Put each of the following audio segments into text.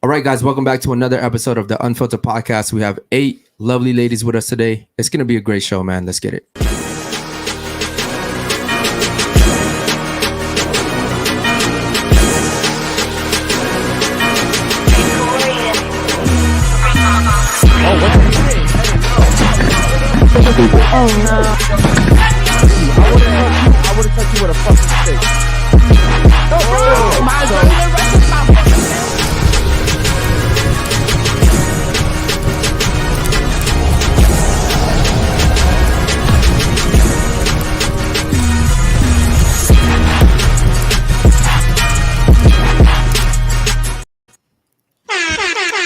All right, guys, welcome back to another episode of the Unfiltered podcast. We have 8 lovely ladies with us today. It's going to be a great show, man. Let's get it. Oh no. I would have touched you with a fucking stick.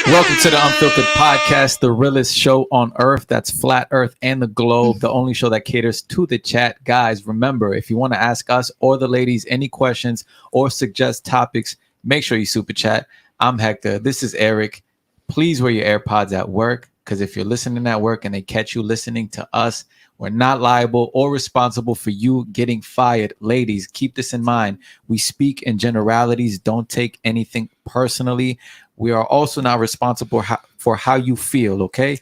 Welcome to the Unfiltered podcast, the realest show on earth. That's flat earth and the globe, the only show that caters to the chat. Guys, remember, if you want to ask us or the ladies any questions or suggest topics, make sure you super chat. I'm Hector. This is Eric. Please wear your AirPods at work, because if you're listening at work and they catch you listening to us, we're not liable or responsible for you getting fired. Ladies, keep this in mind. We speak in generalities. Don't take anything personally. We are also not responsible for how you feel, okay?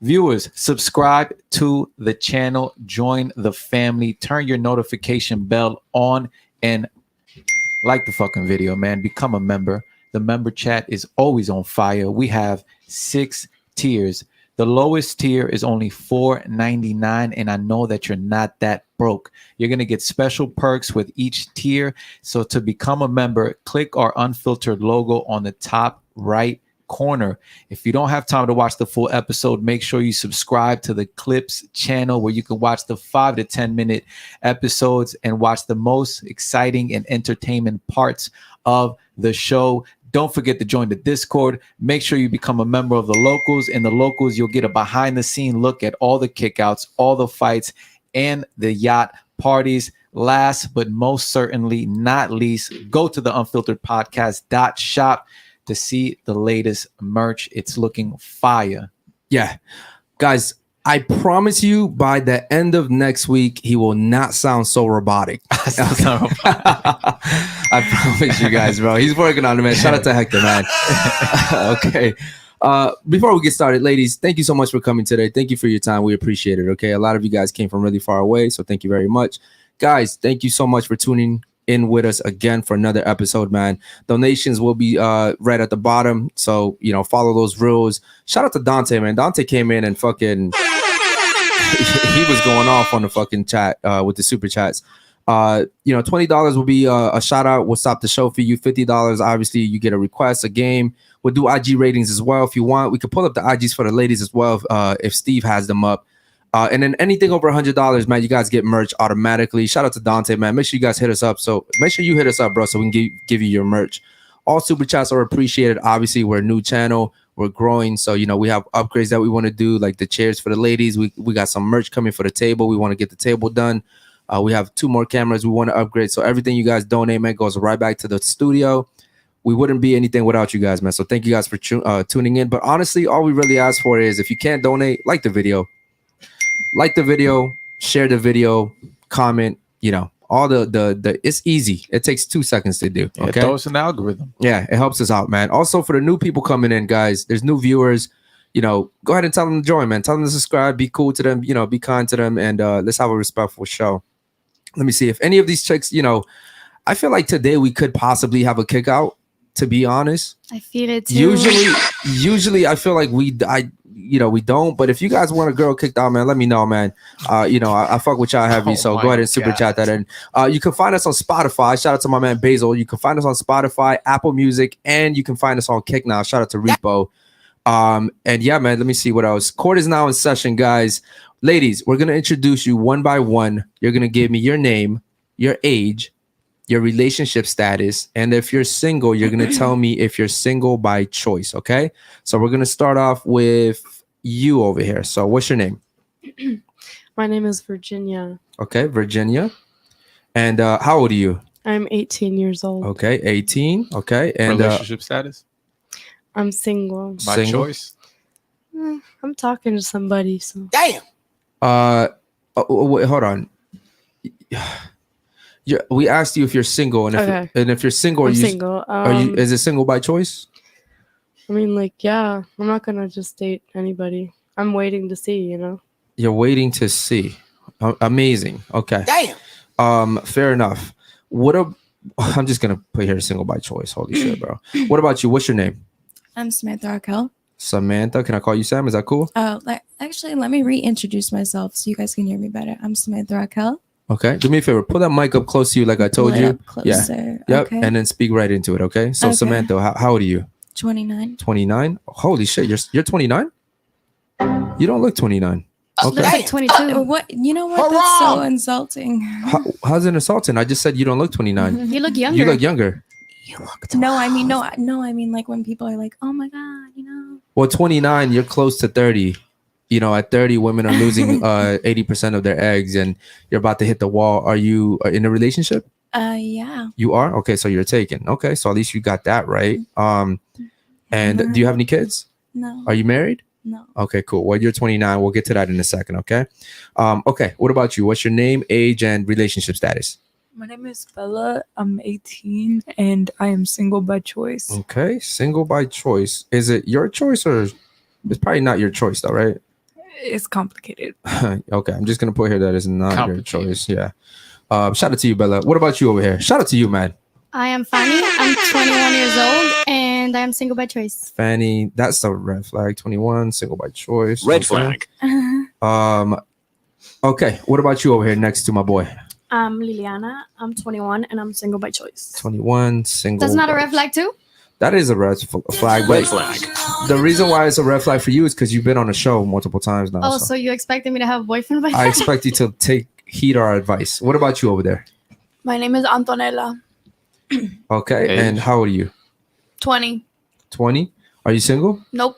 Viewers, subscribe to the channel, join the family, turn your notification bell on, and like the fucking video, man. Become a member. The member chat is always on fire. We have 6 tiers. The lowest tier is only $4.99, and I know that you're not that broke. You're going to get special perks with each tier. So to become a member, click our Unfiltered logo on the top right corner. If you don't have time to watch the full episode, make sure you subscribe to the Clips channel, where you can watch the 5 to 10 minute episodes and watch the most exciting and entertainment parts of the show. Don't forget to join the Discord. Make sure you become a member of the Locals. In the Locals, you'll get a behind-the-scene look at all the kickouts, all the fights, and the yacht parties. Last but most certainly not least, go to the unfilteredpodcast.shop to see the latest merch. It's looking fire. Yeah. Guys, I promise you by the end of next week, he will not sound so robotic. I promise you guys, bro. He's working on it, man. Shout out to Hector, man. Okay. Before we get started, ladies, thank you so much for coming today. Thank you for your time. We appreciate it, okay? A lot of you guys came from really far away, so thank you very much. Guys, thank you so much for tuning in with us again for another episode, man. Donations will be right at the bottom, so, you know, follow those rules. Shout out to Dante, man. Dante came in and fucking... he was going off on the fucking chat with the super chats. You know, $20 will be a shout out. We'll stop the show for you. $50, obviously, you get a request, a game. We'll do IG ratings as well if you want. We could pull up the IGs for the ladies as well if Steve has them up. And then anything over $100, man, you guys get merch automatically. Shout out to Dante, man. Make sure you guys hit us up. So make sure you hit us up, bro, so we can give you your merch. All super chats are appreciated. Obviously, we're a new channel. We're growing. So, you know, we have upgrades that we want to do, like the chairs for the ladies. We got some merch coming for the table. We want to get the table done. We have 2 more cameras we want to upgrade. So everything you guys donate, man, goes right back to the studio. We wouldn't be anything without you guys, man. So thank you guys for tuning in. But honestly, all we really ask for is if you can't donate, like the video, share the video, comment, you know, all the it's easy. It takes 2 seconds to do. Okay. It throws an algorithm. Yeah, it helps us out, man. Also, for the new people coming in, guys, there's new viewers. You know, go ahead and tell them to join, man. Tell them to subscribe, be cool to them, you know, be kind to them, and let's have a respectful show. Let me see if any of these chicks, you know, I feel like today we could possibly have a kick out, to be honest. I feel it too. Usually I feel like we don't. But if you guys want a girl kicked out, man, let me know, man. You know, I fuck with y'all heavy, so go ahead and super chat that in. You can find us on Spotify. Shout out to my man Basil. You can find us on Spotify, Apple Music, and you can find us on Kick Now. Shout out to Repo. And yeah, man, let me see what else. Court is now in session, guys. Ladies, we're gonna introduce you one by one. You're gonna give me your name, your age, your relationship status, and if you're single, you're gonna tell me if you're single by choice. Okay, so we're gonna start off with you over here. So what's your name? My name is Virginia. Okay, Virginia. And how old are you? I'm 18 years old. Okay, 18. Okay, and relationship status? I'm single. By choice? I'm talking to somebody. So damn. Wait, hold on. We asked you if you're single, and if you're single, I'm single. Is it single by choice? I mean, like, yeah, I'm not gonna just date anybody. I'm waiting to see, you know. You're waiting to see. Amazing. Okay. Damn. Fair enough. I'm just gonna put here single by choice. Holy shit, bro. What about you? What's your name? I'm Samantha Raquel. Samantha. Can I call you Sam? Is that cool? Actually, let me reintroduce myself so you guys can hear me better. I'm Samantha Raquel. Okay. Do me a favor. Pull that mic up close to you, like I told Pull it you. up closer. Yep. Okay. And then speak right into it. Okay. So Okay. Samantha, how old are you? 29. 29. Holy shit. You're 29. You don't look 29. Okay. Looks like 22. What? You know what? That's so Haram! insulting. How's it insulting? I just said you don't look 29. You look younger. You look younger. No, I mean like when people are like, "Oh my god," you know. Well, 29, you're close to 30. You know, at 30, women are losing 80% of their eggs, and you're about to hit the wall. Are you in a relationship? Yeah. You are? Okay, so you're taken. Okay, so at least you got that right. And do you have any kids? No. Are you married? No. Okay, cool. Well, you're 29. We'll get to that in a second, okay? Okay, what about you? What's your name, age, and relationship status? My name is Bella. I'm 18 and I am single by choice. Okay, single by choice. Is it your choice or it's probably not your choice though, right? It's complicated. Okay, I'm just gonna put here that is not your Complicated. choice. Yeah. Shout out to you, Bella. What about you over here? Shout out to you, man. I am Fanny. I'm 21 years old and I am single by choice. Fanny, that's a red flag. 21, single by choice. Red Okay. flag. Okay, what about you over here next to my boy? I'm Liliana. I'm 21 and I'm single by choice. 21, single. That's not a by- red flag too? That is a red flag. Red But flag. the reason why it's a red flag for you is because you've been on the show multiple times now. Oh, so so you expected me to have a boyfriend by I expect you to heed our advice. What about you over there? My name is Antonella. Okay, Age. and how old are you? 20. 20? Are you single? Nope.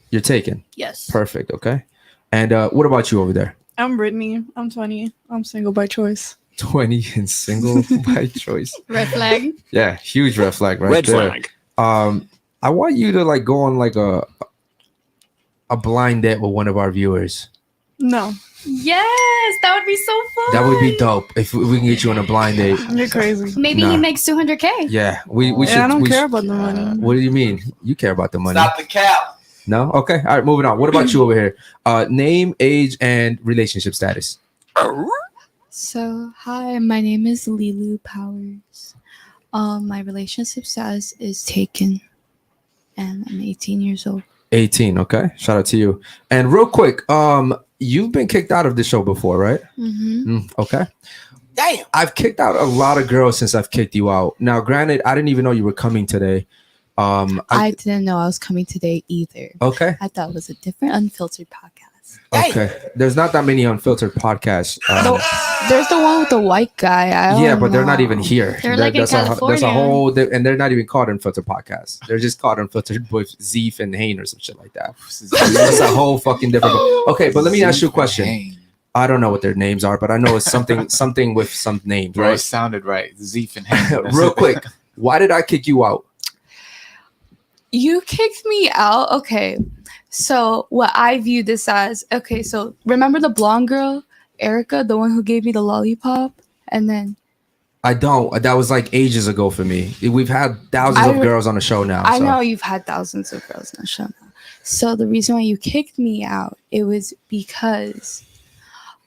You're taken. Yes. Perfect. Okay. And what about you over there? I'm Brittany. I'm 20. I'm single by choice. 20 and single by choice. Red flag. Yeah, huge red flag right Red there. flag. I want you to like go on like a blind date with one of our viewers. No. Yes, that would be so fun. That would be dope if we can get you on a blind date. You're crazy. Maybe Nah. he makes 200K. Yeah, we should. I don't we care should- about the money. What do you mean? You care about the money? Stop the cap. No? Okay. All right, moving on. What about you over here? Name, age, and relationship status. So, hi, my name is Lilu Powers. My relationship status is taken, and I'm 18 years old. 18. Okay. Shout out to you. And real quick, you've been kicked out of the show before, right? Mm-hmm. Okay. Damn. I've kicked out a lot of girls since I've kicked you out. Now, granted, I didn't even know you were coming today. I didn't know I was coming today either. Okay. I thought it was a different Unfiltered podcast. Okay. There's not that many Unfiltered podcasts. There's the one with the white guy. Yeah, but they're not even here. They're like in there's there's a California. whole, and they're not even called Unfiltered podcasts. They're just called Unfiltered with Zeef and Hain or some shit like that. That's a whole fucking different. Okay, but let me ask you a question. I don't know what their names are, but I know it's something with some names, Bro, it right? sounded right. Zeef and Ham. Real quick, why did I kick you out? You kicked me out. Okay. So what I view this as, okay, so remember the blonde girl, Erica, the one who gave me the lollipop? And then I don't. That was like ages ago for me. We've had thousands of girls on the show now. I so. know you've had thousands of girls on the show now. So the reason why you kicked me out, it was because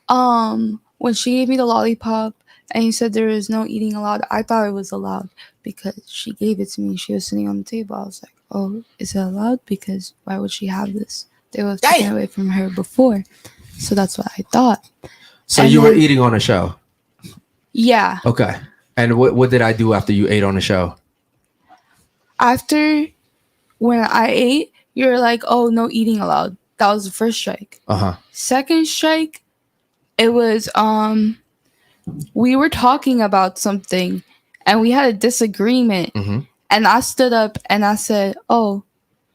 when she gave me the lollipop and you said there was no eating allowed, I thought it was allowed because she gave it to me. She was sitting on the table. I was like, oh, is it allowed? Because why would she have this? They were taken Damn. away from her before. So that's what I thought. So And you were then- eating on the show. Yeah. Okay. And what did I do after you ate on the show? After when I ate, you're like, oh, no eating allowed. That was the first strike. Uh-huh. Second strike, it was we were talking about something and we had a disagreement. Mhm. And I stood up and I said, oh,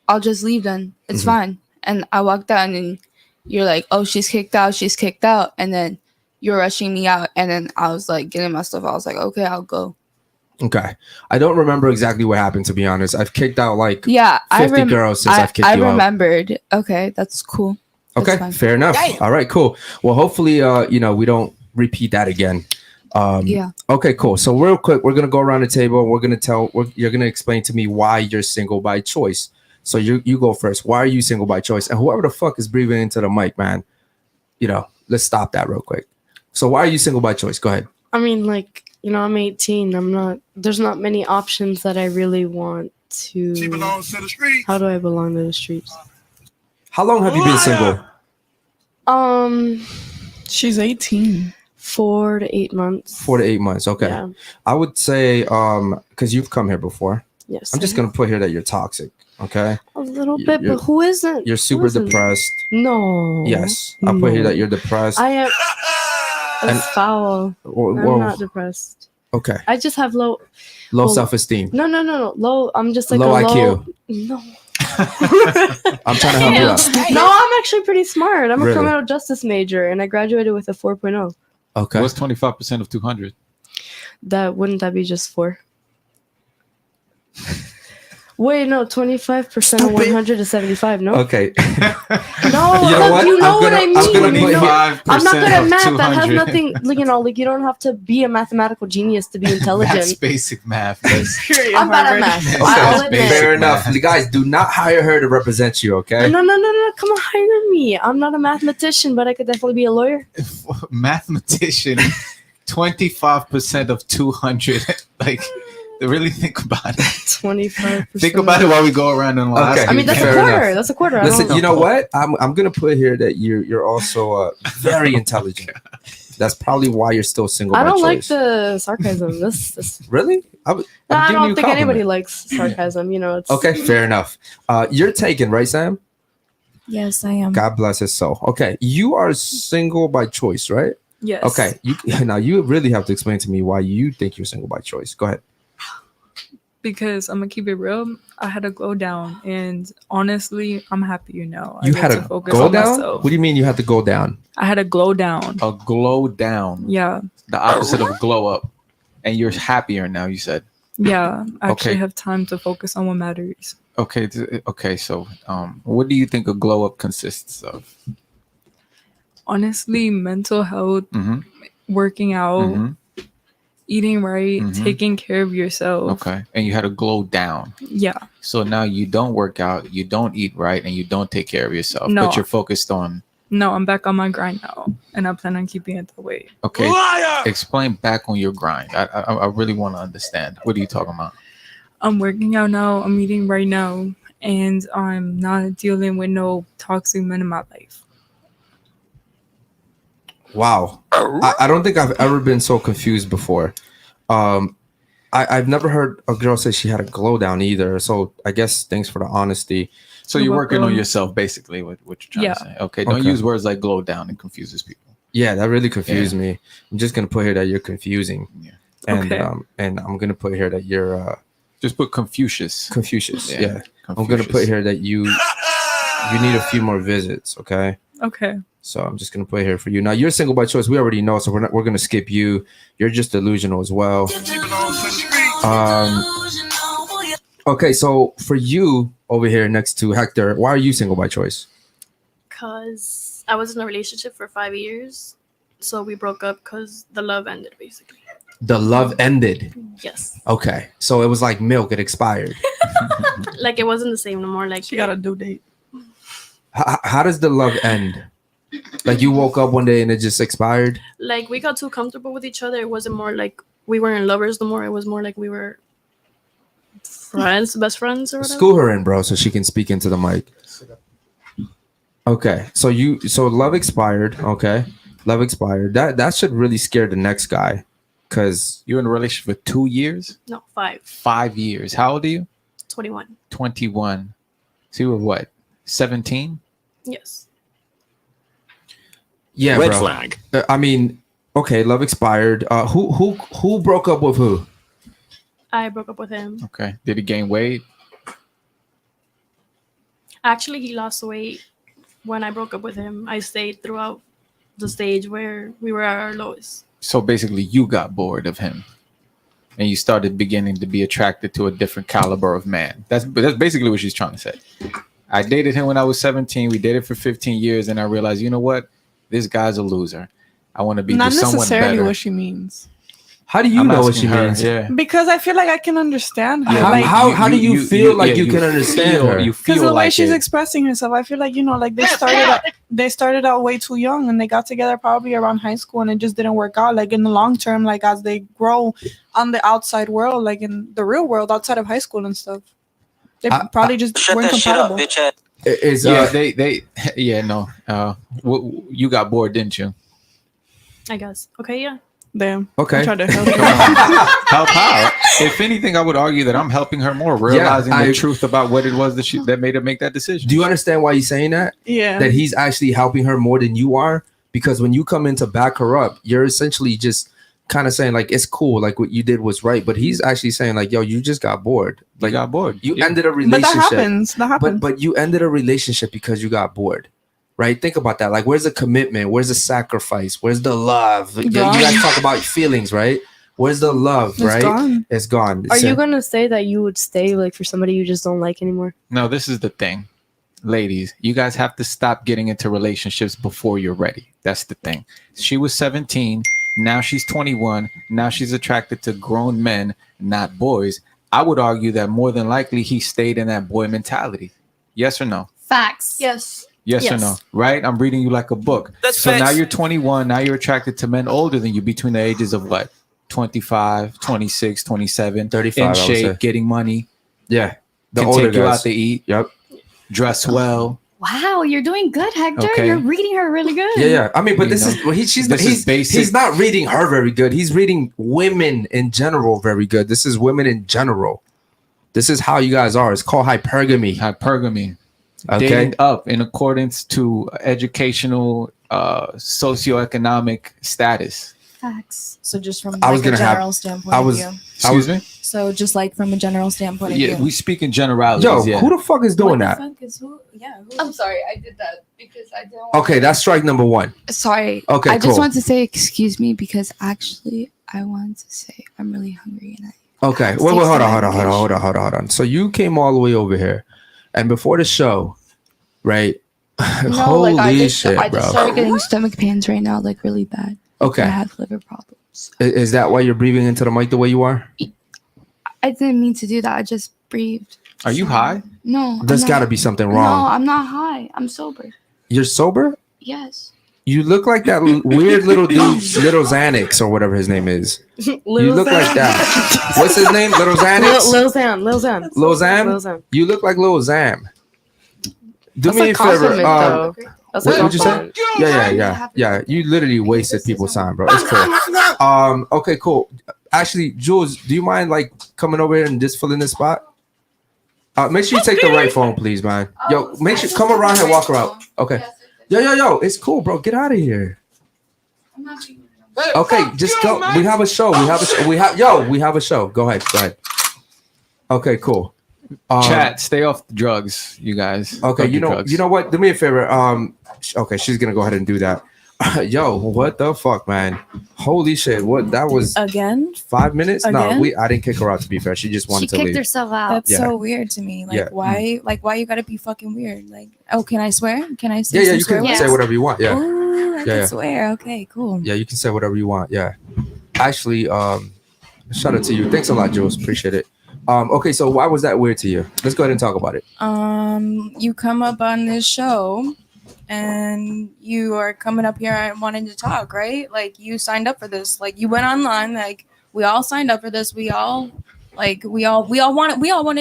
I'll just leave then. It's Mhm. fine. And I walked out and then you're like, oh, she's kicked out. She's kicked out. And then you're rushing me out. And then I was like getting my stuff. I was like, okay, I'll go. Okay. I don't remember exactly what happened, to be honest. I've kicked out like Yeah. 50 girls since I've kicked I you out. remembered. Okay. That's cool. That's Okay, fine. fair enough. Damn. All right, cool. Well, hopefully, we don't repeat that again. Yeah. Okay, cool. So real quick, we're gonna go around the table. You're gonna explain to me why you're single by choice. So you go first. Why are you single by choice? And whoever the fuck is breathing into the mic, man, let's stop that real quick. So why are you single by choice? Go ahead. I mean, like, I'm 18. There's not many options that I really want to. She belongs to the street. How do I belong to the streets? How long have you been single? She's 18. 4 to 8 months. 4 to 8 months. Okay. Yeah. I would say, because you've come here before. Yes. I'm just going to put here that you're toxic. Okay. a little bit, you're- but who isn't? You're super Who isn't? depressed. No. Yes. I put here No. that you're depressed. I am. And- It's foul. I'm not depressed. Okay. I just have low Low Well, self-esteem. No. Low. I'm just like Low a IQ. low. No. I'm trying to help you out. No, I'm actually pretty smart. I'm a Really? criminal justice major, and I graduated with a 4.0. Okay. What's 25% of 200? Wouldn't that be just 4? Wait, no, 25% of 100 is 75. No, Okay. no, You know look, what? you know I'm what gonna- I mean. I'm gonna You put know- here- I'm not good at of math. That has 200. nothing. Like you don't have to be a mathematical genius to be That's intelligent. basic math. Liz. I'm bad at math. That's I'll basic. admit. Fair enough. man. You guys, do not hire her to represent you, okay? No. Come on, hire me. I'm not a mathematician, but I could definitely be a lawyer. Mathematician, 25% of 200. Like, really think about it. 25%. Think about it while we go around and we'll Okay. ask I mean, that's a Fair quarter. enough. That's a quarter. I Listen, don't you know what? I'm gonna put here that you're also very intelligent. That's probably why you're still single. I by don't like choice. the sarcasm. This Really? I'm I giving you don't a think anybody compliment. likes sarcasm. It's Okay, fair enough. You're taken, right, Sam? Yes, I am. God bless his soul. Okay, you are single by choice, right? Yes. Okay, now you really have to explain to me why you think you're single by choice. Go ahead. Because I'm gonna keep it real. I had a glow down, and honestly, I'm happier now. I You get had to a focus go on down? myself. What do you mean you had to go down? I had a glow down. A glow down. Yeah, The opposite of glow up. And you're happier now, you said. yeah. I actually Okay. have time to focus on what matters. Okay, so what do you think a glow up consists of? Honestly, mental health, Mm-hmm. working out, Mm-hmm. eating right, Mhm. taking care of yourself. Okay. And you had a glow down. Yeah. So now you don't work out, you don't eat right, and you don't take care of yourself. No. But you're focused on No, I'm back on my grind now, and I plan on keeping it that way. okay. Liar! Explain back on your grind. I really want to understand. What are you talking about? I'm working out now. I'm eating right now, and I'm not dealing with no toxic men in my life. Wow. I don't think I've ever been so confused before. I've never heard a girl say she had a glow down either. So I guess thanks for the honesty. So You're you're working on welcome. yourself, basically. What you're trying Yeah. to say? Okay. Don't Okay. use words like glow down. It confuses people. Yeah, that really confused me. I'm just gonna put here that you're confusing. Yeah. And Okay. and I'm gonna put here that you're Just put Confucius. Confucius. Yeah. I'm gonna Confucius. put here that you need a few more visits, okay? Okay. So I'm just gonna put here for you. Now you're single by choice. We already know, so we're gonna skip you. You're just delusional as well. She belongs to the street. Okay, so for you over here next to Hector, why are you single by choice? Because I was in a relationship for 5 years. So we broke up because the love ended, basically. The love ended. Yes. Okay, so it was like milk; it expired. Like, it wasn't the same no more. Like, She got a due date. How does the love end? Like you woke up one day and it just expired? like, we got too comfortable with each other. It wasn't more like we weren't lovers no more. It was more like we were friends, best friends or whatever. School her in, bro, so she can speak into the mic. Okay, so love expired. Okay, love expired. That should really scare the next guy, because You're in a relationship for 2 years, No, 5. 5 years. How old are you? 21. 21. So you were what? 17? Yes. yeah, Red bro. flag. I mean, okay, love expired. Who broke up with who? I broke up with him. Okay. Did he gain weight? Actually, he lost weight when I broke up with him. I stayed throughout the stage where we were at our lowest. So basically, you got bored of him, and you started beginning to be attracted to a different caliber of man. That's basically what she's trying to say. I dated him when I was 17. We dated for 15 years, and I realized, you know what? This guy's a loser. I want to be Not just someone necessarily better. what she means. How do you I'm know what asking she her, means? Yeah. Because I feel like I can understand her. Yeah, like, How do you feel like you can understand her? You because feel the way like she's it. expressing herself, I feel like, you know, like they started out way too young, and they got together probably around high school, and it just didn't work out. Like in the long term, like as they grow on the outside world, like in the real world outside of high school and stuff, they probably just weren't compatible. Is Yeah, they yeah, no. You got bored, didn't you? I guess. Okay, yeah. Damn. Okay. I tried to help her. Help out. If anything, I would argue that I'm helping her more, realizing the truth about what it was that made her make that decision. Do you understand why he's saying that? Yeah. That he's actually helping her more than you are? Because when you come in to back her up, you're essentially just kind of saying like, it's cool, like what you did was right. But he's actually saying like, yo, you just got bored. Like, you got bored. You ended a relationship. But that happens. That happens. But you ended a relationship because you got bored. Right? Think about that. Like, where's the commitment? Where's the sacrifice? Where's the love? You guys talk about feelings, right? Where's the love, right? Gone. It's gone. Are you gonna say that you would stay like for somebody you just don't like anymore? No, this is the thing. Ladies, you guys have to stop getting into relationships before you're ready. That's the thing. She was 17. Now she's 21. Now she's attracted to grown men, not boys. I would argue that more than likely he stayed in that boy mentality. Yes or no? Facts. Yes. Yes or no? Right? I'm reading you like a book. So now you're 21. Now you're attracted to men older than you between the ages of what? 25, 26, 27. 35, in I would say. shape, getting money. Yeah. The Can older take you guys. out to eat. Yep. Dress well. Wow, you're doing good, Hector. Okay. You're reading her really good. Yeah. I mean, but You this know, is well, is basic. he's not reading her very good. He's reading women in general very good. This is women in general. This is how you guys are. It's called hypergamy. Hypergamy. Okay. Dating up in accordance to educational, socioeconomic status. Facts. So just from I was like a gonna have- general standpoint I of was- view. Excuse me? So just like from a general standpoint of Yeah, view. we speak in generalities. Yo, yeah. who the fuck is doing that? What the fuck is who? Yeah. Who? I'm sorry, I did that because I didn't want Okay, that's strike number one. Sorry. Okay, I just cool. want to say excuse me because actually I want to say I'm really hungry and Okay, wait, hold on. So you came all the way over here, and before the show, right? Holy I shit, just bro. started getting stomach pains right now, like really bad. I Okay, have liver problems. is that why you're breathing into the mic the way you are? I didn't mean to do that. I just breathed. Are you high? No. There's I'm got to not. be something No, wrong. I'm not high. I'm sober. You're sober? Yes. You look like that weird little dude, Little Xanax or whatever his name is. You look like that. What's his name? Little Xanax? Lil Zam. Lil Zam? Lil Zam. You look like Lil Zam. Do That's me a a favor. compliment, though. That's a What would you say? compliment. Yeah. You literally wasted people's time, bro. It's cool. Okay, cool. Actually, Jules, do you mind like coming over here and just filling this spot? Make sure you take the right phone, please, man. Yo, make sure come around here, walk around. Okay. Yo, it's cool, bro. Get out of here. Okay, just go. We have a show. We have a show. Go ahead. Okay, cool. Chat, stay off the drugs, you guys. Okay, Fuck you your know drugs. what? Do me a favor. Okay, she's gonna go ahead and do that. Yo, what the fuck, man? Holy shit! What that was Again? 5 minutes? No, Again? I didn't kick her out. To be fair, she just wanted She to kicked leave. herself out. That's Yeah. so weird to me. Like Yeah. why you gotta be fucking weird? Like, oh, can I swear? Can I say Yeah, some you swear can words? say whatever you want. Yeah, Ooh, I Yeah, can yeah. swear. Okay, cool. yeah, you can say whatever you want. Yeah, actually, shout out to you. Thanks a lot, Jules. Appreciate it. Okay, so why was that weird to you? Let's go ahead and talk about it. You come up on this show and you are coming up here and wanting to talk, right? Like you signed up for this. Like you went online, like we all signed up for this. We all wanted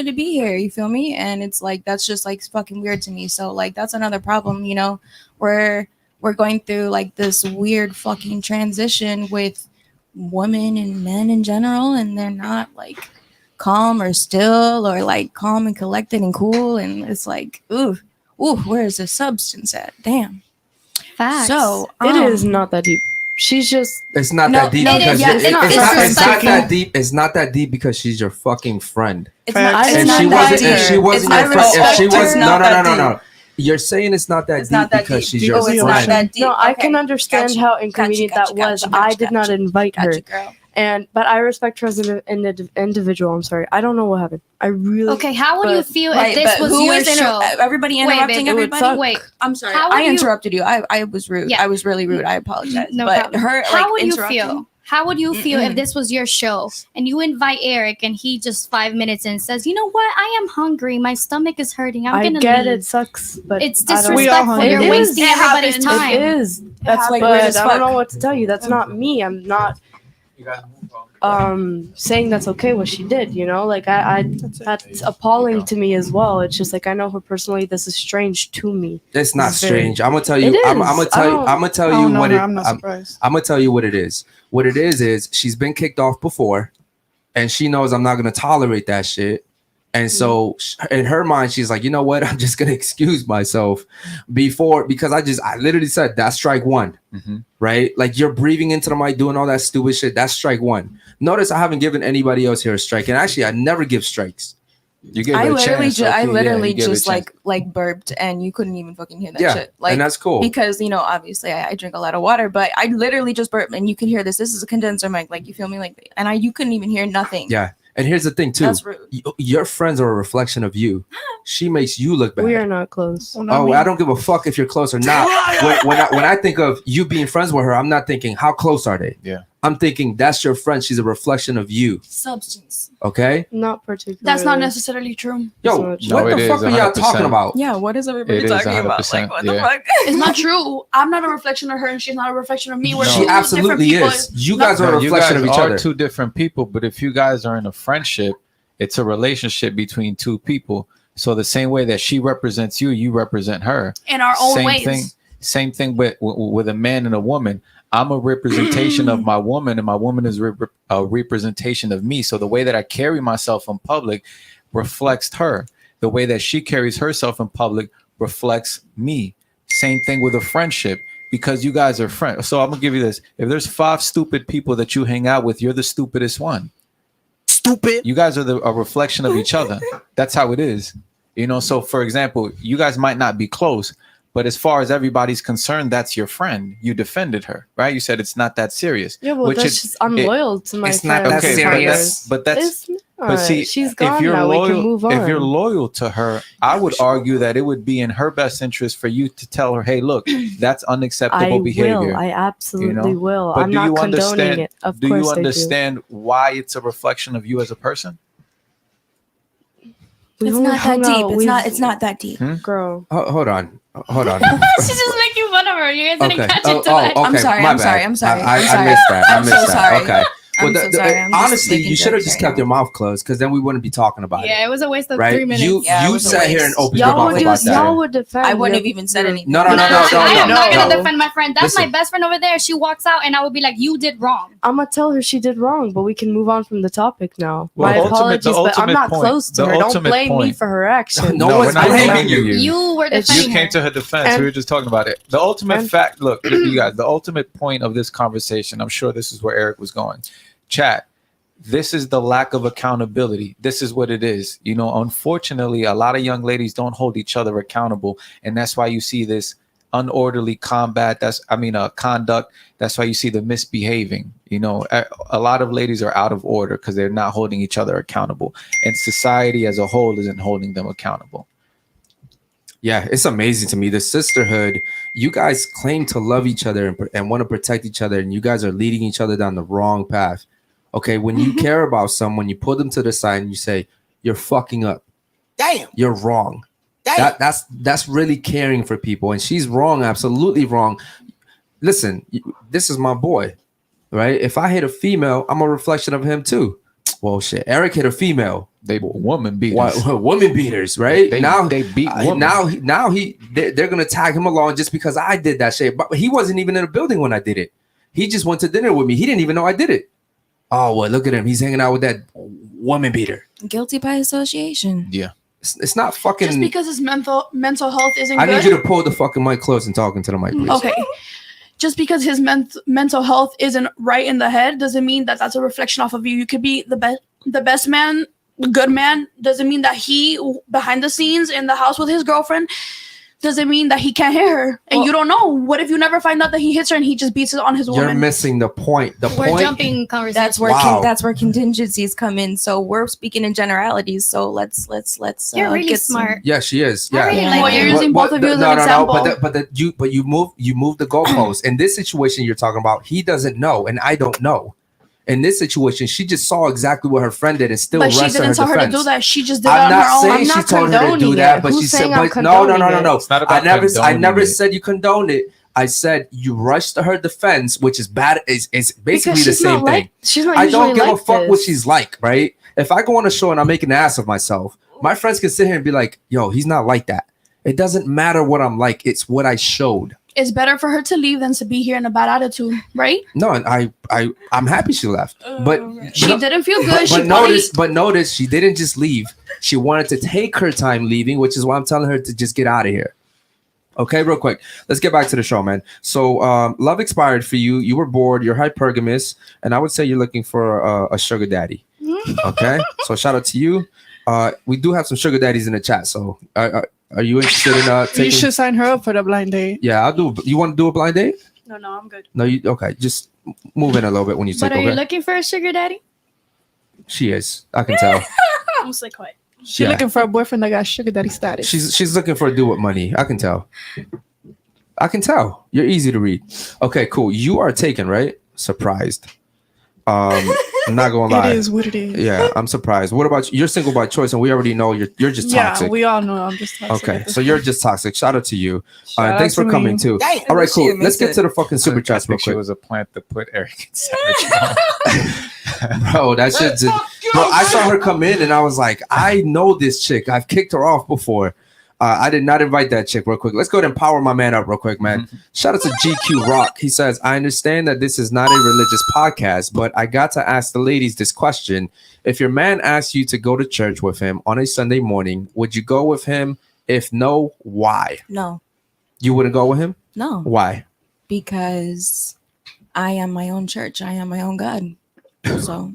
to be here, you feel me? And it's like that's just like fucking weird to me. So like that's another problem, you know, where we're going through like this weird fucking transition with women and men in general, and they're not like calm or still or like calm and collected and cool, and it's like ooh, where is the substance at? Damn. Facts. So It is not that deep. She's just It's not No, that deep no, because yeah, it's not- it's it's not respectful. that deep. It's not that deep because she's your fucking friend. It's not, I it's did And not she that wasn't. deep. If she wasn't It's your not friend, if she respect. was It's no, not no, that no, no, deep. no. You're saying it's not that It's deep not that because deep. she's your Oh, it's friend. not that deep. no. I Okay. can understand Gotcha. how inconvenient Gotcha, that was. gotcha, I did not gotcha. invite her, Gotcha, girl. but I respect her as an individual. I'm sorry. I don't know what happened. I really. Okay, how would you But- feel Right, if this but was who your is show? everybody Wait, interrupting babe, it would everybody? suck. Wait, I'm sorry. How would I you- interrupted you. I was rude. Yeah. I was really rude. I apologize. No but problem. her How like would you interrupting. feel How would you feel if this was your show and you invite Eric and he just 5 minutes in says, you know what? I am hungry. My stomach is hurting. I'm I going to get leave. it sucks, but It's I don't- We all disrespectful. hungry. You're It wasting is. It everybody's happens. time. It is. That's like But weird as I don't fuck. know what to tell you. That's not me. I'm not saying that's okay what she did, you know? Like that's appalling to me as well. It's just like I know her personally. This is strange to me. It's not It's very- strange. I'm gonna tell you. It is. I'm gonna tell you. I'm gonna tell I you don't know what her. it. I'm not I'm, surprised. I'm gonna tell you what it is. What it is she's been kicked off before, and she knows I'm not gonna tolerate that shit. And so in her mind, she's like, you know what? I'm just gonna excuse myself because I literally said that's strike one, right? Like you're breathing into the mic, doing all that stupid shit. That's strike one. Notice I haven't given anybody else here a strike, and actually, I never give strikes. You gave I it a literally, chance. I okay, yeah, literally you gave it a just chance. like burped, and you couldn't even fucking hear that Yeah, shit. Like, and that's cool. because obviously I drink a lot of water, but I literally just burped, and you can hear this. This is a condenser mic, like you feel me, like, and you couldn't even hear nothing. Yeah. And here's the thing too. That's rude. Your friends are a reflection of you. She makes you look bad. We are not close. Oh, I don't give a fuck if you're close or not. when I think of you being friends with her, I'm not thinking how close are they. Yeah. I'm thinking that's your friend. She's a reflection of you. Substance. Okay. Not particularly. That's not necessarily true. Yo, So what much. No, it the is fuck are y'all 100%. talking about? Yeah, what is everybody It is talking about? 100%, Like, what the yeah. fuck? It's not true. I'm not a reflection of her, and she's not a reflection of me. We're No. She two different absolutely people. is. You guys are a You reflection guys of each are other. two different people, but if you guys are in a friendship, it's a relationship between two people. So the same way that she represents you, you represent her. in our own Same ways. thing. Same thing with a man and a woman. I'm a representation of my woman, and my woman is a representation of me. So the way that I carry myself in public reflects her. The way that she carries herself in public reflects me. Same thing with a friendship, because you guys are friends. So I'm gonna give you this: if there's 5 stupid people that you hang out with, you're the stupidest one. Stupid. You guys are a reflection of each other. That's how it is. So for example, you guys might not be close, but as far as everybody's concerned, that's your friend. You defended her, right? You said it's not that serious. Yeah, well, that's just I'm loyal to my it's not friends. that serious. But that's It's but not. see, She's gone if you're now. loyal, We can move on. if you're loyal to her, I would argue that it would be in her best interest for you to tell her, "Hey, look, that's unacceptable behavior." I absolutely will. But I'm do not you condoning understand? it. Of Do course you I do. understand why it's a reflection of you as a person? It's not that deep. It's not that deep. Girl. Hold on. She's just making fun of her. You guys didn't catch it today. I'm sorry, my I'm bad. sorry, I'm sorry, I I'm sorry. missed that. I'm so sorry. Okay. I'm so sorry. I'm just honestly, making you should have jokes just right kept now. your mouth closed, because then we wouldn't be talking about Yeah, it. it was a waste of Right? 3 minutes. You Yeah, it was a sat here and waste. opened your Y'all mouth would about just that. y'all would defend. I wouldn't your- have even said anything. No. I am not no. gonna defend my friend. That's my Listen. best friend over there. She walks out, and I would be like, "You did wrong." I'm gonna tell her she did wrong, but we can move on from the topic now. Well, My the apologies, but I'm ultimate not point- close to the her. Don't ultimate blame me point- for her actions. No we're one's not blaming blaming you. You were It's- defending You came her. to her defense. And- We were just talking about it. The ultimate And- fact, look, you guys, the ultimate point of this conversation, I'm sure this is where Eric was going. Chat, this is the lack of accountability. This is what it is. Unfortunately, a lot of young ladies don't hold each other accountable. And that's why you see this unorderly conduct. That's why you see the misbehaving. A lot of ladies are out of order because they're not holding each other accountable. And society as a whole isn't holding them accountable. Yeah, it's amazing to me. The sisterhood, you guys claim to love each other and want to protect each other, and you guys are leading each other down the wrong path. Okay, when you care about someone, you pull them to the side and you say, "You're fucking up. Damn. You're wrong." Damn. That's really caring for people, and she's wrong, absolutely wrong. Listen, this is my boy, right? If I hit a female, I'm a reflection of him too. Well, shit, Eric hit a female. They woman beaters. Woman beaters, right? They beat women. They're gonna tag him along just because I did that shit. But he wasn't even in the building when I did it. He just went to dinner with me. He didn't even know I did it. Oh well, look at him. He's hanging out with that woman beater. Guilty by association. Yeah. It's not fucking. Just because his mental health isn't I good. need you to pull the fucking mic close and talk into the mic, please. Okay. Just because his mental health isn't right in the head doesn't mean that that's a reflection off of you. You could be the best man, the good man. Doesn't mean that he, behind the scenes in the house with his girlfriend, doesn't mean that he can't hit her. And you don't know. What if you never find out that he hits her and he just beats it on his woman? You're missing the point. We're jumping conversation. That's where contingencies come in. So we're speaking in generalities. So let's. You're really smart. Yeah, she is. Yeah. I really like Well, you're that. using both of you as an example. But you move the goalposts. In this situation you're talking about, he doesn't know and I don't know. In this situation, she just saw exactly what her friend did and still But she rushed didn't tell her to defense. do that. She just did it I'm on her not own. saying I'm she not told her to do condoning that, it. but Who's she said, saying I'm but no. condoning it? It's not about I never condoning said you condoned it. I said you rushed to her defense, which is bad. Is basically Because the she's same not thing. like, she's not I usually don't give a like fuck this. what she's like, right? If I go on a show and I make an ass of myself, my friends can sit here and be like, "Yo, he's not like that." It doesn't matter what I'm like; it's what I showed. It's better for her to leave than to be here in a bad attitude, right? No, and I'm happy she left, but She didn't feel good. But notice she didn't just leave. She wanted to take her time leaving, which is why I'm telling her to just get out of here. Okay, real quick. Let's get back to the show, man. So love expired for you. You were bored. You're hypergamous. And I would say you're looking for a sugar daddy. Okay? So shout out to you. We do have some sugar daddies in the chat. So are you interested in taking... You should sign her up for the blind date. Yeah, I'll do. You want to do a blind date? No, I'm good. No, you... Okay, just move in a little bit when you take But are over. you looking for a sugar daddy? She is. I can tell. I'm so quiet. She's Yeah. looking for a boyfriend that got sugar daddy status. She's looking for a dude with money. I can tell. You're easy to read. Okay, cool. You are taken, right? Surprised. I'm not gonna lie. It is what it is. Yeah, I'm surprised. What about you? You're single by choice, and we already know you're just toxic. Yeah, we all know I'm just toxic. Okay, so you're just toxic. Shout out to you. Shout Thanks out for to coming me. too. Dang, All right, she cool. admits Let's get it. to the fucking super I chats real think she quick. was a plant to put Eric and Savage on. Bro, that shit just... Bro, I saw her come in and I was like, I know this chick. I've kicked her off before. I did not invite that chick real quick. Let's go ahead and power my man up real quick, man. Shout out to GQ Rock. He says, I understand that this is not a religious podcast, but I got to ask the ladies this question. If your man asks you to go to church with him on a Sunday morning, would you go with him? If no, why? No, You wouldn't go with him? no, Why? because I am my own church. I am my own God. So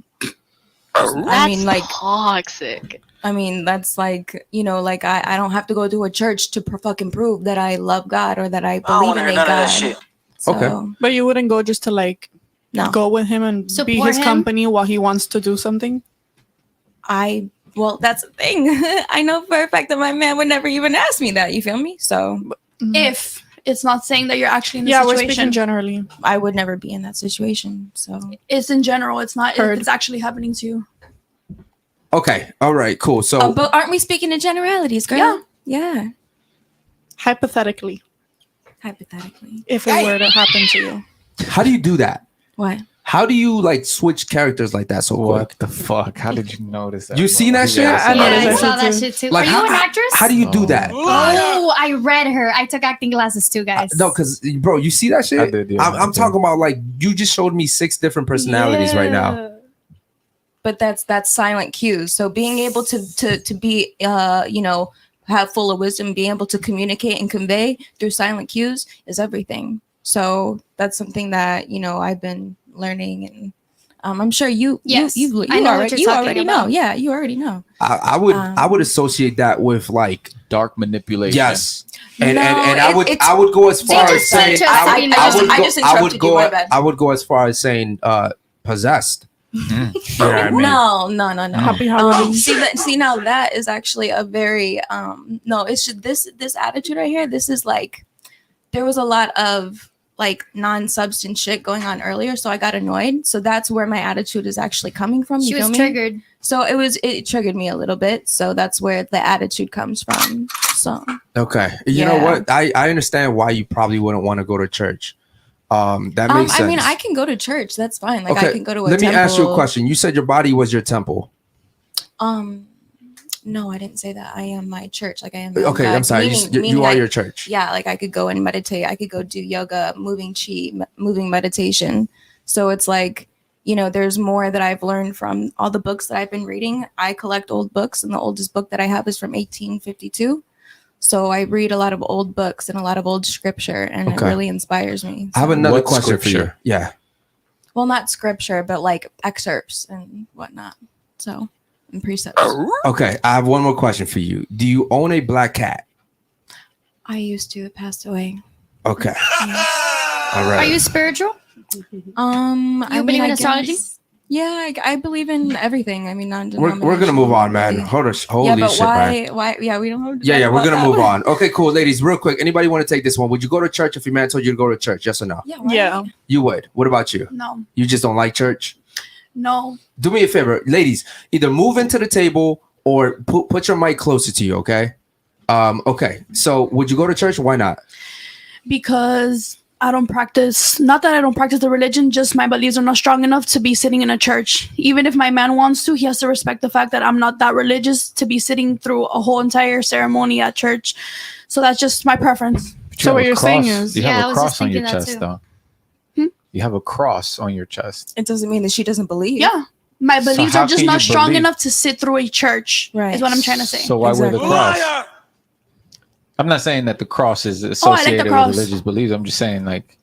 That's toxic. I mean, that's like, like I don't have to go to a church to fucking prove that I love God or that I I don't believe want to in hear a none of that God. shit. So, Okay. But you wouldn't go just to like No. go with him and be Support his him? company while he wants to do something? Well, that's the thing. I know for a fact that my man would never even ask me that. You feel me? So If it's not saying that you're actually in the Yeah, we're speaking situation. generally. I would never be in that situation. So It's in general. It's not Heard. if it's actually happening to you. Okay. All right, cool. So but aren't we speaking in generalities, girl? Yeah. Hypothetically, Hypothetically. if it were to happen to you. how do you do that? What? How do you like switch characters like that so quick? What the fuck? How did you notice that? You seen that shit? I Yeah, noticed I that saw shit that too. shit too. Like, Are you an actress? How do you do that? Oh, I read her. I took acting classes too, guys. No, because bro, you see that shit? I did, yeah, I I'm did. talking about like you just showed me 6 different personalities right now. But that's silent cues. So being able to be have full of wisdom, being able to communicate and convey through silent cues is everything. So that's something that I've been learning, and I'm sure you Yes, you I know what already, you're talking know. about. Yeah, you already know. I would associate that with like Dark manipulation. yes. And No, and it's- I would go as far as just saying said I would just- go- I just interrupted you, my bad. I would go as far as saying possessed. You know what I mean? No. Happy Halloween. See now that is actually a very no. It's just this attitude right here. This is like there was a lot of like non-substance shit going on earlier, so I got annoyed. So that's where my attitude is actually coming from. she You was feel me? triggered. So it triggered me a little bit. So that's where the attitude comes from. So Okay. You know Yeah. what? I understand why you probably wouldn't want to go to church. That makes sense. I mean, I can go to church. That's fine. Like I can go to a Let temple. me ask you a question. You said your body was your temple. No, I didn't say that. I am my church. Like I am. Okay, I'm sorry. You are your church. Yeah, like I could go and meditate. I could go do yoga, moving meditation. So it's like, there's more that I've learned from all the books that I've been reading. I collect old books, and the oldest book that I have is from 1852. So I read a lot of old books and a lot of old scripture, and it really inspires me. I have another What question for you. scripture? Yeah. Well, not scripture, but like excerpts and whatnot. So, and precepts. Okay. I have one more question for you. Do you own a black cat? I used to. It passed away. Okay. All Are right. you spiritual? I believe in I astrology? guess- Yeah, I believe in everything. I mean, We're gonna move on, man. Holy Yeah, but shit, man. why? Yeah, we don't have to Yeah, talk we're about gonna that move one. on. Okay, cool, ladies. Real quick, anybody want to take this one? Would you go to church if your man told you to go to church? Yes or no? Yeah. Why? Yeah. You would. What about you? No. You just don't like church? No. Do me a favor, ladies. Either move into the table or put your mic closer to you. Okay. Okay. So, would you go to church? Why not? Because I don't practice, not that I don't practice the religion, just my beliefs are not strong enough to be sitting in a church. Even if my man wants to, he has to respect the fact that I'm not that religious to be sitting through a whole entire ceremony at church. So that's just my preference. But you So have what a you're saying cross- is- you Yeah, I have a was just cross on your thinking that chest, too. though. Hmm? You have a cross on your chest. It doesn't mean that she doesn't believe. Yeah. My So beliefs how are just can not you strong believe? enough to sit through a church, Right. is what I'm trying to say. So why wear the Exactly. cross? I'm not saying that the cross is the associated cross. with religious beliefs. I'm just saying, like,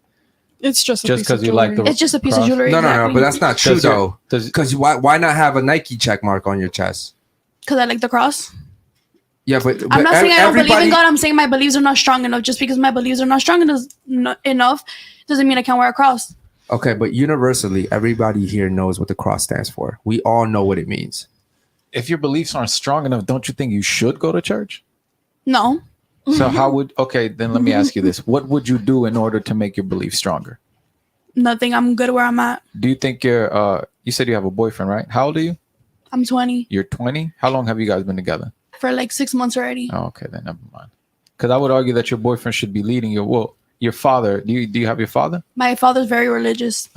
It's just Just 'cause you like the- It's just a piece of cross. jewelry. No, but that's not true Does your- though. does- Because why not have a Nike check mark on your chest? Because I like the cross. Yeah, but I'm not saying I don't believe in everybody- God. I'm saying my beliefs are not strong enough. Just because my beliefs are not strong enough doesn't mean I can't wear a cross. Okay, but universally, everybody here knows what the cross stands for. We all know what it means. if your beliefs aren't strong enough, don't you think you should go to church? No. So how would then let me ask you this. What would you do in order to make your beliefs stronger? Nothing. I'm good where I'm at. Do you think you said you have a boyfriend, right? How old are you? I'm 20 You're 20? How long have you guys been together? for like 6 months already. Oh, okay, then never mind. Because I would argue that your boyfriend should be leading your father. Do you have your father? My father's very religious,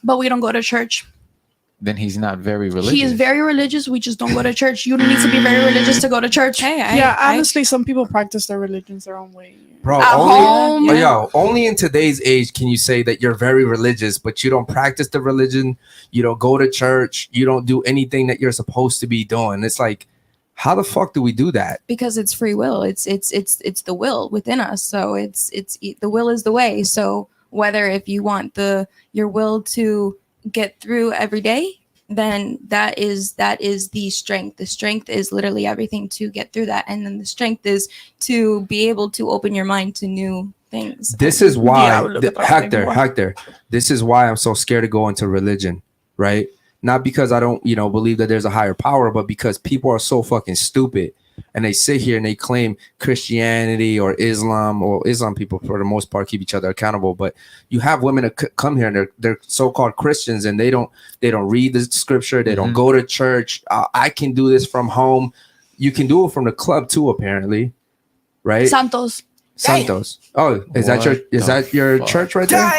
but we don't go to church. Then he's not very religious. He is very religious. We just don't go to church. You don't need to be very religious to go to church. Hey, honestly, some people practice their religions their own way. Bro, At home. only in today's age can you say that you're very religious, but you don't practice the religion, you don't go to church, you don't do anything that you're supposed to be doing. It's like, how the fuck do we do that? because it's free will. It's the will within us. So it's the will is the way. So whether if you want your will to get through every day, then that is the strength. The strength is literally everything to get through that, and then the strength is to be able to open your mind to new things. This is why Yeah, I would look at that thing more. Hector, this is why I'm so scared to go into religion, right? Not because I don't, believe that there's a higher power, but because people are so fucking stupid and they sit here and they claim Christianity or Islam, or Islam people for the most part keep each other accountable. But you have women that come here and they're so-called Christians and they don't read the scripture. They don't go to church. I can do this from home. You can do it from the club too, apparently, right? Santos. Oh, is that your church right there?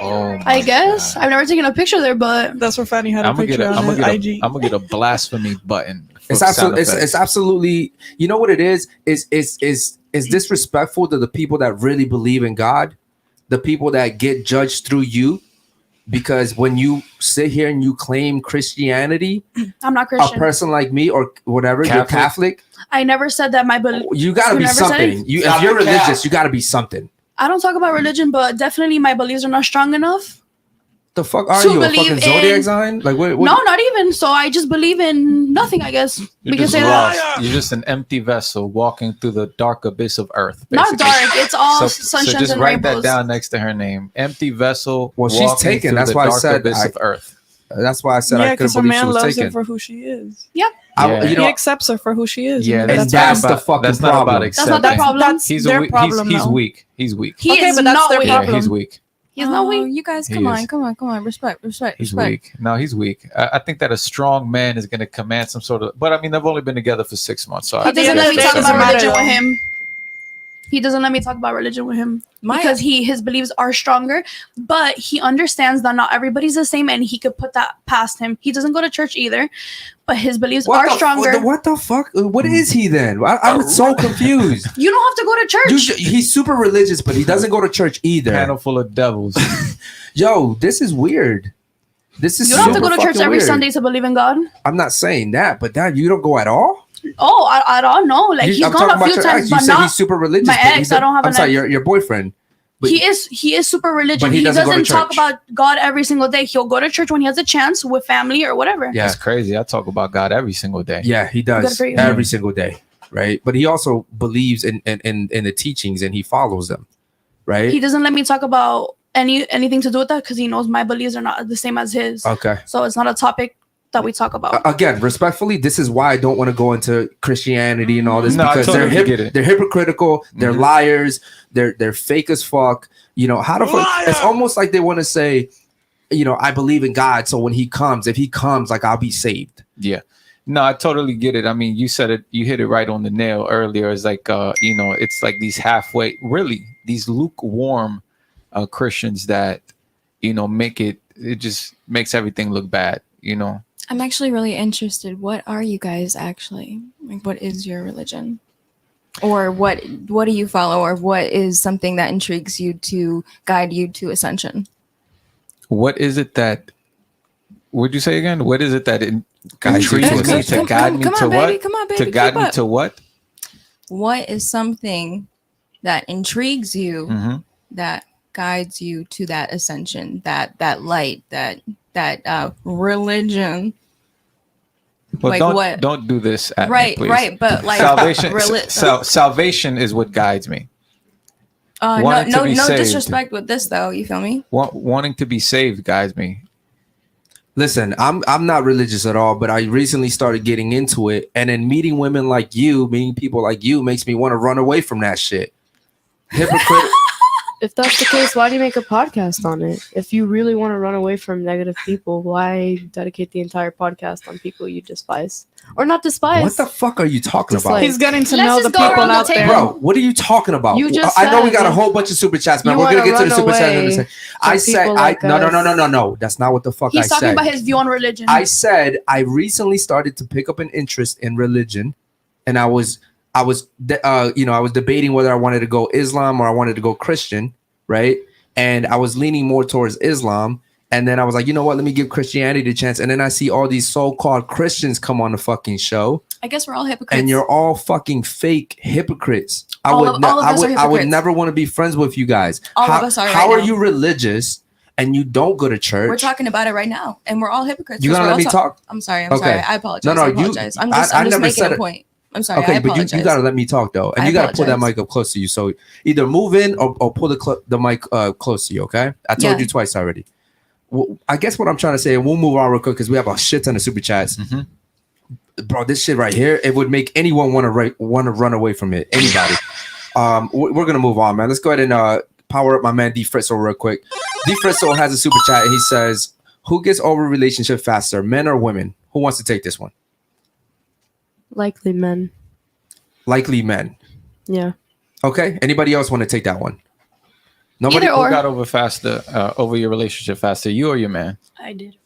Oh my I guess. God. I've never taken a picture there, but That's where Fanny had a I'm gonna picture on his IG. I'm gonna get a blasphemy button. for It's sound effects. it's absolutely. You know what it is? Is disrespectful to the people that really believe in God, the people that get judged through you, because when you sit here and you claim Christianity, I'm not a Christian. person like me or whatever, you're Catholic, I never said that my belief. you gotta be never said something. it? If you're religious, you gotta be something. I don't talk about religion, but definitely my beliefs are not strong enough. The fuck are To you? A believe fucking zodiac in- sign? Like what? No, not even. So I just believe in nothing, I guess. You're We can just say lost. that. You're just an empty vessel walking through the dark abyss of Earth. Not basically. dark. It's all So sunshines just and write rainbows. that down next to her name. Empty vessel. Well, she's walking taken. through That's the why I dark said abyss of Earth. That's why I said I Yeah, couldn't because her believe she man was loves taken. her for who she is. Yep. Yeah. He accepts her for who she is. Yeah, And that's, that's not the about, fucking that's not problem. about That's accepting. not the problem. That's He's their a, problem. he's though. weak. He's weak. He Okay, is but that's not their weak. problem. Yeah, he's weak. He's not weak. You guys, He come is. on. Respect. He's weak. No, he's weak. I think that a strong man is going to command some sort of. But I mean, they've only been together for 6 months, so He I doesn't the let end me of talk the day, about it doesn't religion matter. with him. He doesn't let me talk about religion with him because his beliefs are stronger, but he understands that not everybody's the same, and he could put that past him. He doesn't go to church either, but his beliefs are stronger. What the fuck? What is he then? I'm so confused. You don't have to go to church. He's super religious, but he doesn't go to church either. panel full of devils. Yo, this is weird. This is You don't have to super go to church fucking every weird. Sunday to believe in God. I'm not saying that, but that you don't go at all. Oh, I don't know. Like he's I'm gone talking a few your times, ex. You but said not he's super religious. my but he ex. I don't have I'm an sorry, ex. your boyfriend. But he is super religious. but he He doesn't doesn't, go to talk church. about God every single day. He'll go to church when he has a chance with family or whatever. Yeah, That's crazy. I talk about God every single day. yeah, he Good does for you. every single day. right? But he also believes in the teachings and he follows them, right? He doesn't let me talk about anything to do with that because he knows my beliefs are not the same as his. Okay. So it's not a topic that we talk about. Again, respectfully, this is why I don't want to go into Christianity and all this because they're hypocritical, they're liars, they're fake as fuck. You know, how the fuck? It's almost like they want to say, you know, I believe in God, so when if he comes, like I'll be saved. Yeah. No, I totally get it. I mean, you said it, you hit it right on the nail earlier. It's like, you know, it's like these halfway, really, these lukewarm Christians that, you know, it just makes everything look bad, you know. I'm actually really interested. What are you guys actually? Like, what is your religion? Or what do you follow? Or what is something that intrigues you to guide you to ascension? What is it that, would you say again? What is it that intrigues me to guide me to what? Come on, baby. To guide me to what? What is something that intrigues you that guides you to that ascension, that light, that religion? Well, like don't do this at right, me, please. right, but like salvation is what guides me. No disrespect with this though. You feel me? Wanting to be saved guides me. Listen, I'm not religious at all, but I recently started getting into it, and then meeting women like you, meeting people like you, makes me want to run away from that shit. Hypocrite. If that's the case, why do you make a podcast on it? If you really want to run away from negative people, why dedicate the entire podcast on people you despise? Or not despise? What the fuck are you talking about? He's getting to know the people out there. Bro, what are you talking about? You just I know we got a whole bunch of super chats, man. We're going to get to the super chats in a second. I said, no. That's not what the fuck I said. He's talking about his view on religion. I said I recently started to pick up an interest in religion, and I was debating whether I wanted to go Islam or I wanted to go Christian, right? And I was leaning more towards Islam. And then I was like, you know what? Let me give Christianity a chance. And then I see all these so-called Christians come on the fucking show. I guess we're all hypocrites. And you're all fucking fake hypocrites. I would never want to be friends with you guys. All of us are. How are you religious and you don't go to church? We're talking about it right now, and we're all hypocrites. You gonna let me talk? I'm sorry. I apologize. No, I apologize. I'm just making a point. I'm sorry. Okay, I apologize. but you gotta let me talk though, and you gotta pull that mic up close to you. So either move in or pull the mic close to you. Okay, I told you twice already. Well, I guess what I'm trying to say, and we'll move on real quick because we have a shit ton of super chats. Bro, this shit right here, it would make anyone want to run away from it. Anybody. We're gonna move on, man. Let's go ahead and power up my man D Fritzo real quick. D Fritzo has a super chat and he says, "Who gets over a relationship faster, men or women? Who wants to take this one?" Likely men. Likely men. Yeah. Okay. Anybody else want to take that one? Nobody. Who got over your relationship faster, you or your man? I did.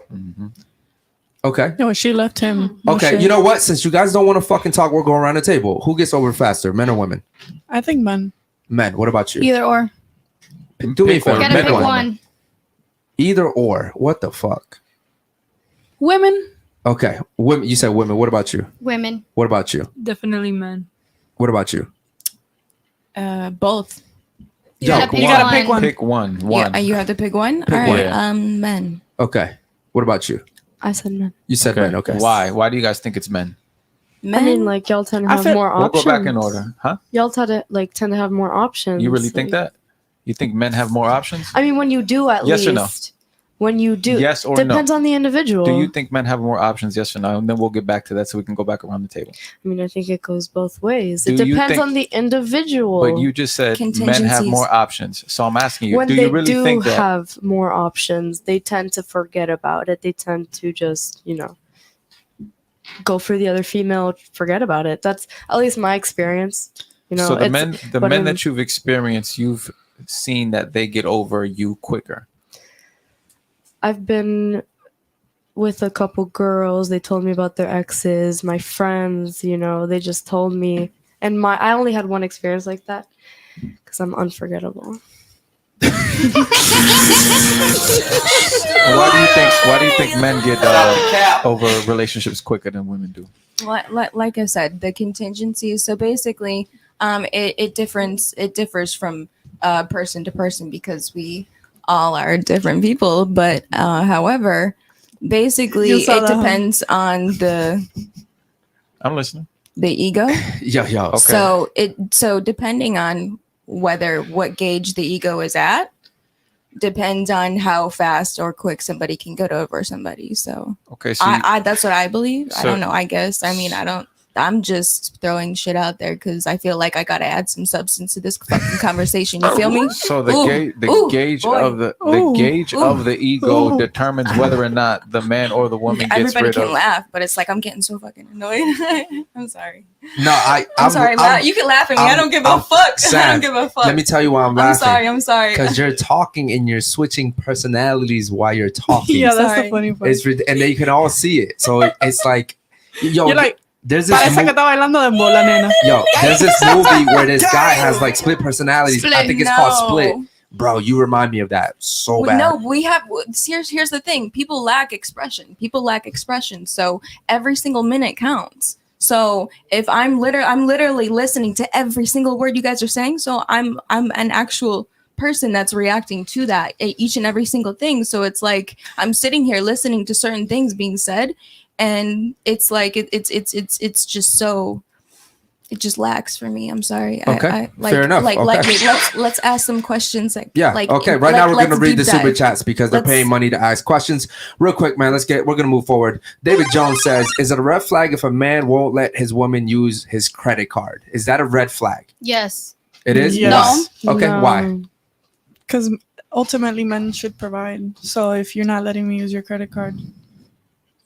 Okay. No, she left him. Okay. You know what? Since you guys don't want to fucking talk, we're going around the table. Who gets over faster, men or women? I think men. Men. What about you? Either or. Do me a favor. Gotta pick one. Either or. What the fuck? Women. Okay. Women. You said women. What about you? Women. What about you? Definitely men. What about you? Both. You gotta pick one. Pick one. Yeah, you have to pick one. All right. Men. Okay. What about you? I said men. You said men. Okay. Why? Why do you guys think it's men? Men. I mean, like y'all tend to have more We'll options. go back in order, huh? Y'all tend to have more options. You really think that? You think men have more options? I mean, when you do, at least. Yes or no? When you do, yes or depends no? on the individual. Do you think men have more options? Yes or no? And then we'll get back to that so we can go back around the table. I mean, I think it goes both ways. It depends on the individual. But you just said men have more options. So I'm asking you, when do you really think that? When they do have more options, they tend to forget about it. They tend to just, go for the other female, forget about it. That's at least my experience. So the men that you've experienced, you've seen that they get over you quicker. I've been with a couple girls. They told me about their exes. My friends, they just told me. And I only had one experience like that because I'm unforgettable. Why do you think men get over relationships quicker than women do? Like I said, the contingencies. So basically, it differs from person to person because we all are different people. But however, basically, it depends on the. I'm listening. The ego. Yo. Okay. So depending on what gauge the ego is at, depends on how fast or quick somebody can get over somebody. So Okay. So I that's what I believe. I So- don't know. I guess. I mean, I'm just throwing shit out there because I feel like I gotta add some substance to this fucking conversation. You feel me? So the Ooh, gauge boy. of the Ooh. gauge of the ego determines whether or not the man or the woman gets Everybody rid can of. laugh, but it's like I'm getting so fucking annoyed. I'm sorry. No, I'm sorry. You can laugh at me. I don't give a fuck. Sam, I don't give a fuck. Let me tell you why I'm I'm laughing. sorry. I'm sorry. Because you're talking and you're switching personalities while you're talking. Yeah, that's Sorry. the funny part. And then you can all see it. So it's like, yo, You're like, there's this parece que está bailando de bola, nena. there's this movie where this guy has like split personalities. I Split, think it's no. called Split. Bro, you remind me of that so bad. No, we have. Here's the thing. People lack expression. So every single minute counts. So if I'm literally listening to every single word you guys are saying. So I'm an actual person that's reacting to that each and every single thing. So it's like I'm sitting here listening to certain things being said, and it's like it's just so. It just lacks for me. I'm sorry. Okay, fair enough. Let's ask some questions. Right now we're gonna read the super chats because they're paying money to ask questions. Real quick, man. We're gonna move forward. David Jones says, "Is it a red flag if a man won't let his woman use his credit card? Is that a red flag?" Yes. It is. Yes. Why? Okay. No. Why? Because ultimately, men should provide. So if you're not letting me use your credit card,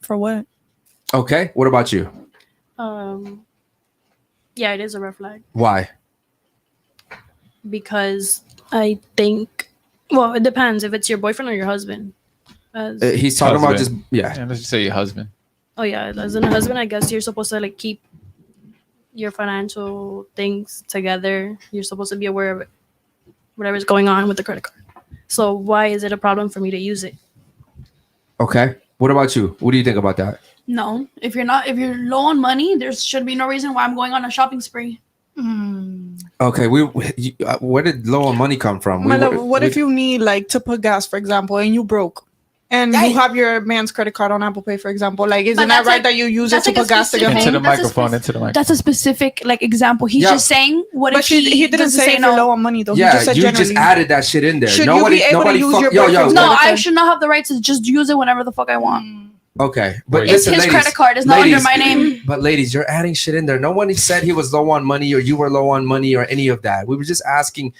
for what? Okay. What about you? Yeah, it is a red flag Why? because I think, well, it depends if it's your boyfriend or your husband. He's talking about just Husband. Yeah, let's just say your husband. Oh yeah, as a husband, I guess you're supposed to like keep your financial things together. You're supposed to be aware of it, whatever's going on with the credit card. So why is it a problem for me to use it? Okay. What about you? What do you think about that? No, if you're low on money, there should be no reason why I'm going on a shopping spree. Okay. Where did low on money come from? My love, what if you need like to put gas, for example, and you broke? And you have your man's credit card on Apple Pay, for example. Like, isn't that right that you use it to put gas to get Into home? the microphone. That's a specific like example. He's Yeah. just saying what But if he didn't doesn't say if you're low on money, though. He Yeah, just said you generally. just added that shit in there. Should you be able to use your boyfriend's No, credit I card? should not have the right to just use it whenever the fuck I want. Okay, but It's listen, his ladies, credit card. It's not under my name. But ladies, you're adding shit in there. No one said he was low on money or you were low on money or any of that. We were just asking,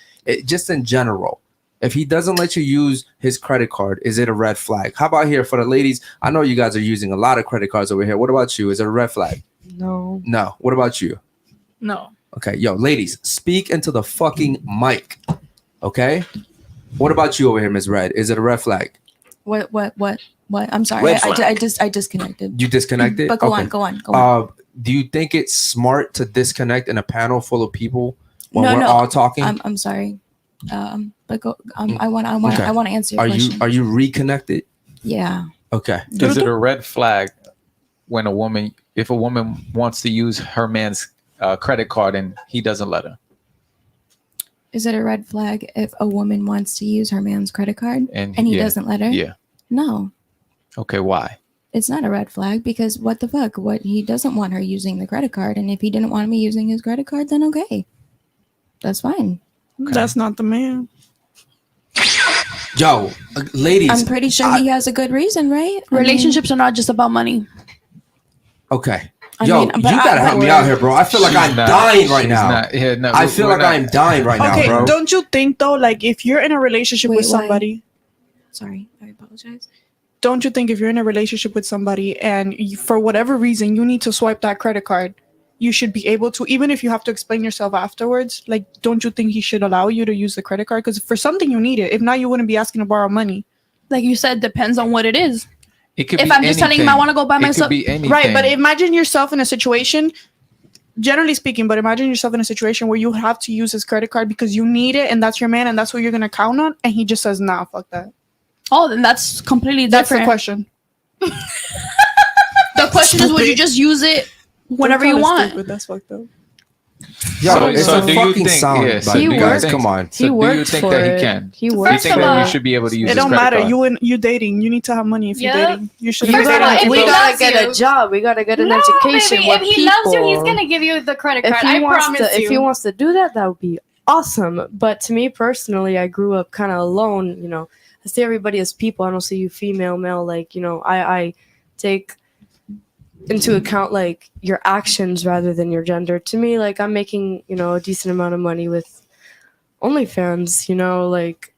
just in general, if he doesn't let you use his credit card, is it a red flag? How about here for the ladies? I know you guys are using a lot of credit cards over here. What about you? Is it a red flag? No. No. What about you? No. Okay, yo, ladies, speak into the fucking mic. Okay. What about you over here, Ms. Red? Is it a red flag? What? I'm sorry. I disconnected. You disconnected? But go on. Do you think it's smart to disconnect in a panel full of people when No, we're all talking? I'm sorry. But go. I want to answer your question. Are you reconnected? Yeah. Okay. Is it a red flag when if a woman wants to use her man's credit card and he doesn't let her? Is it a red flag if a woman wants to use her man's credit card and he doesn't let her? Yeah. No. Okay, why? It's not a red flag because what the fuck? What he doesn't want her using the credit card, and if he didn't want me using his credit card, then okay, that's fine. Okay. That's not the man. Yo, ladies, I'm pretty sure he has a good reason, right? Relationships are not just about money. Okay. I Yo, mean, you gotta help me out here, bro. I feel like I'm dying right now. I feel like I'm dying right now, bro. Don't you think though, like if you're in a relationship with somebody, sorry, I apologize. Don't you think if you're in a relationship with somebody and for whatever reason you need to swipe that credit card, you should be able to, even if you have to explain yourself afterwards? Like, don't you think he should allow you to use the credit card? Because for something you need it. If not, you wouldn't be asking to borrow money. Like you said, depends on what it is. It could if be I'm just telling him I want to go buy myself, right? But imagine yourself in a situation, generally speaking, but imagine yourself in a situation where you have to use his credit card because you need it and that's your man and that's what you're gonna count on, and he just says, "Nah, fuck that." Oh, then that's completely different. That's the question. The question is, would you just use it whenever you want? Stupid. That's fucked up. Yo, it's So a do you fucking think- sound. yeah, like, so you do you guys, think- come on. So do you worked think for that he it. can? He Do you worked think for that it. you should be able to use It his don't credit matter. card? You dating. You need to have money if you're Yeah. dating. You should First be of all, dating. if we he gotta loves get you- a job. We gotta get an No, education. baby, We're if he loves you, he's people. gonna give you the credit If card. he I wants promise to, you. if he wants to do that, that would be awesome. But to me personally, I grew up kind of alone. You know, I see everybody as people. I don't see you female, male. Like, you know, I take into account like your actions rather than your gender. To me, like, I'm making, you know, a decent amount of money with OnlyFans. You know, like,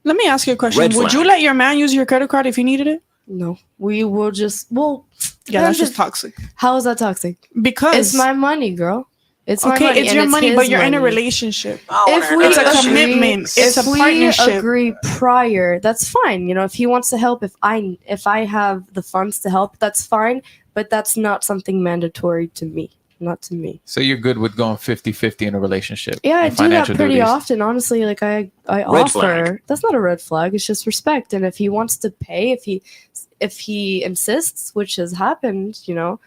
Let me ask you a question. Red Would flag. you let your man use your credit card if he needed it? no, we will just Yeah, that's depends just if- toxic. How is that toxic? Because It's my money, girl. It's my okay, money. it's and your money, his but you're in a money. relationship. If we It's a agree- commitment. It's if a we partnership. agree prior, that's fine. You know, if he wants to help, if I have the funds to help, that's fine. But that's not something mandatory to me. Not to me. So you're good with going 50-50 in a relationship? Yeah, I and do that financial pretty duties? often. Honestly, like I Red offer. flag. That's not a red flag. It's just respect. And if he wants to pay, if he insists, which has happened, you know,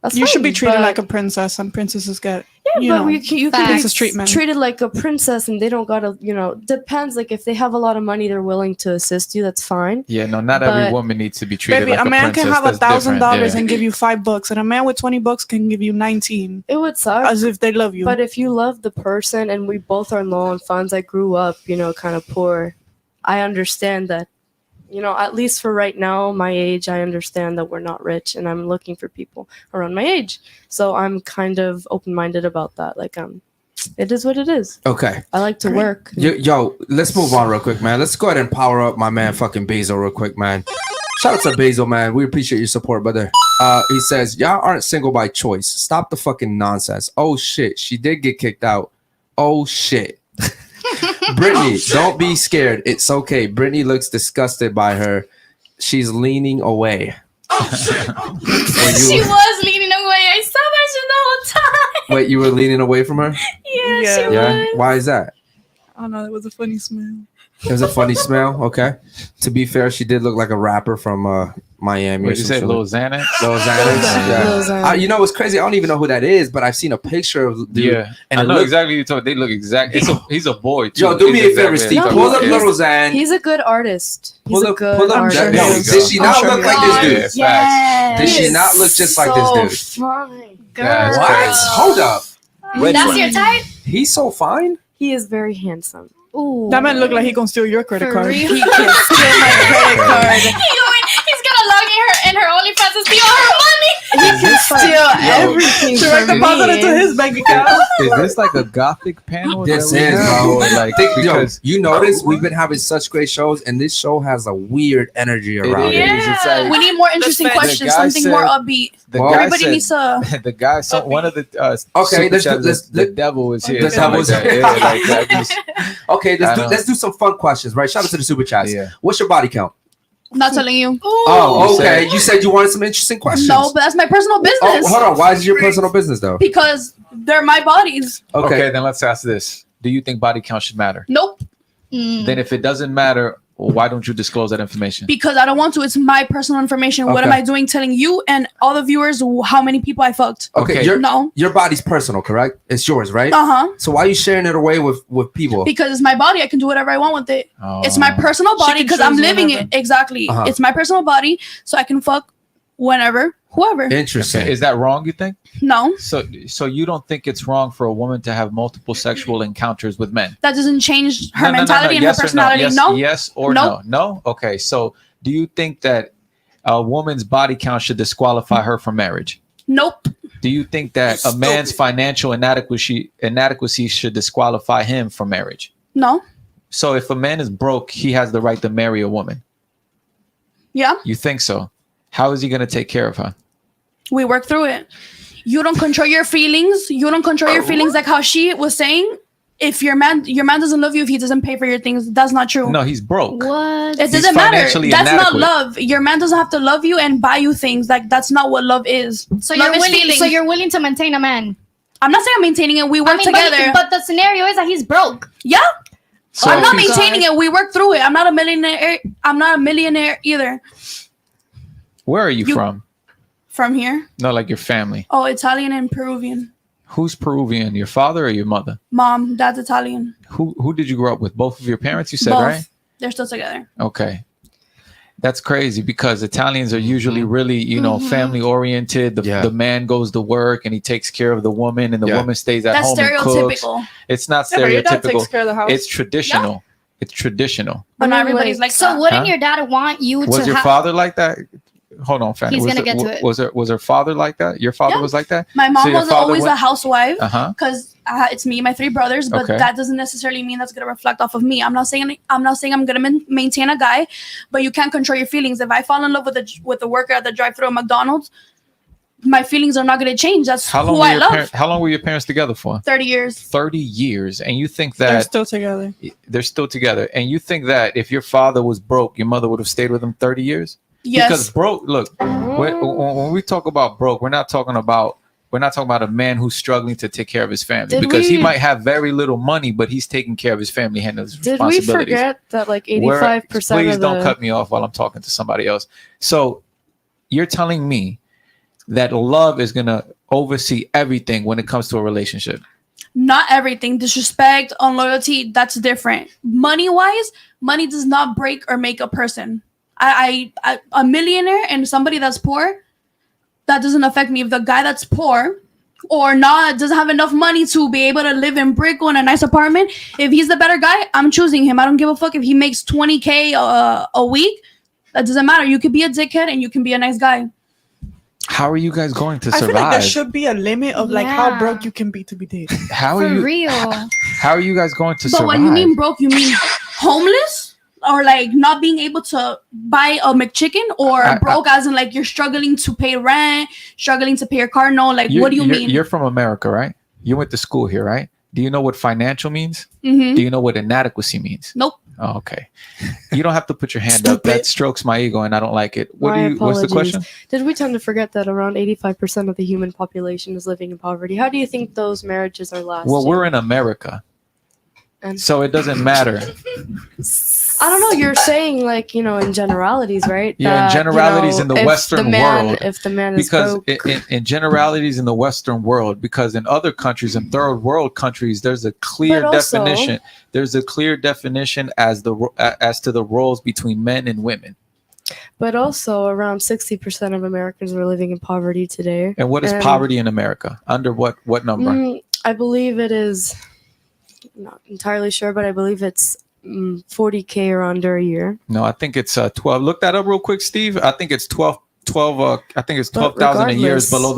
that's You should fine, be treated but- like a princess, and princesses get Yeah, but you can princess be treatment. treated like a princess, and they don't gotta, you know, depends. Like if they have a lot of money, they're willing to assist you. That's fine. Yeah, no, not every But- woman needs to be treated Baby, like a man princess. can have That's $1,000 different, yeah. and give you $5, and a man with $20 can give you 19, It would suck. as if they love you. But if you love the person and we both are low on funds, I grew up, you know, kind of poor. I understand that, you know, at least for right now, my age, I understand that we're not rich and I'm looking for people around my age. So I'm kind of open-minded about that. Like, it is what it is. Okay. I like to work. Yo, let's move on real quick, man. Let's go ahead and power up my man fucking Basil real quick, man. Shout out to Basil, man. We appreciate your support, brother. He says, y'all aren't single by choice. Stop the fucking nonsense. Oh shit, she did get kicked out. Oh shit. Brittany, don't be scared. It's okay. Brittany looks disgusted by her. She's leaning away. She was leaning away. I saw that shit the whole time. Wait, you were leaning away from her? Yeah, she Yeah. was. Why is that? I don't know. It was a funny smell. It was a funny smell. Okay. To be fair, she did look like a rapper from Miami. What or did you some say, shit. Lil Xanax? Lil Xanax. Yeah. Lil Xanax. You know what's crazy? I don't even know who that is, but I've seen a picture of the dude. Yeah, and I it know look- exactly what you're talking. They look exact. He's a boy too. Yo, do me He's a favor, exactly- Steve. No, Pull up he's- Little Xan. He's a good artist. He's a good pull up. artist. There you go. Did she not I'm look sure like Yeah, this dude? facts. Did He she is not look just like so this dude? fine. That's What? crazy. Hold up. Red That's flag. your type? He's so fine. He is very handsome. Ooh. That man look like he gonna steal your credit For card. real? He can steal my credit card. He's gonna log in her OnlyFans and steal all her money. He can steal everything Direct from deposit into me. his bank account. Is this like a gothic panel? This that we is, have? bro. Or like Yo, because you notice we've been having such great shows, and this show has a weird energy it around it. is. It's like We need more interesting The questions, guy something more said- upbeat. the Well, guy Everybody said- needs to. the guy. So one of the Okay, super chats, let's- the devil is here. the something like devil's that. here. Yeah, like that. Just- Okay, I know. let's do some fun questions, right? Shout out to the super chats. Yeah. What's your body count? I'm not telling you. Oh, You okay. said- You said you wanted some interesting questions. No, but that's my personal business. Oh, hold on. Why is it your personal business though? Because they're my bodies. Okay, then let's ask this: do you think body count should matter? Nope. Then, if it doesn't matter, why don't you disclose that information? Because I don't want to. It's my personal information. What am Okay. I doing telling you and all the viewers how many people I fucked? Okay, Okay. No. your body's personal, correct? It's yours, right? Uh-huh. So why are you sharing it away with people? Because it's my body. I can do whatever I want with it. Oh. It's my personal body can because I'm choose living whenever. it. Exactly. Uh-huh. It's my personal body, so I can fuck whenever, whoever. Interesting. Okay, is that wrong? You think? No, So you don't think it's wrong for a woman to have multiple sexual encounters with men? that doesn't change her No, no, no, mentality no. and Yes her or personality. Yes, No. yes or Nope. no? No. Okay. So do you think that a woman's body count should disqualify her from marriage? Nope. Do you think that a man's financial inadequacy should disqualify him from marriage? No. So if a man is broke, he has the right to marry a woman. Yeah. You think so? How is he going to take care of her? We work through it. You don't control your feelings. You don't control your feelings like how she was saying. If your man doesn't love you if he doesn't pay for your things, that's not true. No, he's broke. What? It He's doesn't matter. financially That's not inadequate. love. Your man doesn't have to love you and buy you things. Like that's not what love is. So Love you're is willing. feelings. So you're willing to maintain a man. I'm not saying I'm maintaining it. We work I mean, together. but the scenario is that he's broke. yeah. So I'm not if he's- maintaining it. We work through it. I'm not a millionaire. I'm not a millionaire either. Where are you from? From here. No, like your family. Oh, Italian and Peruvian. Who's Peruvian? Your father or your mother? Mom, dad's Italian. Who did you grow up with? Both of your parents, you said, Both. right? They're still together. Okay. That's crazy because Italians are usually really, family oriented. The man goes to work and he takes care of the woman, and the woman stays at home and cooks. Stereotypical. It's not Yeah, but your dad stereotypical. takes care of the house. It's traditional. It's traditional. But not everybody's like So that. wouldn't your dad want you Was to your have? father like that? Hold on, Fanny. He's gonna get to it. Was her father like that? Your father Yeah. was like that? My mom So your was father always went- a housewife Uh-huh. because it's me and my 3 brothers, but Okay. that doesn't necessarily mean that's going to reflect off of me. I'm not saying I'm going to maintain a guy, but you can't control your feelings. If I fall in love with the worker at the drive-thru at McDonald's, my feelings are not going to change. That's How long who were I your love. how long were your parents together for? 30 years. 30 years. And you think They're that still together. they're still together. And you think that if your father was broke, your mother would have stayed with him 30 years? Yes. Because broke, look, when we talk about broke, we're not talking about a man who's struggling to take care of his family, because he might have very little money, but he's taking care of his family, handling his Did we responsibilities. forget that like 85% Please of don't the cut me off while I'm talking to somebody else. So you're telling me that love is going to oversee everything when it comes to a relationship? Not everything. Disrespect, unloyalty, that's different. Money-wise, money does not break or make a person. A millionaire and somebody that's poor, that doesn't affect me. If the guy that's poor or not doesn't have enough money to be able to live in Brickell in a nice apartment, if he's the better guy, I'm choosing him. I don't give a fuck if he makes $20K a week. That doesn't matter. You could be a dickhead and you can be a nice guy. How are you guys going to I survive? feel like there should be a limit of like how Yeah. broke you can be to be dated. How For are you? real. How are you guys going to But survive? when you mean broke, you mean homeless? Or like not being able to buy a McChicken, or broke as in like you're struggling to pay rent, struggling to pay your car note? Like, what do you mean? You're from America, right? You went to school here, right? Do you know what financial means? Mhm. Do you know what inadequacy means? Nope. Oh, okay. You don't have to put your hand up. That strokes my ego, and I don't like it. What's the question? Did we tend to forget that around 85% of the human population is living in poverty? How do you think those marriages are lasting? Well, we're in America, And- so it doesn't matter. I don't know. You're saying like, in generalities, right? Yeah, in generalities in the if Western world. If the man is Because broke, in generalities in the Western world, because in other countries, in third world countries, there's a clear But also- definition. There's a clear definition as to the roles between men and women. but also around 60% of Americans are living in poverty today. And what is poverty in America? Under what number? I believe it is. Not entirely sure, but I believe it's 40K or under a year. No, I think it's 12. Look that up real quick, Steve. I think it's 12. I think it's But 12,000 a year is regardless- below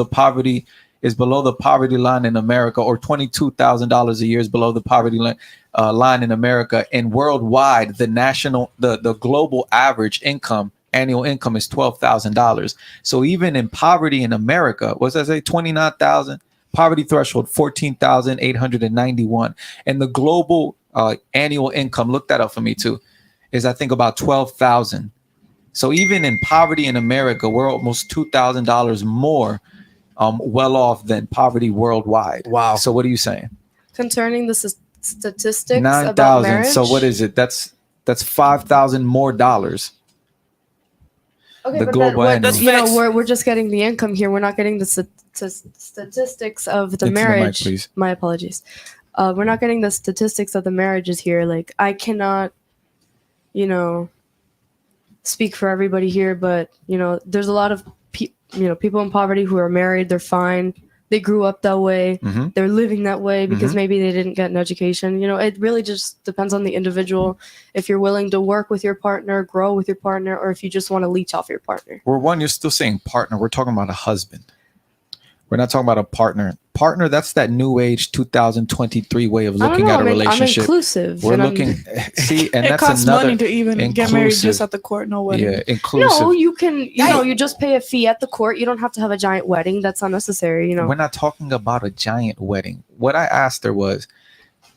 the poverty line in America, or $22,000 a year is below the poverty line in America. And worldwide, the global average annual income is $12,000. So even in poverty in America, what's that say? 29,000. Poverty threshold 14,891, and the global annual income, look that up for me too, is I think about 12,000. So even in poverty in America, we're almost $2,000 more well off than poverty worldwide. Wow. So what are you saying? Concerning the statistics about 9,000. marriage. So what is it? That's 5,000 more dollars. Okay, the but global annual. we're just getting the income here. We're not getting the statistics of the Into the mic, marriage. please. My apologies. We're not getting the statistics of the marriages here. Like, I cannot, speak for everybody here, but there's a lot of people in poverty who are married. They're fine. They grew up that way. Mm-hmm. They're living that way because maybe they didn't get an education. It really just depends on the individual. If you're willing to work with your partner, grow with your partner, or if you just want to leech off your partner. You're still saying partner. We're talking about a husband. We're not talking about a partner. Partner, that's that new age 2023 way of looking at a relationship. I'm inclusive. We're and looking, see, and It that's costs another money to even get married inclusive. just at the court. No wedding. Yeah, inclusive. No, you can. You just pay a fee at the court. You don't have to have a giant wedding. That's unnecessary. We're not talking about a giant wedding. What I asked her was,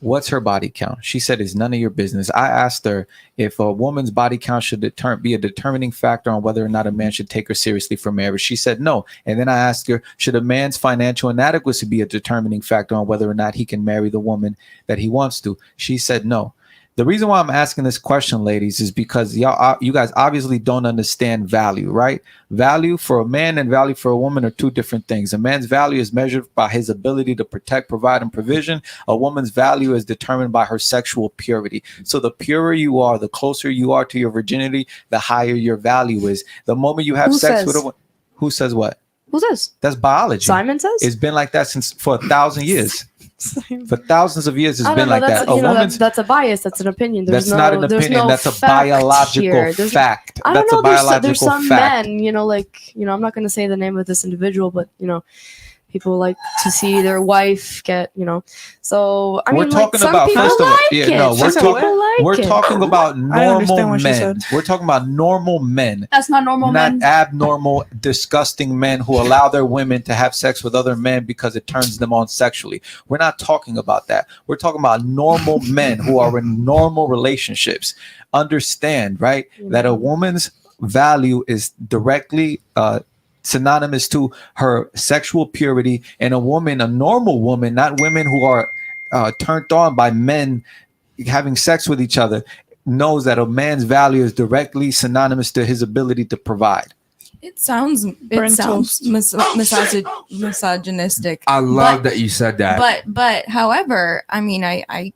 what's her body count? She said it's none of your business. I asked her if a woman's body count should be a determining factor on whether or not a man should take her seriously for marriage. She said no. And then I asked her, should a man's financial inadequacy be a determining factor on whether or not he can marry the woman that he wants to? She said no. The reason why I'm asking this question, ladies, is because you guys obviously don't understand value, right? Value for a man and value for a woman are two different things. A man's value is measured by his ability to protect, provide, and provision. A woman's value is determined by her sexual purity. So the purer you are, the closer you are to your virginity, the higher your value is. The moment you have sex with a woman, who says what? Who says? That's biology. Simon says? It's been like that for 1,000 years. For thousands of years, it's been like that. That's a bias. That's an opinion. That's not an opinion. That's a biological fact. I don't know. There's some fact. men, I'm not going to say the name of this individual, but people like to see their wife get, So I mean, talking some about people first of all, we're like talking about normal men. said. We're talking about normal men. That's not normal men. Not abnormal, disgusting men who allow their women to have sex with other men because it turns them on sexually. We're not talking about that. We're talking about normal men who are in normal relationships. Understand, right? That a woman's value is directly synonymous to her sexual purity, and a normal woman, not women who are turned on by men having sex with each other, knows that a man's value is directly synonymous to his ability to provide. It sounds misogynistic. I love that you said that. But however, I mean,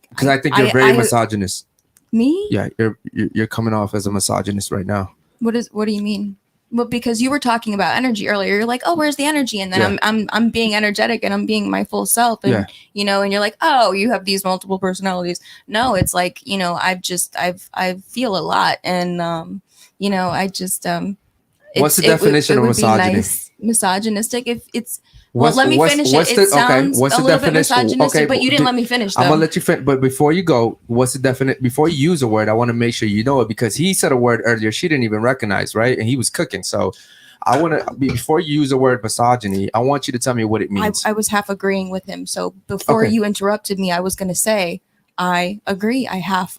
because I think you're very misogynist. Me? Yeah, you're coming off as a misogynist right now. What do you mean? Well, because you were talking about energy earlier. You're like, oh, where's the energy? And then I'm being energetic and I'm being my full self. And and you're like, oh, you have these multiple personalities. No, it's like, I feel a lot. And what's the definition of misogyny? Nice, misogynistic. If it's let me finish it. It sounds a little bit misogynistic, but you didn't let me finish. Though. I'm gonna let you finish. But before you go, what's the definition? Before you use a word, I want to make sure you know it because he said a word earlier she didn't even recognize, right? And he was cooking. So I want to before you use the word misogyny, I want you to tell me what it means. I was half agreeing with him. So before you interrupted me, I was going to say I agree. I have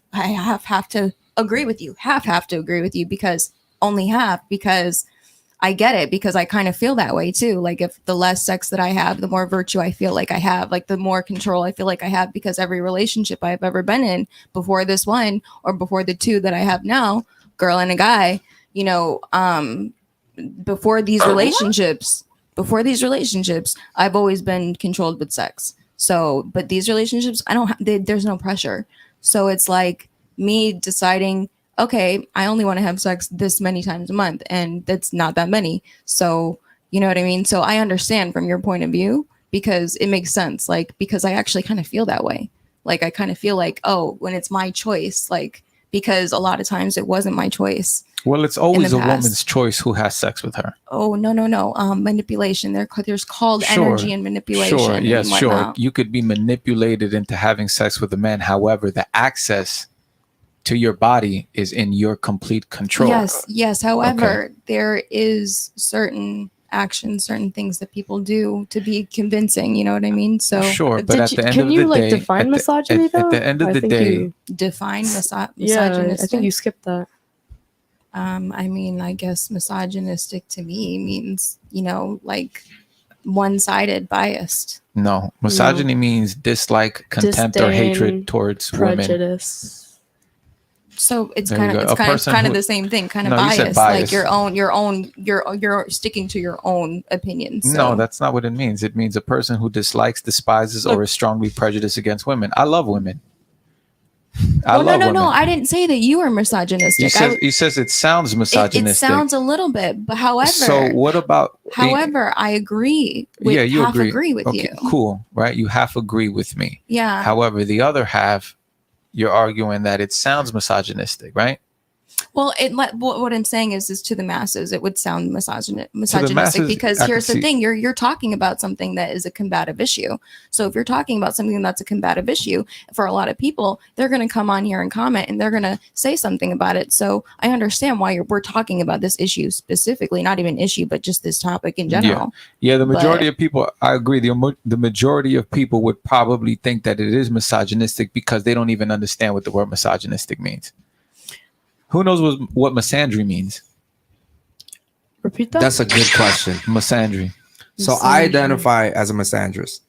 to agree with you. Have to agree with you because only half because. I get it because I kind of feel that way too. Like if the less sex that I have, the more virtue I feel like I have, like the more control I feel like I have because every relationship I've ever been in before this one or before the two that I have now, girl and a guy, before these relationships, I've always been controlled with sex. So, but these relationships, there's no pressure. So it's like me deciding, okay, I only want to have sex this many times a month, and that's not that many. So, you know what I mean? So I understand from your point of view because it makes sense, like, because I actually kind of feel that way. Like, I kind of feel like, oh, when it's my choice, like, because a lot of times it wasn't my choice. Well, it's always a woman's choice who has sex with her. Oh, no. Manipulation. There's called energy and manipulation. Sure, yes, sure. You could be manipulated into having sex with a man. However, the access to your body is in your complete control. Yes. However, there is certain actions, certain things that people do to be convincing. You know what I mean? So sure, but at the end of the day, can you define misogyny though? At the end of the day, define misogynistic. Yeah, I think you skipped that. I mean, I guess misogynistic to me means like one-sided, biased. No, misogyny means dislike, contempt, or hatred towards prejudice. Women. So it's kind of the same thing, kind of bias. Like you're sticking to your own opinions. So. No, that's not what it means. It means a person who dislikes, despises, or is strongly prejudiced against women. I love women. No. I didn't say that you were misogynistic. He says it sounds misogynistic. It sounds a little bit, but however. So what about? However, I agree. You agree with you. Cool, right? You half agree with me. Yeah. However, the other half, you're arguing that it sounds misogynistic, right? Well, what I'm saying is to the masses, it would sound misogynistic because here's the thing: you're talking about something that is a combative issue. So if you're talking about something that's a combative issue for a lot of people, they're going to come on here and comment, and they're going to say something about it. So I understand why we're talking about this issue specifically, not even issue, but just this topic in general. Yeah. The majority of people, I agree. The majority of people would probably think that it is misogynistic because they don't even understand what the word misogynistic means. Who knows what misandry means? Repeat that. That's a good question. Misandry. So I identify as a misandrist.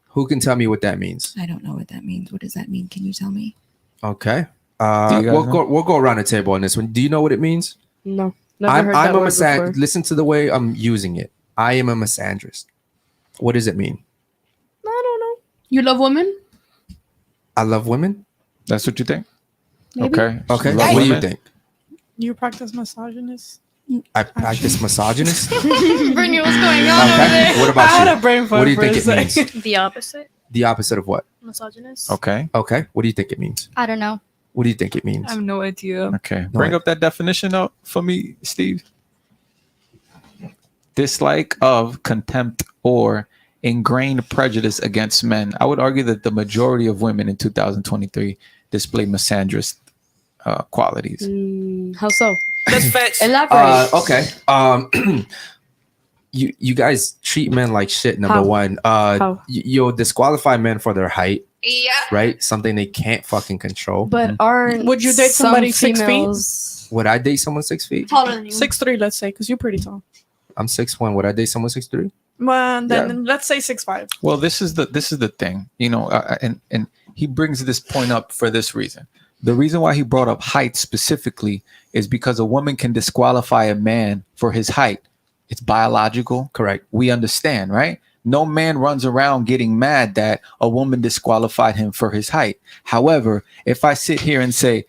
Who can tell me what that means? I don't know what that means. What does that mean? Can you tell me? Okay. We'll go around the table on this one. Do you know what it means? No, never heard that word before. Listen to the way I'm using it. I am a misandrist. What does it mean? I don't know. You love women? I love women. That's what you think? Maybe. Okay. Okay. Love What do you women? think? You practice misogynist? I practice misogynist. Brittany, what's going on over Okay. there? What I about had you? a brain fart What do you for think a it means? second. The opposite. The opposite of what? Misogynist. Okay. Okay. What do you think it means? I don't know. What do you think it means? I have no idea. Okay. No, Bring up that definition up for me, Steve. Dislike of, contempt, or ingrained prejudice against men. I would argue that the majority of women in 2023 display misandrist qualities. How so? That's facts. Elaborate. Okay. You guys treat men like shit. Number How? one. How? You'll disqualify men for their height. Yeah. Right? Something they can't fucking control. But aren't Would you date some somebody 6 feet? females- Would I date someone 6 feet? Taller than you. 6'3", let's say, because you're pretty tall. I'm 6'1". Would I date someone 6'3"? Well, then let's say 6'5". Well, this is the thing, you know, and he brings this point up for this reason. The reason why he brought up height specifically is because a woman can disqualify a man for his height. It's biological. Correct. We understand, right? No man runs around getting mad that a woman disqualified him for his height. However, if I sit here and say,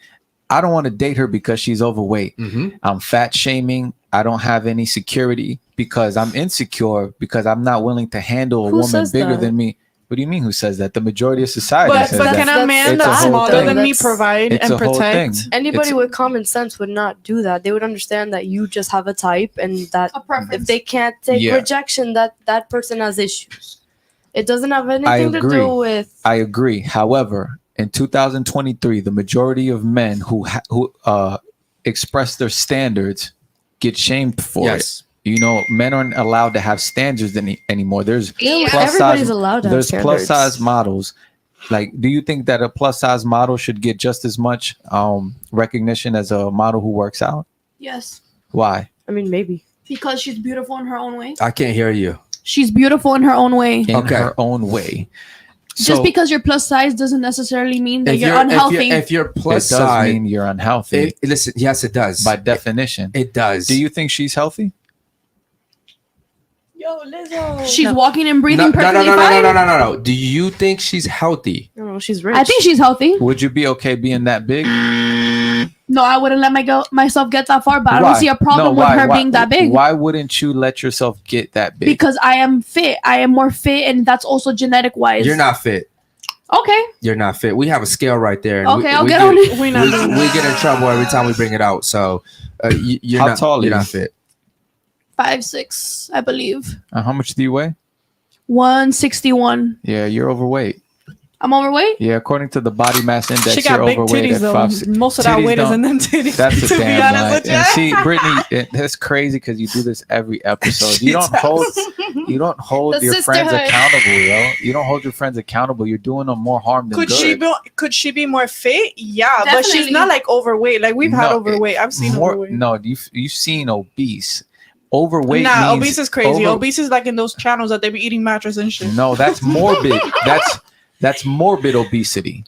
I don't want to date her because she's overweight, I'm fat shaming, I don't have any security because I'm insecure, because I'm not willing to handle a Who woman says bigger that? than me. What do you mean who says that? The majority of society But says can that. a man It's a that's whole smaller thing. than me That's- provide It's and a whole thing. protect? Anybody It's- with common sense would not do that. They would understand that you just have a type, and that A preference. if they can't take Yeah. rejection, that person has issues. It doesn't have anything to agree. do with. I agree. However, in 2023, the majority of men who express their standards get shamed for Yes. it. You know, men aren't allowed to have standards anymore. There's Yeah, plus everybody's size. allowed to have There's plus standards. size models. Like, do you think that a plus size model should get just as much recognition as a model who works out? Yes. Why? I mean, maybe. Because she's beautiful in her own way. I can't hear you. She's beautiful in her own way. In Okay. her own way. Just because you're plus size doesn't necessarily mean that If you're unhealthy. if you're plus it does size, mean you're unhealthy listen. Yes, it does. by definition. It does. Do you think she's healthy? Yo, Lizzo. She's walking and breathing no, perfectly no. fine. Do you think she's healthy? I don't know. She's rich. I think she's healthy. Would you be okay being that big? No, I wouldn't let myself get that far, but I Why? don't see a problem No, with why? her Why- being that big. Why wouldn't you let yourself get that big? Because I am fit. I am more fit, and that's also genetic wise. You're not fit. Okay. You're not fit. We have a scale right there. and Okay, I'll we get get- on it. We not doing we get in trouble every time we bring it out. So you're How not. tall are You're you? not fit. 5'6", I believe. How much do you weigh? 161. Yeah, you're overweight. I'm overweight. Yeah, according to the body mass index, She got you're big overweight titties at though. 5'6". Most of that Titties weight is don't- in them titties. That's a to be damn honest lie. with you. And see, Brittany, that's crazy because you do this every episode. You don't hold The your friends sisterhood. accountable, yo. You don't hold your friends accountable. You're doing them more harm than good. Could she be more fit? Yeah, but she's Definitely. not like overweight. Like we've had No, overweight. I've seen more, overweight. no, you've seen obese. Overweight. Nah, means obese is crazy. Obese is like in those channels that they be eating mattress and shit. No, that's morbid. That's morbid obesity.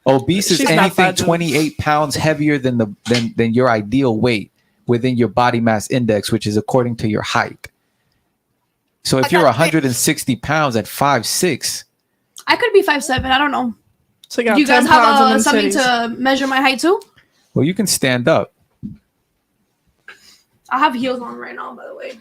Obese is She's not anything fat, though. 28 pounds heavier than your ideal weight within your body mass index, which is according to your height. So if you're 160 pounds at 5'6", I could be 5'7". I don't know. So Do you guys have something to measure my height too? well, you can stand up. I have heels on right now, by the way.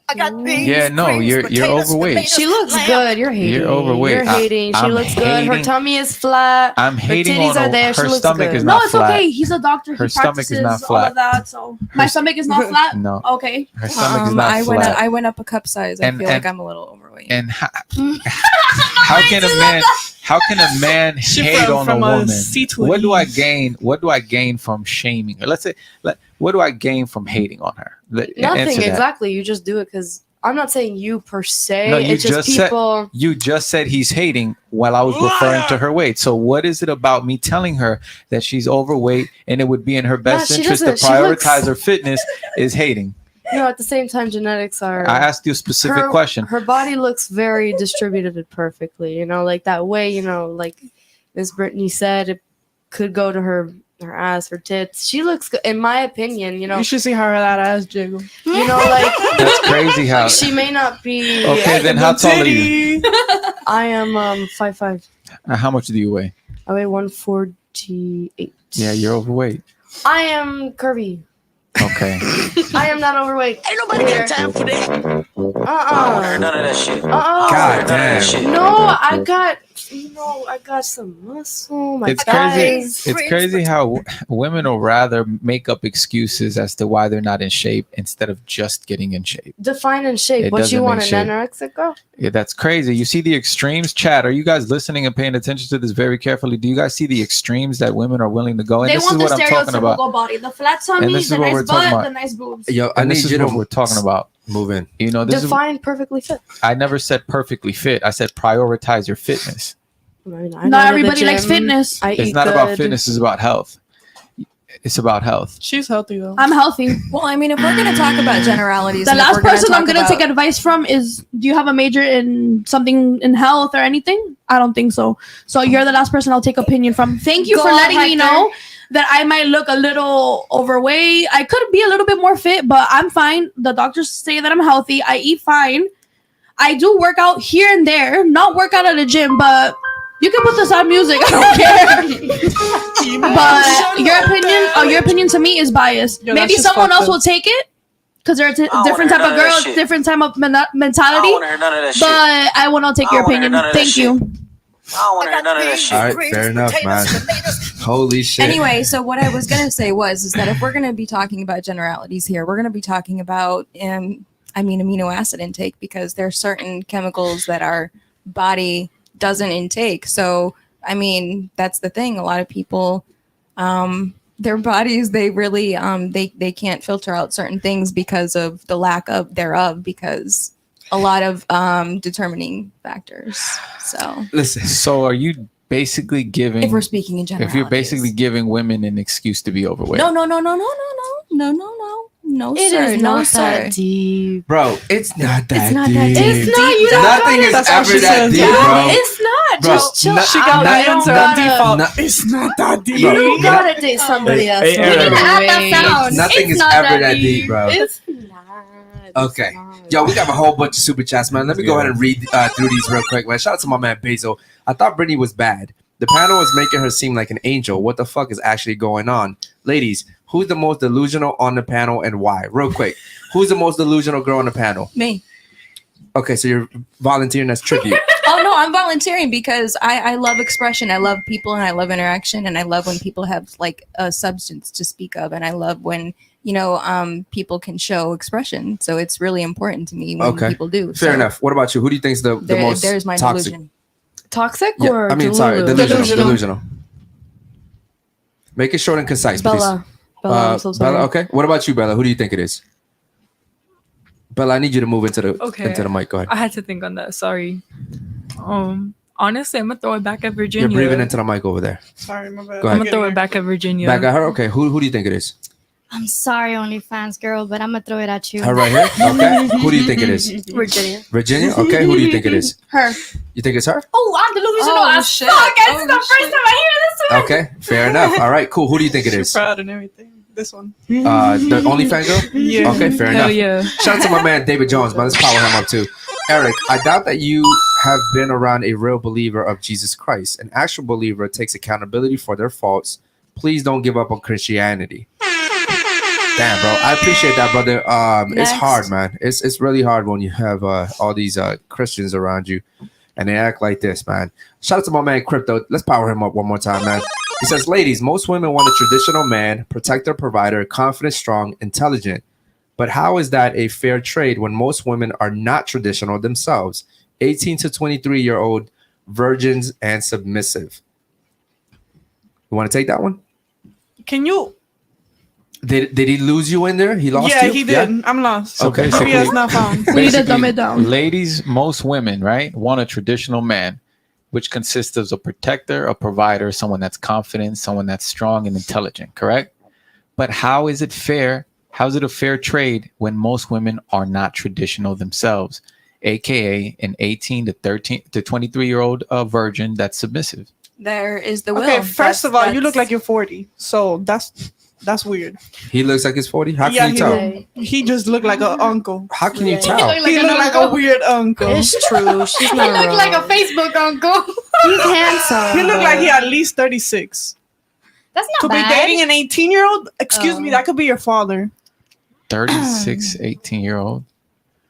I got beans, Yeah, no, greens, you're potatoes, overweight. tomatoes, She looks lamb. good. You're hating. You're overweight. You're hating. She I'm looks good. Her hating. tummy is flat. I'm hating titties on are there. her She looks stomach good. is No, not it's flat. okay. He's a doctor. Her He stomach practices is not all flat. of that. So my stomach is not flat. No, Okay. her stomach is not I flat. I went up a cup size. I And- feel and- like I'm a little overweight. And how can a man She hate on a from a woman? C-to-E. What do I gain? What do I gain from shaming her? What do I gain from hating on her? Answer Nothing that. exactly. You just do it because I'm not saying you per se. No, you it's just just people. You just said he's hating while I was referring to her weight. So what is it about me telling her that she's overweight and it would be in her best she interest to doesn't. She looks- prioritize her fitness is hating? At the same time, genetics are. I asked you a specific question. Her body looks very distributed perfectly. Like that way. Like Miss Brittany said, it could go to her ass, her tits. She looks good, in my opinion. You know, You should see how that ass jiggle. you know, like That's crazy how. she may not be. Okay, then how tall are you? I am 5'5". How much do you weigh? I weigh 148. Yeah, you're overweight. I am curvy. Okay. I am not overweight. Ain't nobody got time for that. I don't hear none of that shit. God damn. No, I got some muscle. My It's thighs. crazy. It's crazy how women will rather make up excuses as to why they're not in shape instead of just getting in shape. Define in shape. It What you doesn't want, make an shape. anorexic girl? Yeah, that's crazy. You see the extremes, chat. Are you guys listening and paying attention to this very carefully? Do you guys see the extremes that women are willing to go? And They this is want the what I'm talking about. stereotypical body, the flat tummy, And this is the what we're nice talking butt, about. the nice boobs. Yo, I And need this is you to what we're talking about. move in. You know, this is. Define perfectly fit. I never said perfectly fit. I said prioritize your fitness. I mean, I go Not to the everybody likes gym. fitness. I It's eat not about good. fitness. It's about health. It's about health. She's healthy though. I'm healthy. Well, I mean, if we're gonna talk about generalities, The and if last we're gonna person I'm talk gonna about- take advice from is, do you have a major in something in health or anything? I don't think so. So you're the last person I'll take opinion from. Thank you Go for on, letting me Hector. know that I might look a little overweight. I could be a little bit more fit, but I'm fine. The doctors say that I'm healthy. I eat fine. I do work out here and there, not work out at a gym, but you can put the sad music. I don't care. But your opinion to me is biased. Yo, Maybe that's just someone fucked else up. will take it because they're a don't different wanna type hear of none of girl, that shit. different type of I mentality. don't want to hear none of that shit. But I will not take your I don't wanna hear opinion. none of that Thank shit. you. I don't want to hear none of that shit. All right, fair enough, man. Holy shit. Anyway, so what I was gonna say is that if we're gonna be talking about generalities here, we're gonna be talking about amino acid intake, because there are certain chemicals that our body doesn't intake. So I mean, that's the thing. A lot of people, their bodies, they really they can't filter out certain things because of the lack of thereof, because a lot of determining factors. So Listen. So are you basically giving? if we're speaking in general, If you're basically giving women an excuse to be overweight. no, It sir, is no, not sir. that deep. Bro, it's not that not deep. that deep. It's not. You don't Nothing gotta- is That's all ever she that says. deep, Yeah, bro. It's not. Bro, Just chill. She got out. that You don't answer gotta- default. No. It's not that deep. You don't Bro, gotta date somebody else. Hey, to Aaron. lose Add that weight. sound. Nothing It's is not ever that deep, bro. It's not. Okay. It's not. Yo, we got a whole bunch of super chats, man. Let me go ahead and read through these real quick, man. Shout out to my man Basil. I thought Brittany was bad. The panel is making her seem like an angel. What the fuck is actually going on? Ladies, who's the most delusional on the panel and why? Real quick. Who's the most delusional girl on the panel? Me. Okay, so you're volunteering as tribute. Oh no, I'm volunteering because I love expression. I love people and I love interaction, and I love when people have like a substance to speak of, and I love when people can show expression. So it's really important to me when Okay. people do. Fair So enough. What about you? Who do you think is the most there's my toxic? delusion. Toxic Yeah, or I mean, sorry, delusional? delusional. Make it short and concise, Bella. Bella, I'm so please. sorry. Bella, okay. What about you, Bella? Who do you think it is? Bella, I need you to move into the mic. Go ahead. I had to think on that. Sorry. Honestly, I'm gonna throw it back at Virginia. You're breathing into the mic over there. Sorry, my bad. Go I'm ahead. gonna throw it back at Virginia. Back at her. Okay. Who do you think it is? I'm sorry, OnlyFans girl, but I'm gonna throw it at you. Her right here. Okay. Who do you think it is? Virginia. Virginia. Okay. Who do you think it is? Her. You think it's her? Oh, I'm delusional as shit. fuck. This is the first time I hear this one. Okay. Fair enough. All right. Cool. Who do you think it She's is? proud and everything. This one. The OnlyFans girl. Yeah. Okay. Fair Hell enough. yeah. Shout out to my man David Jones, man. Let's power him up too. Eric, I doubt that you have been around a real believer of Jesus Christ. An actual believer takes accountability for their faults. Please don't give up on Christianity. Damn, bro. I appreciate that, brother. It's Next. hard, man. It's really hard when you have all these Christians around you and they act like this, man. Shout out to my man Crypto. Let's power him up one more time, man. He says, ladies, most women want a traditional man, protector, provider, confident, strong, intelligent. But how is that a fair trade when most women are not traditional themselves? 18 to 23-year-old virgins and submissive. You want to take that one? Can you? Did he lose you in there? He lost Yeah, you? he did. I'm lost. So Okay. Maybe it's not found. We need to dumb Basically, it down. Ladies, most women, right, want a traditional man, which consists of a protector, a provider, someone that's confident, someone that's strong and intelligent, correct? But how is it fair? How is it a fair trade when most women are not traditional themselves, aka an 18 to 23-year-old virgin that's submissive? there is the will. Okay, first of all, you look like you're 40, so that's weird. He looks like he's 40. How Yeah, can you tell? he just looked like an uncle. How can you tell? He looked like a weird uncle. It's true. She's He not looked wrong. like a Facebook uncle. He's handsome. He looked but- like he at least 36. That's not To bad. be dating an 18-year-old, excuse me, that could be your father. 36, 18-year-old.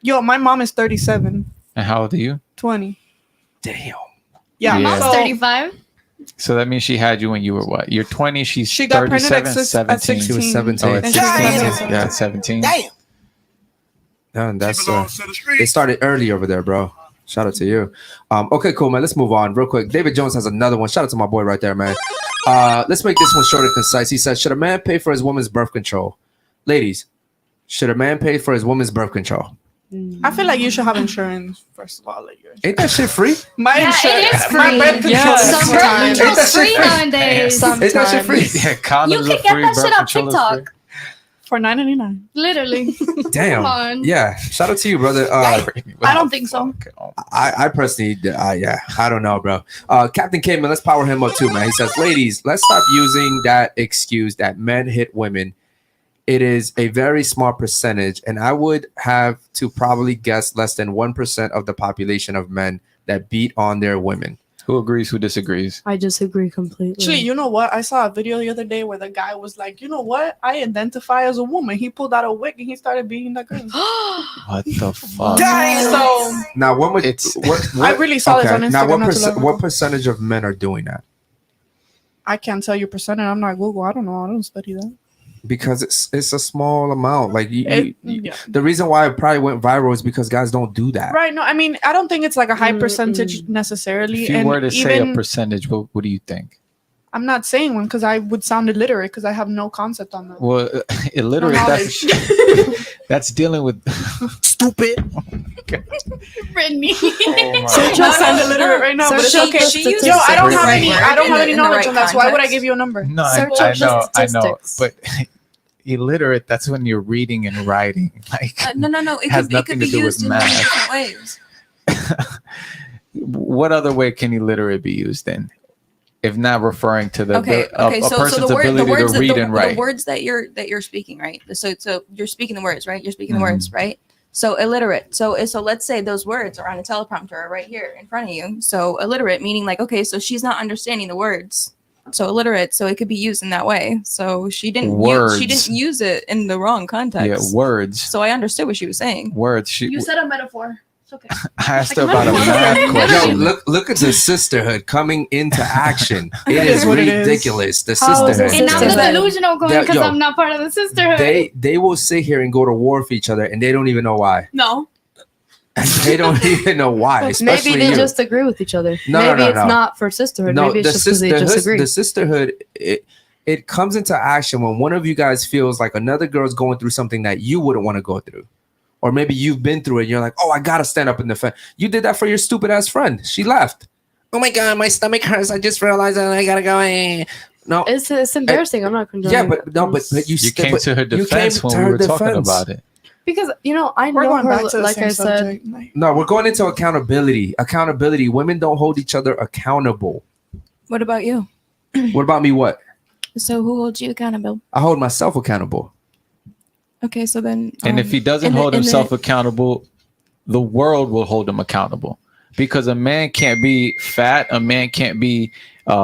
Yo, my mom is 37, And how old are you? 20. Damn. Yeah, Yeah. Mom's so 35. So that means she had you when you were what? You're 20. She's she got pregnant 37, at 17. She was 16. 17. Oh, And it's she's 16. 17. Yeah, 17. Yeah, and that's it started early over there, bro. Shout out to you. Okay, cool, man. Let's move on real quick. David Jones has another one. Shout out to my boy right there, man. Let's make this one short and concise. He says, should a man pay for his woman's birth control? Ladies, should a man pay for his woman's birth control? I feel like you should have insurance, first of all. Like Ain't that shit free? my Yeah, insurance, it is my free. birth control. Yeah. is Some free. birth Ain't control's that shit free free? nowadays. Ain't that shit free? Yeah, condoms You are can get free, that birth shit on control is TikTok. For $9.99. Literally. Damn. Come on. Yeah. Shout out to you, brother. free. I don't think so. I personally, yeah, I don't know, bro. Captain Cayman, let's power him up too, man. He says, ladies, let's stop using that excuse that men hit women. It is a very small percentage, and I would have to probably guess less than 1% of the population of men that beat on their women. Who agrees? Who disagrees? I disagree completely. Actually, you know what? I saw a video the other day where the guy was like, you know what? I identify as a woman. He pulled out a wig and he started beating that girl. What the fuck? So Now, what I really saw this on Instagram. Now, not too long ago. what percentage of men are doing that? I can't tell you percentage. I'm not Google. I don't know. I don't study that. Because it's a small amount. Like Yeah. the reason why it probably went viral is because guys don't do that. Right. No, I mean, I don't think it's like a high percentage necessarily. If you and were to say a even, percentage, what do you think? I'm not saying one because I would sound illiterate because I have no concept on that. Well, illiterate, No that's dealing with stupid. Brittany. I sound illiterate right now, but it's Search okay. up statistics. Yo, I don't have Right any. word I don't in have the- any in the knowledge right on that. So why would I context. give you a number? No, Search I up know, statistics. but illiterate, that's when you're reading and writing. Like No. It has could, it could nothing be to do with used in many math. different ways. What other way can illiterate be used in? If not referring to the Okay. a So person's the ability words to read and the write. words that you're speaking, right? So you're speaking the words, right? You're speaking the Mhm. words, right? So illiterate. So let's say those words are on a teleprompter right here in front of you. So illiterate meaning like, okay, so she's not understanding the words. So illiterate. So it could be used in that way. So she didn't use it in the wrong context. Yeah, words. So I understood what she was saying. Words. You said a metaphor. It's okay. I asked her about a math Yo, question. look at the sisterhood coming into action. It is what it is. ridiculous. The How is it sisterhood. And I'm the Sisterhood. delusional going Yeah, because yo. I'm not part of the sisterhood. They will sit here and go to war for each other, and they don't even know why. No. They don't even know why. Especially Maybe they you. just agree with each other. No, Maybe no, it's no. not for sisterhood. No, Maybe it's the, just because they disagree. the sisterhood. It comes into action when one of you guys feels like another girl's going through something that you wouldn't want to go through. Or maybe you've been through it and you're like, oh, I got to stand up in defense. You did that for your stupid ass friend. She left. Oh my God, my stomach hurts. I just realized that I got to go. No. It's embarrassing. I'm not condoning. Yeah, but no, but you came to her defense when we were talking about it. Because I We're know going back her. to the Like same I said, subject. No, we're going into accountability. Accountability. Women don't hold each other accountable. What about you? What about me? What? So who holds you accountable? I hold myself accountable. Okay, so then And if he doesn't hold himself accountable, the world will hold him accountable. Because a man can't be fat, a man can't be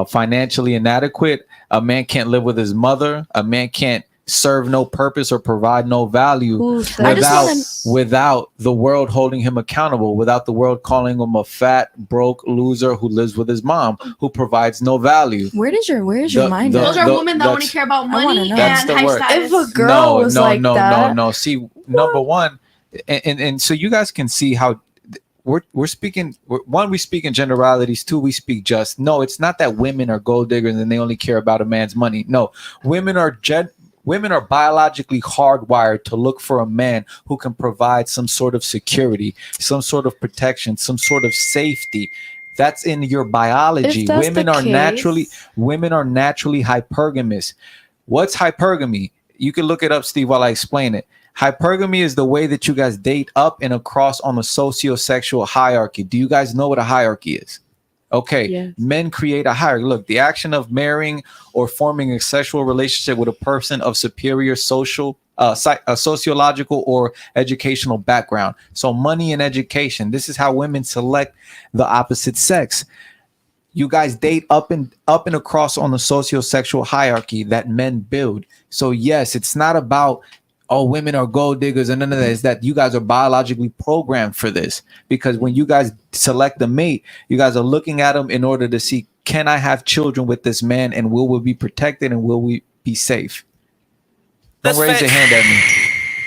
financially inadequate, a man can't live with his mother, a man can't serve no purpose or provide no value without the world holding him accountable, without the world calling him a fat, broke loser who lives with his mom, who provides no value. Where's your mind? Those are women that only care about money and That's the high word. status. if a girl was like that, no. See, number one, and so you guys can see how we're speaking. One, we speak in generalities. Two, we speak just. No, it's not that women are gold diggers and they only care about a man's money. No, women are biologically hardwired to look for a man who can provide some sort of security, some sort of protection, some sort of safety. That's in your biology. Women are naturally hypergamous. What's hypergamy? You can look it up, Steve, while I explain it. Hypergamy is the way that you guys date up and across on the sociosexual hierarchy. Do you guys know what a hierarchy is? Okay, Yes. men create a hierarchy. Look, the action of marrying or forming a sexual relationship with a person of superior sociological or educational background. So money and education. This is how women select the opposite sex. You guys date up and across on the socio-sexual hierarchy that men build. So yes, it's not about women are gold diggers and none of that. Is that you guys are biologically programmed for this, because when you guys select a mate, you guys are looking at them in order to see, can I have children with this man, and will we be protected and will we be safe? Don't raise your hand at me.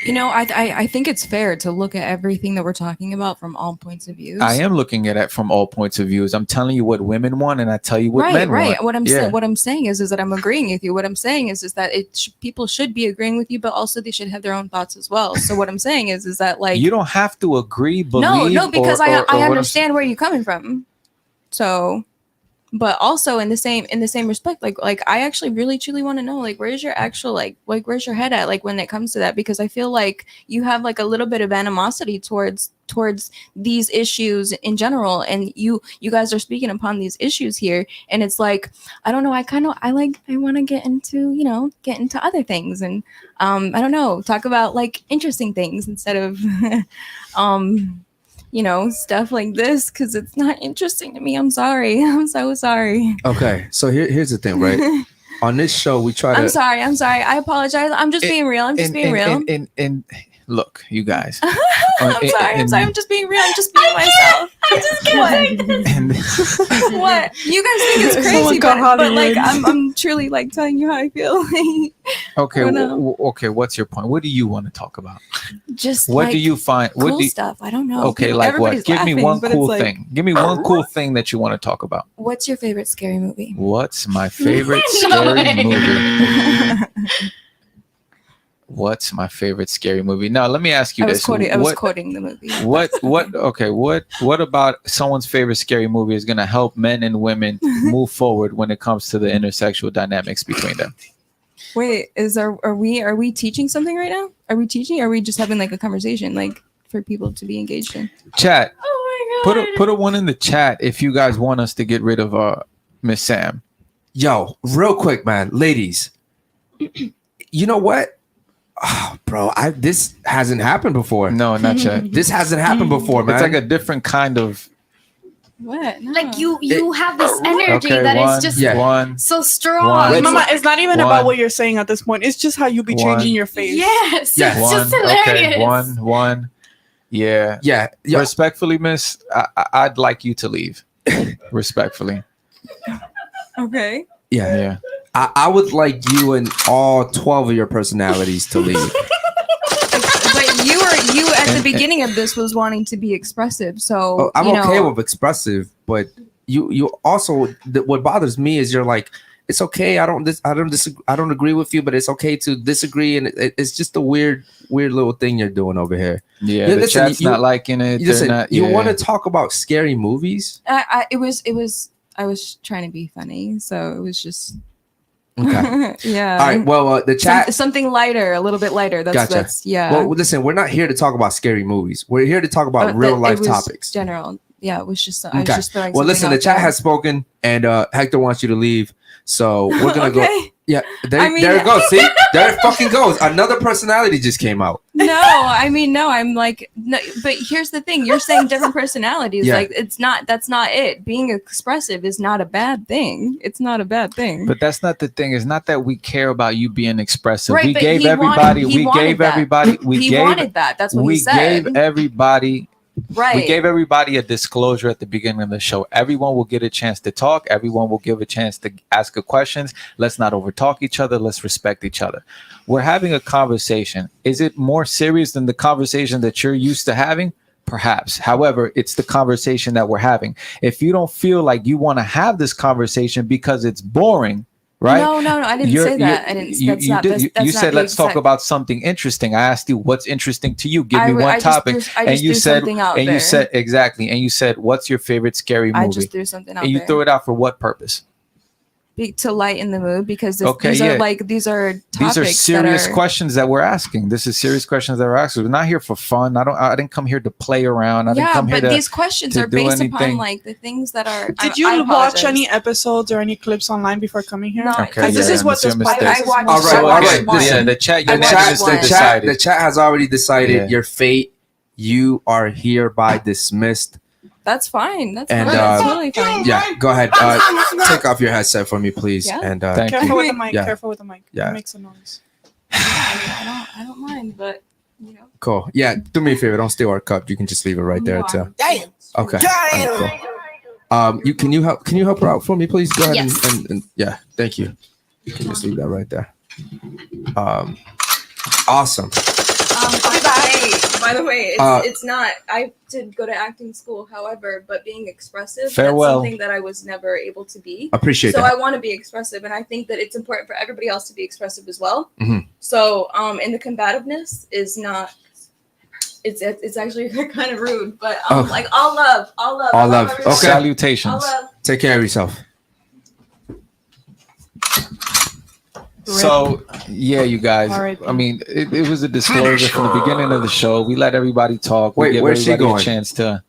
You know, I think it's fair to look at everything that we're talking about from all points of view. I am looking at it from all points of views. I'm telling you what women want, and I tell you what men want. What I'm saying is that I'm agreeing with you. What I'm saying is that people should be agreeing with you, but also they should have their own thoughts as well. So what I'm saying is that, like, you don't have to agree, believe. No, because or I understand where you're coming from. So, but also in the same respect, like I actually really truly want to know, like, where's your actual like where's your head at, like, when it comes to that, because I feel like you have like a little bit of animosity towards these issues in general, and you guys are speaking upon these issues here, and it's like, I don't know, I want to get into other things, and I don't know, talk about like interesting things instead of stuff like this, because it's not interesting to me. I'm sorry. I'm so sorry. Okay, so here's the thing, right? On this show, we try to. I'm sorry. I apologize. I'm just being real. I'm just being real. And look, you guys. I'm sorry. I'm just being real. I'm just being myself. I'm just kidding. What? You guys think it's crazy, but like I'm truly like telling you how I feel. Okay. Okay. What's your point? What do you want to talk about? Just what like, do you find? Cool stuff. I don't know. Okay, like what? Give me one cool thing. Give me one cool thing that you want to talk about. What's your favorite scary movie? What's my favorite scary movie? What's my favorite scary movie? Now, let me ask you this. I was quoting the movie. What about someone's favorite scary movie is going to help men and women move forward when it comes to the intersexual dynamics between them? Wait, are we teaching something right now? Are we teaching? Or are we just having like a conversation, like, for people to be engaged in? Chat. Oh my god. Put a one in the chat if you guys want us to get rid of Miss Sam. Yo, real quick, man, ladies. You know what? Oh, bro, this hasn't happened before. No, not yet. This hasn't happened before, man. It's like a different kind of. What? No. Like you have this energy that is just so strong. Mama, it's not even about what you're saying at this point. It's just how you be changing your face. Yes, it's just hilarious. Okay, one. Yeah. Respectfully, miss, I'd like you to leave. Respectfully. Okay. Yeah. I would like you and all 12 of your personalities to leave. But you at the beginning of this was wanting to be expressive, so I'm okay with expressive, but you also, what bothers me is you're like, it's okay. I don't agree with you, but it's okay to disagree, and it's just a weird little thing you're doing over here. Yeah, the chat's not liking it. You want to talk about scary movies? I was trying to be funny, so it was just. Okay. Yeah. All right. Well, the chat something lighter, a little bit lighter. That's yeah. Well, listen, we're not here to talk about scary movies. We're here to talk about real life topics. General. Yeah, it was just. Okay. I was just throwing. Well, listen, the chat has spoken, and Hector wants you to leave. So we're gonna go. Yeah, there it goes. See, there it fucking goes. Another personality just came out. No, I'm like, no, but here's the thing. You're saying different personalities. Yeah. Like, that's not it. Being expressive is not a bad thing. It's not a bad thing. But that's not the thing. It's not that we care about you being expressive. Right, we but gave he everybody. wanted He wanted that. That's what he said. Gave everybody. Right. We gave everybody a disclosure at the beginning of the show. Everyone will get a chance to talk. Everyone will give a chance to ask questions. Let's not overtalk each other. Let's respect each other. We're having a conversation. Is it more serious than the conversation that you're used to having? Perhaps. However, it's the conversation that we're having. If you don't feel like you want to have this conversation because it's boring, right? No, I didn't say that. I didn't. You said let's talk about something interesting. I asked you what's interesting to you. Give me one topic, and you said, you said exactly, and you said, what's your favorite scary movie? I just threw something out and you threw it out for what purpose? to lighten the mood because these yeah. are like these are serious questions that we're asking. This is serious questions that we're asking. We're not here for fun. I didn't come here to play around. I didn't come here to these questions are based upon like the things that are. Did you watch any episodes or any clips online before coming here? No, okay, this is what this podcast is. All right. Yeah, the chat. The chat has already decided your fate. You are hereby dismissed. That's fine. That's and, fine. That's totally fine. Yeah, go ahead. Take off your headset for me, please. Yeah? And careful with the mic. Yeah. Careful with the mic. Yeah. It makes a noise. I don't mind, but you know. Cool. Yeah, do me a favor. Don't steal our cup. You can just leave it right there too. Damn. Okay. Right, cool. Can you help her out for me, please? Go ahead and yeah, thank you. You can just leave that right there. Awesome. By the way, it's not. I did go to acting school, however, but being expressive, Farewell. that's something that I was never able to be. Appreciate so that. I want to be expressive, and I think that it's important for everybody else to be expressive as well. Mm-hmm. So, and the combativeness is not. It's actually kind of rude, but like all love. Okay. Salutations. All love. Take care of yourself. So yeah, you guys. I mean, it was a disclosure from the beginning of the show. We let everybody talk. We Wait, give where's she everybody going? a chance to.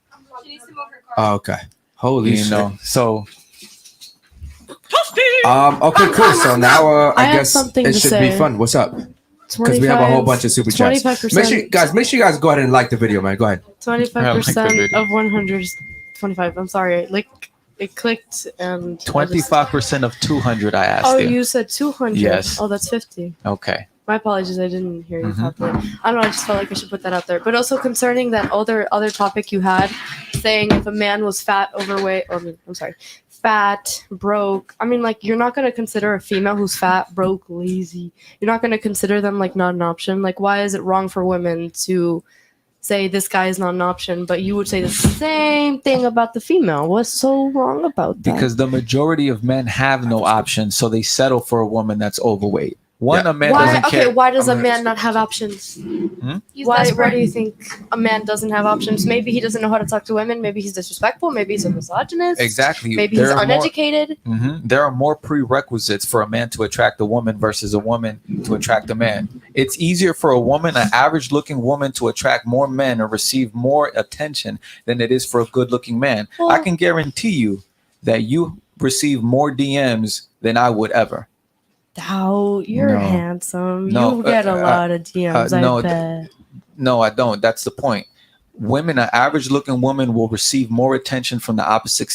Oh, okay. Holy shit. So. Okay, cool. So now I have guess something it to should say. be fun. What's up? Because we have a whole bunch of super chats. 25%. Make sure you guys go ahead and like the video, man. Go ahead. 25% of 100 is 25. I'm sorry. Like it clicked and 25% of 200. I asked you. You said 200. Yes. Oh, that's 50. Okay. My apologies. I didn't hear you properly. I don't know. I just felt like I should put that out there. But also concerning that other topic you had, saying if a man was fat, overweight, fat, broke. I mean, like, you're not going to consider a female who's fat, broke, lazy. You're not going to consider them, like, not an option. Like, why is it wrong for women to say this guy is not an option, but you would say the same thing about the female? What's so wrong about that? Because the majority of men have no options, so they settle for a woman that's overweight. A man doesn't care. Why does a man not have options? Why do you think a man doesn't have options? Maybe he doesn't know how to talk to women. Maybe he's disrespectful. Maybe he's a misogynist. Exactly. Maybe he's uneducated. There are more prerequisites for a man to attract a woman versus a woman to attract a man. It's easier for a woman, an average-looking woman, to attract more men or receive more attention than it is for a good-looking man. Well, I can guarantee you that you receive more DMs than I would ever. Oh, you're handsome. No, You get a lot of DMs, no, I bet. No, I don't. That's the point. Women, an average-looking woman will receive more attention from the opposite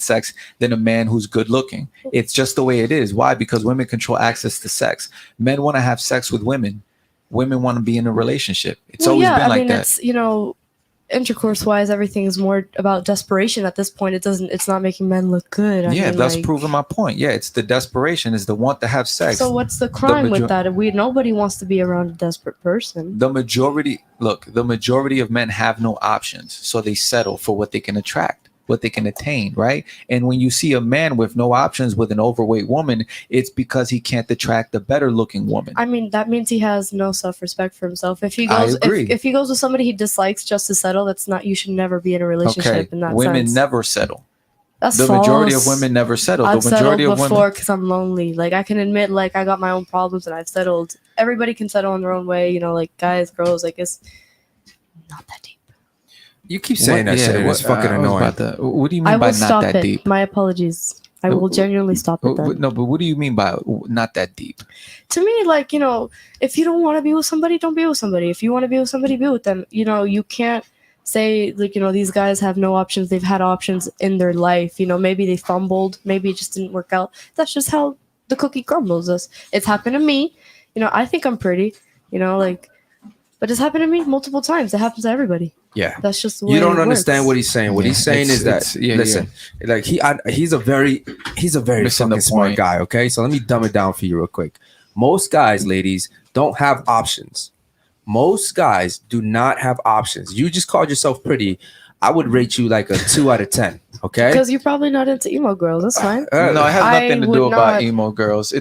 sex than a man who's good-looking. It's just the way it is. Why? Because women control access to sex. Men want to have sex with women. Women want to be in a relationship. It's always been like that. It's, intercourse wise, everything is more about desperation at this point. It's not making men look good. I mean, that's proving my point. Yeah, it's the desperation, is the want to have sex. So what's the crime with that? Nobody wants to be around a desperate person. The majority of men have no options, so they settle for what they can attract, what they can attain, right? And when you see a man with no options with an overweight woman, it's because he can't attract a better looking woman. I mean, that means he has no self-respect for himself. If he goes, if he goes with somebody he dislikes just to settle, you should never be in a relationship in that women sense. never settle. That's the false. Majority of women never settle. I've the majority settled of before women, because I'm lonely. Like, I can admit, like, I got my own problems and I've settled. Everybody can settle in their own way, like guys, girls. Like, it's not that deep. You keep saying that shit. It's fucking annoying. What do you mean by not that deep? My apologies. I will genuinely stop it then. No, but what do you mean by not that deep? To me, like, if you don't want to be with somebody, don't be with somebody. If you want to be with somebody, be with them. You can't say, like, these guys have no options. They've had options in their life. Maybe they fumbled. Maybe it just didn't work out. That's just how the cookie crumbles. It's happened to me. I think I'm pretty, but it's happened to me multiple times. It happens to everybody. Yeah, that's just the way you don't it understand works. what he's saying. What he's saying is that listen, like he's a very fucking smart guy. Okay, so let me dumb it down for you real quick. Most guys, ladies, don't have options. Most guys do not have options. You just called yourself pretty. I would rate you like a 2 out of 10. Okay, because you're probably not into emo girls. That's fine. No, it has nothing to do about emo girls.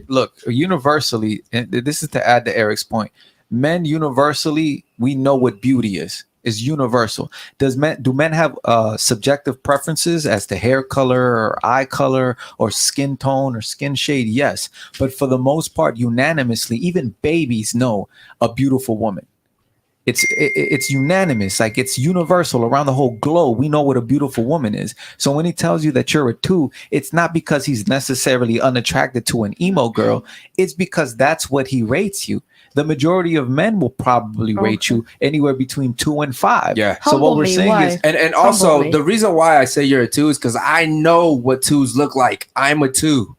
Look, universally, and this is to add to Eric's point. Men universally, we know what beauty is. is universal. Do men have subjective preferences as to hair color or eye color or skin tone or skin shade? Yes. But for the most part, unanimously, even babies know a beautiful woman. It's unanimous, like it's universal around the whole globe. We know what a beautiful woman is. So when he tells you that you're a 2, it's not because he's necessarily unattracted to an emo girl. It's because that's what he rates you. The majority of men will probably rate you anywhere between 2 and 5. Yeah. So what we're saying is, and also the reason why I say you're a 2 is because I know what 2s look like. I'm a 2.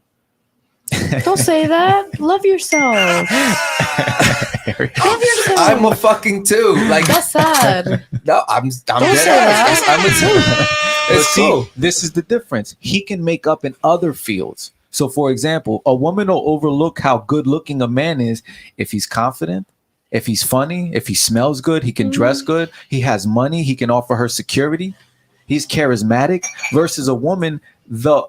Don't say that. Love yourself. Love yourself. I'm a fucking 2. Like that's sad. No, I'm Don't dead say ass. that. I'm a 2. but see, this is the difference. He can make up in other fields. So, for example, a woman will overlook how good looking a man is if he's confident, if he's funny, if he smells good, he can dress good, he has money, he can offer her security, he's charismatic. Versus a woman, the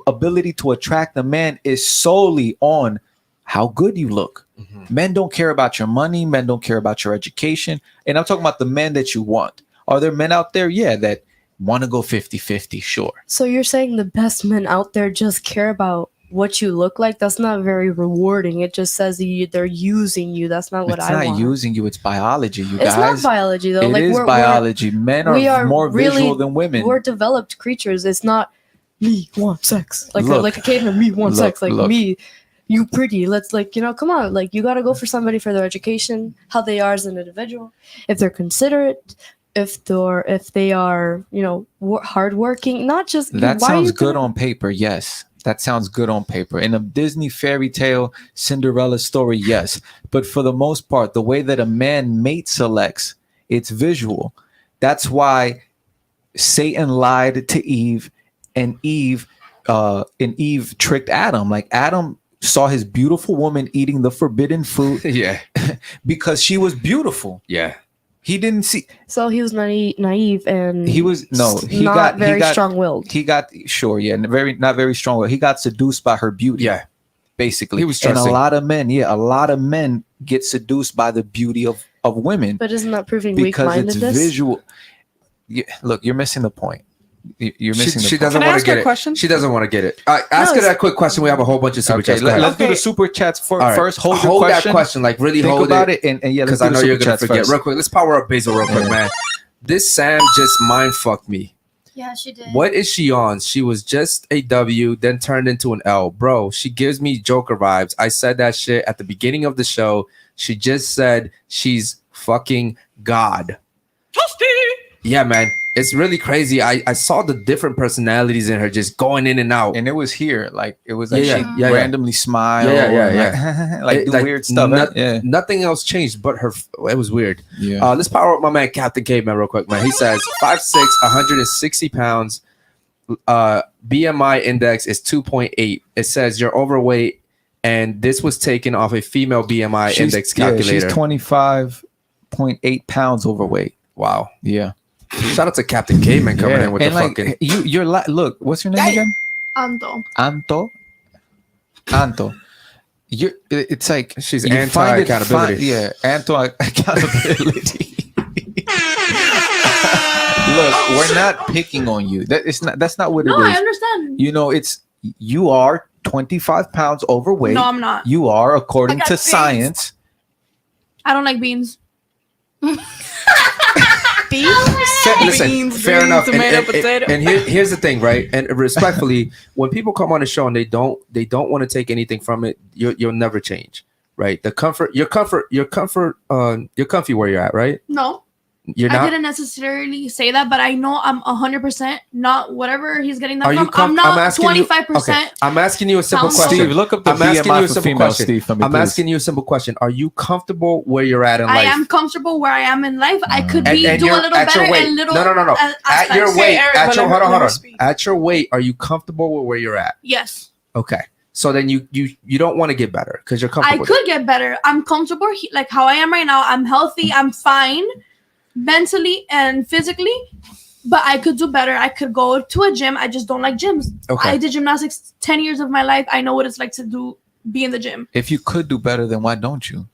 ability to attract a man is solely on how good you look. Men don't care about your money. Men don't care about your education. And I'm talking about the men that you want. Are there men out there? Yeah, that want to go 50-50, sure. So you're saying the best men out there just care about what you look like? That's not very rewarding. It just says they're using you. That's not what I want. It's not using you. It's biology, you It's guys. not biology, though. It is biology. Men are more visual than women. We're developed creatures. It's not me want sex. Like Look, a caveman, me want sex. Like look. me, you pretty. Let's come on. Like you got to go for somebody for their education, how they are as an individual, if they're considerate, if they are, hardworking, not just. That sounds good on paper, yes. That sounds good on paper. In a Disney fairy tale Cinderella story, yes. But for the most part, the way that a man mate selects, it's visual. That's why Satan lied to Eve, and Eve tricked Adam. Like Adam saw his beautiful woman eating the forbidden fruit. Yeah. Because she was beautiful. Yeah. He didn't see. So he was naive and He was not very strong-willed. He got not very strong-willed. He got seduced by her beauty. Yeah, basically. He was and trusting. a lot of men get seduced by the beauty of women. But isn't that proving because it's weak-mindedness? visual. Look, you're missing the point. You're missing. She the doesn't Can I want to ask get a it. question? She doesn't want to get it. Ask her that quick question. We have a whole bunch of super chats. Go ahead. Let's do the super chats first. Hold your that question. question. Like really Think hold about it. And yeah, because I know you're gonna forget. Real quick, let's power up Basil real quick, man. This Sam just mind fucked me. Yeah, she did. What is she on? She was just a W, then turned into an L. Bro, she gives me Joker vibes. I said that shit at the beginning of the show. She just said she's fucking God. Yeah, man. It's really crazy. I saw the different personalities in her just going in and out. And it was here. Like it was like Yeah, she yeah. randomly smiled. Yeah. Like do weird stuff. Nothing else changed but her. It was weird. Yeah. Let's power up my man Captain Caveman real quick, man. He says 5'6", 160 pounds. BMI index is 2.8. It says you're overweight, and this was taken off a female BMI index calculator. She's 25.8 pounds overweight. Wow. Yeah. Shout out to Captain Caveman coming in with the fucking. You're look. What's your name again? Anto. Anto. It's like she's you find it anti-accountability. Yeah, anti-accountability. Look, we're not picking on you. That's not what it is. No, I understand. You are 25 pounds overweight. No, I'm not. You are, according I got to beans. science. I don't like beans. Listen, fair enough. Tomato, potato. And here's the thing, right? And respectfully, when people come on the show and they don't want to take anything from it, you'll never change, right? You're comfy where you're at, right? No. You're not. I didn't necessarily say that, but I know I'm 100% not whatever he's getting that Are from. you I'm not asking you- 25%. okay, I'm asking you a simple Sounds question. Steve, look up the I'm asking BMI you a for simple females, question. Steve, for me, I'm please. asking you a simple question. Are you comfortable where you're at in I life? am comfortable where I am in life. I could And be do a you're little at your better weight. and little. No. At your aspects. weight, Eric, at but your let hold her on. speak. At your weight, are you comfortable with where you're at? Yes. Okay. So then you don't want to get better because you're I comfortable. could get better. I'm comfortable like how I am right now. I'm healthy. I'm fine mentally and physically, but I could do better. I could go to a gym. I just don't like gyms. Okay. I did gymnastics 10 years of my life. I know what it's like to be in the gym If you could do better, then why don't you?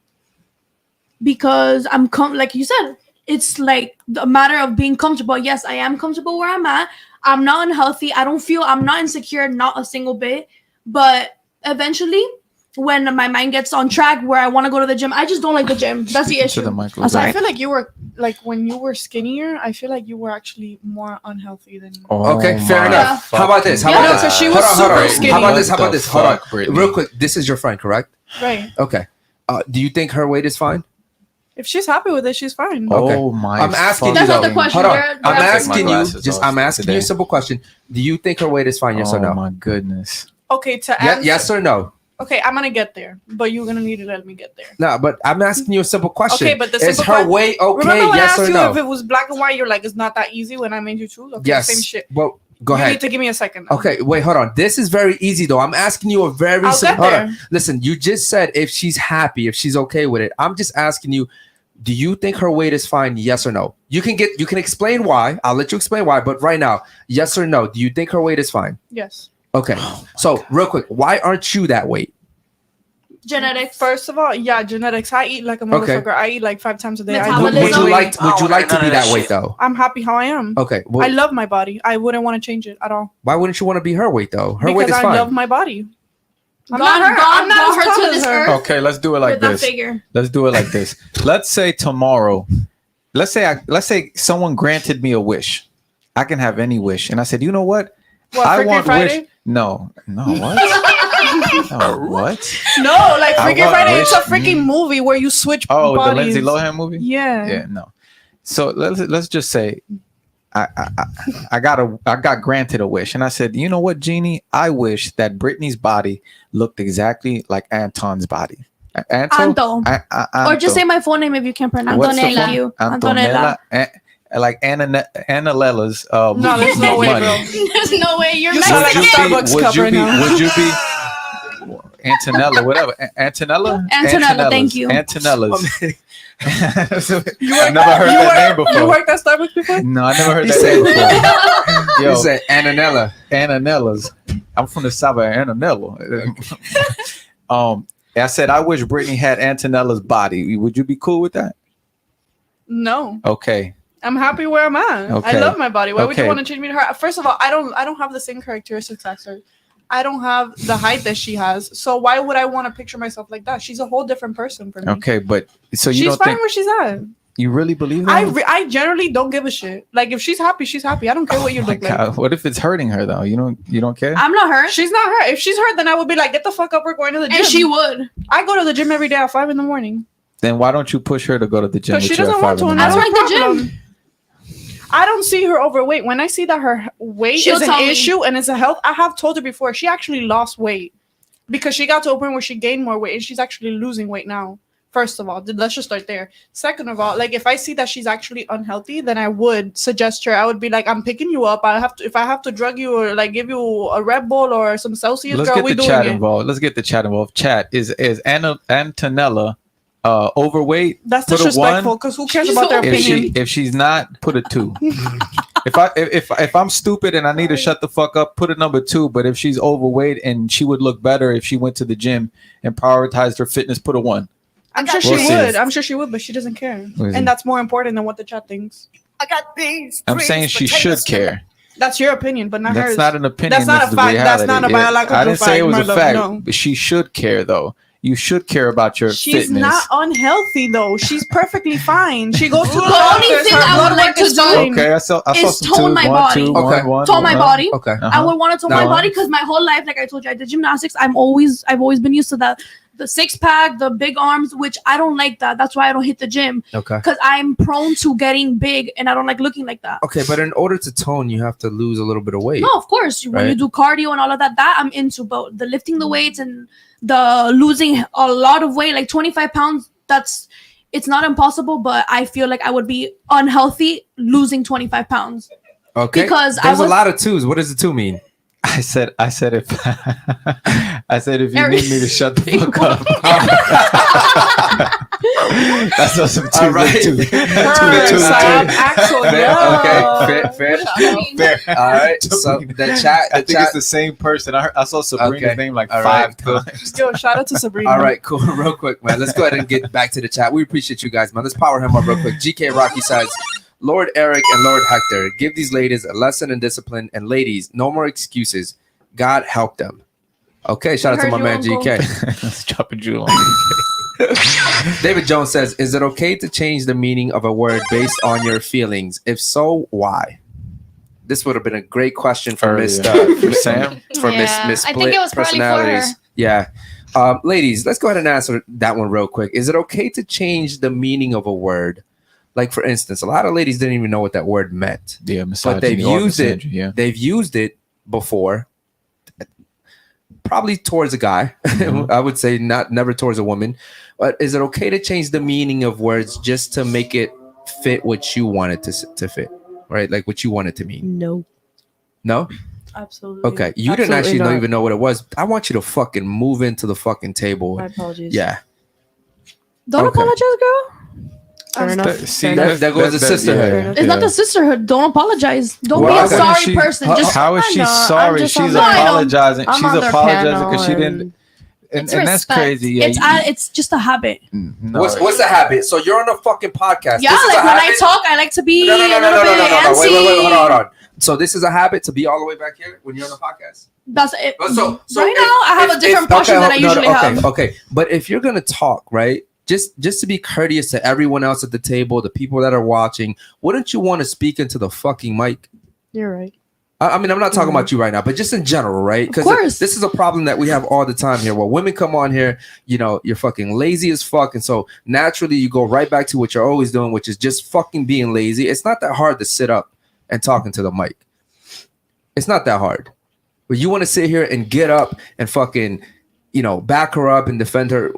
because I'm like you said, it's like a matter of being comfortable. Yes, I am comfortable where I'm at. I'm not unhealthy. I'm not insecure, not a single bit. But eventually, when my mind gets on track where I want to go to the gym, I just don't like the gym. That's the issue. I'm sorry. I feel like you were like when you were skinnier. I feel like you were actually more unhealthy than. Okay, fair enough. How about this? How about this? She was super skinny. How about this? How about this? Hold on, Brittany? real quick. This is your friend, correct? Right. Okay. Do you think her weight is fine? If she's happy with it, she's fine. Okay. Oh my! I'm asking you That's though. not the question. Hold on. They're I'm asking asking you. I'm asking you a simple question. Do you think her weight is fine? Yes or no? Oh my goodness! Okay, to answer. Yes or no? Okay, I'm gonna get there, but you're gonna need to let me get there. No, but I'm asking you a simple question. Okay, but the is simple her weight okay? Remember when I Yes asked or you no? if it was black and white? You're like, it's not that easy when I made you choose. Okay, Yes. same shit. Well, go You ahead. need to give me a second. Though. Okay, wait, hold on. This is very easy though. I'm asking you a very I'll simple. get Hold on. there. Listen, you just said if she's happy, if she's okay with it. I'm just asking you, do you think her weight is fine? Yes or no? You can explain why. I'll let you explain why. But right now, yes or no? Do you think her weight is fine? Yes. Okay. So real quick, why aren't you that weight? Genetics. First of all, yeah, genetics. I eat like a Okay. motherfucker. I eat like 5 times a day. I Metabolism. Would you like to be none of that that weight shit. though? I'm happy how I am. Okay. Well, I love my body. I wouldn't want to change it at all. why wouldn't you want to be her weight though? Her Because weight is I fine. love my body. I'm God, not her. God I'm not brought as her tall to as this her. earth. Okay, let's do it like With that this. figure. Let's do it like this. Let's say tomorrow. Let's say someone granted me a wish. I can have any wish, and I said, you know what? What, I Freaky want Friday? wish. No, what? No, what? No, like I Freaky want Friday. It's a wish. freaking movie where you switch Oh, bodies. the Lindsay Lohan movie. Yeah. Yeah, no. So let's just say I got granted a wish, and I said, you know what, Jeannie? I wish that Brittany's body looked exactly like Anton's body. Anto. Or just say my full name if you can pronounce What's the it. full- Thank you. Antonella. Like Annanella's. No, there's no way, money. bro. There's no way you're You sound like a Mexican. Starbucks Would cup you right be? now. Would you be? Antonella, whatever. Antonella. Antonella, thank you. Antonella's. You I've never heard that name You before. worked at Starbucks before? No, I never heard He that said- name before. You Yo, said Ananella. Antonella's. I'm from the south of Antonella. I said I wish Brittany had Antonella's body. Would you be cool with that? No. Okay. I'm happy where I'm at. Okay. I love my body. Why would you Okay. want to change me to her? First of all, I don't have the same characteristics as her. I don't have the height that she has. So why would I want to picture myself like that? She's a whole different person for me. Okay, but so you She's don't fine think where she's at. you really believe that? I generally don't give a shit. Like if she's happy, she's happy. I don't care what you Oh my look like. God. What if it's hurting her though? You don't care? I'm not her. She's not her. If she's her, then I would be like, get the fuck up. We're going to the gym. And she would. I go to the gym every day at 5 a.m. Then why don't you push her to go to the gym? Because with she you at doesn't want 5 to. in And the that's morning? I don't my like the problem. I don't see her overweight. When I see that her weight She'll is an tell me. issue and it's a health, I have told her before, she actually lost weight because she got to a point where she gained more weight and she's actually losing weight now. First of all, let's just start there. Second of all, like if I see that she's actually unhealthy, then I would suggest her. I would be like, I'm picking you up. If I have to drug you or like give you a Red Bull or some Celsius, Let's girl, get we the doing chat it. involved. Let's get the chat involved. Chat is Antonella overweight? That's Put a disrespectful one. because who cares about their opinion? If she's not, put a 2. If I'm stupid and I need to shut the fuck up, put a number 2. But if she's overweight and she would look better if she went to the gym and prioritized her fitness, put a 1. I'm sure We'll she see. would. I'm sure she would, but she doesn't care. What is it? And that's more important than what the chat thinks. I got beans. I'm saying she should care. That's your opinion, but not That's hers. not an opinion. That's not a the fact. That's reality. not a Yeah, biological I didn't say it fact, was my a love, fact. no. But she should care, though. You should care about your She's fitness. not unhealthy though. She's perfectly fine. She goes to the only doctors. thing Her I would blood like work to is do fine. Okay, I saw is some tone 2s. my 1, body. 2, Okay. 1, Tone my 1. body. Okay. Uh-huh. I would want to tone Now- my body because my whole life, like I told you, I did gymnastics. I've always been used to that. The 6-pack, the big arms, which I don't like that. That's why I don't hit the gym. Okay. Because I'm prone to getting big and I don't like looking like that. Okay, but in order to tone, you have to lose a little bit of weight. No, of course. When you Right. do cardio and all of that, I'm into. But the lifting the weights and the losing a lot of weight, like 25 pounds, it's not impossible, but I feel like I would be unhealthy losing 25 pounds. Okay. Because there's I was a lot of 2s. What does the 2 mean? I said if you need me to shut the fuck up. That's not some All right. Fair. All right. So the chat. I think it's the same person. I saw Sabrina's name like 5 times. Yo, shout out to Sabrina. All right, cool. Real quick, man. Let's go ahead and get back to the chat. We appreciate you guys, man. Let's power him up real quick. GK Rocky says, Lord Eric and Lord Hector, give these ladies a lesson in discipline. And ladies, no more excuses. God help them. Okay, shout out to my man GK. Let's drop a jewel on David Jones says, is it okay to change the meaning of a word based on your feelings? If so, why? This would have been a great question for Miss Sam. For Miss I think it was probably for her. Personalities. Yeah. Ladies, let's go ahead and answer that one real quick. Is it okay to change the meaning of a word? Like, for instance, a lot of ladies didn't even know what that word meant. Yeah, but they've used it. Yeah. They've used it before, probably towards a guy. I would say never towards a woman. But is it okay to change the meaning of words just to make it fit what you want it to fit? Right? Like what you want it to mean? No. No? Absolutely. Okay. You didn't actually even know what it was. I want you to fucking move into the fucking table. My apologies. Yeah. Don't apologize, girl. Fair enough. That goes to sisterhood. It's not the sisterhood. Don't apologize. Don't be a sorry person. How is she sorry? She's apologizing. She's apologizing because she didn't. And that's crazy. Yeah, it's just a habit. No. What's a habit? So you're on a fucking podcast. Yeah, like when I talk, I like to be no. Wait, Hold on. So this is a habit to be all the way back here when you're on a podcast? That's it. So right now, I have a different posture than I usually have. Okay. But if you're going to talk, right, just to be courteous to everyone else at the table, the people that are watching, wouldn't you want to speak into the fucking mic? You're right. I mean, I'm not talking about you right now, but just in general, right? Because this is a problem that we have all the time here. Well, women come on here, you know, you're fucking lazy as fuck. And so naturally you go right back to what you're always doing, which is just fucking being lazy. It's not that hard to sit up and talk into the mic. It's not that hard. But you want to sit here and get up and fucking, you know, back her up and defend her.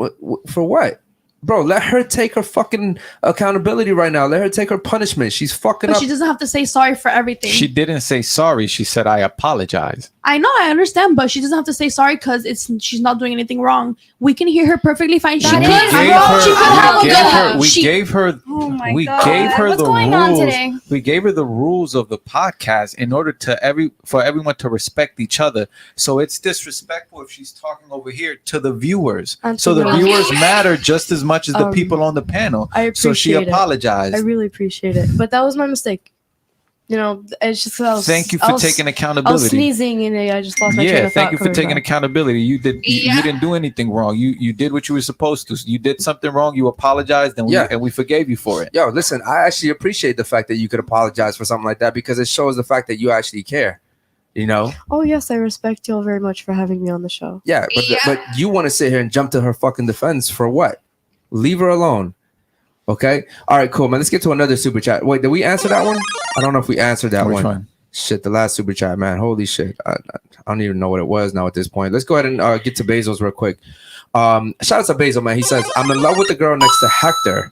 For what? Bro, let her take her fucking accountability right now. Let her take her punishment. She's fucking up. But she doesn't have to say sorry for everything. She didn't say sorry. She said, I apologize. I know, I understand, but she doesn't have to say sorry because she's not doing anything wrong. We can hear her perfectly fine. She gave her the rules. We gave her the rules of the podcast in order for everyone to respect each other. So it's disrespectful if she's talking over here to the viewers. So the viewers matter just as much as the people on the panel. So she apologized. I really appreciate it, but that was my mistake. You know, it's just thank you for taking accountability. I was sneezing and I just lost my train of thought. Thank you for taking accountability. You didn't do anything wrong. You did what you were supposed to. You did something wrong. You apologized, and we forgave you for it. Yo, listen, I actually appreciate the fact that you could apologize for something like that because it shows the fact that you actually care. You know? Oh yes, I respect y'all very much for having me on the show. Yeah, but you want to sit here and jump to her fucking defense for what? Leave her alone. Okay. All right, cool, man. Let's get to another super chat. Wait, did we answer that one? I don't know if we answered that one. Shit, the last super chat, man. Holy shit. I don't even know what it was now at this point. Let's go ahead and get to Basil's real quick. Shout out to Basil, man. He says, I'm in love with the girl next to Hector.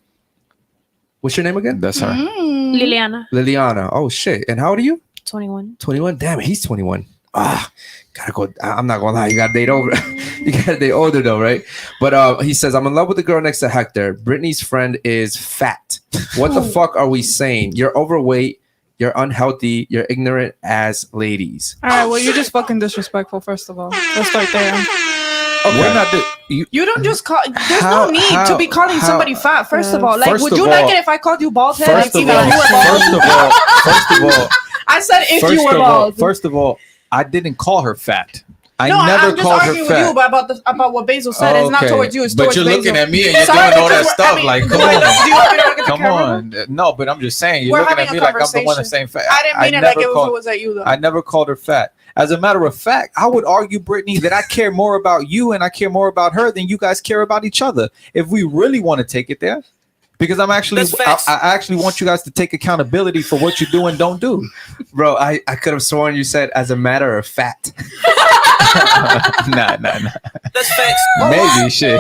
What's your name again? That's her. Liliana. Oh, shit. And how old are you? 21. 21? Damn, he's 21. Gotta go. I'm not gonna lie. You gotta date over. You gotta date older though, right? But he says, I'm in love with the girl next to Hector. Brittany's friend is fat. What the fuck are we saying? You're overweight. You're unhealthy. You're ignorant as ladies. All right. Well, you're just fucking disrespectful. First of all, let's start there. Okay. We're not you don't just call. There's no need to be calling somebody fat. First of all, like, would you like it if I called you bald head? First of all, I said if you were bald. First of all, I didn't call her fat. I'm just arguing with you about what Basil said. It's not towards you. It's towards Basil. But you're looking at me and you're doing all that stuff. Like, come on. No, but I'm just saying. You're looking at me like I'm the one that's saying fat. I didn't mean it like it was at you, though. I never called her fat. As a matter of fact, I would argue, Brittany, that I care more about you and I care more about her than you guys care about each other. If we really want to take it there. Because I actually want you guys to take accountability for what you do and don't do. Bro, I could have sworn you said as a matter of fact. Nah. That's facts. Maybe shit.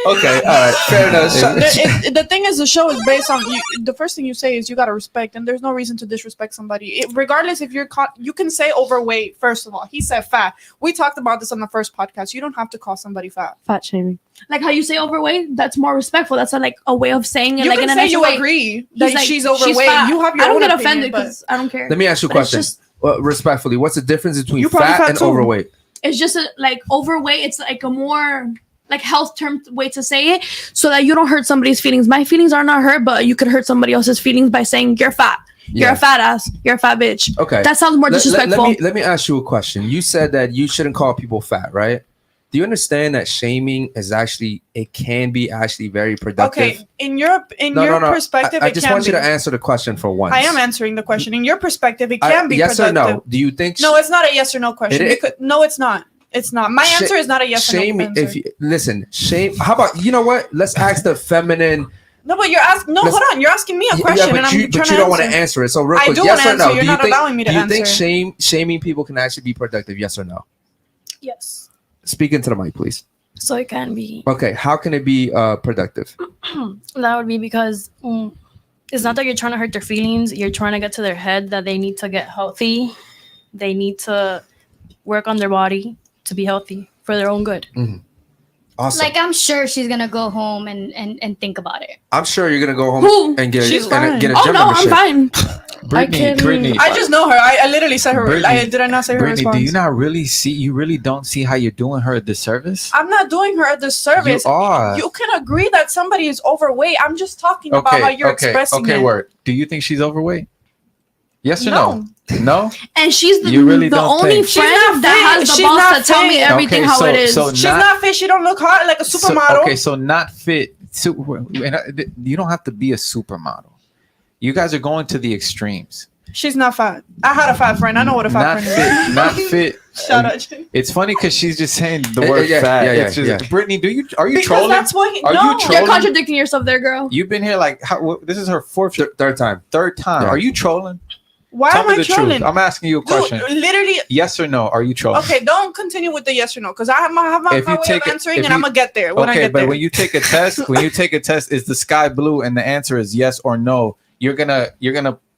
Okay, all right, fair enough. The thing is, the show is based on you. The first thing you say is you gotta respect, and there's no reason to disrespect somebody. Regardless if you're caught, you can say overweight. First of all, he said fat. We talked about this on the first podcast. You don't have to call somebody fat. Fat shaming. Like how you say overweight, that's more respectful. That's a way of saying it. You like can in a say nice you way. agree that she's overweight. fat. You have your I don't own get opinion, offended but because I don't care. Let me ask you a But it's question. just- Respectfully, what's the difference between You probably fat fat and too. overweight? It's just like overweight. It's like a more like health term way to say it, so that you don't hurt somebody's feelings. My feelings are not hurt, but you could hurt somebody else's feelings by saying you're fat. You're a fat ass. You're a fat bitch. Okay, that sounds more disrespectful. Let me ask you a question. You said that you shouldn't call people fat, right? Do you understand that shaming is it can be very productive? okay. In your perspective, I it just can want you be. to answer the question for once. I am answering the question. In your perspective, it can be yes productive. or no? Do you think? No, it's not a yes or no question. No, it's not. It's not. My answer is not a yes or no answer. Shame. How about you know what? Let's ask the feminine. No, but you're asking. No, hold on. You're asking me a question, and I'm trying but to you don't want to answer. answer it. So real I quick, do yes want to or answer. no? You're not allowing me to do you answer. think shaming people can actually be productive? Yes or no? Yes. Speak into the mic, please. So it can be. Okay, how can it be productive? That would be because it's not that you're trying to hurt their feelings. You're trying to get to their head that they need to get healthy. They need to work on their body to be healthy for their own good. Mm-hmm. Awesome. Like I'm sure she's gonna go home and think about it. I'm sure you're gonna go home and get a gym membership. I'm fine. Brittany, I just know her. I literally said her. Did I not say her Brittany, response? do you not really see? You really don't see how you're doing her a disservice? I'm not doing her a disservice. You are. You can agree that somebody is overweight. I'm just talking about how you're expressing it. Word. Do you think she's overweight? Yes or no? No. And she's the, You really the don't only think. friend that has the balls to tell me everything Okay, how so- it is. so She's not fit. She don't look hot like a supermodel. Okay, so not fit. You don't have to be a supermodel. You guys are going to the extremes. She's not fat. I had a fat friend. I know what a fat Not friend fit. is. Not fit. Shout out. It's funny because she's just saying the word yeah, fat. yeah, It's yeah, just, Brittany, are you Because trolling? that's what he- Are no. you You're trolling? contradicting yourself there, girl. You've been here like this is her third time. Yeah. Are you trolling? Why Tell am me I the trolling? truth. I'm asking you a question. Dude, literally. Yes or no? Are you trolling? Okay, don't continue with the yes or no, because I have my way of answering, and I'm gonna get there when I Okay, get but there. when you take a test, is the sky blue and the answer is yes or no? You're gonna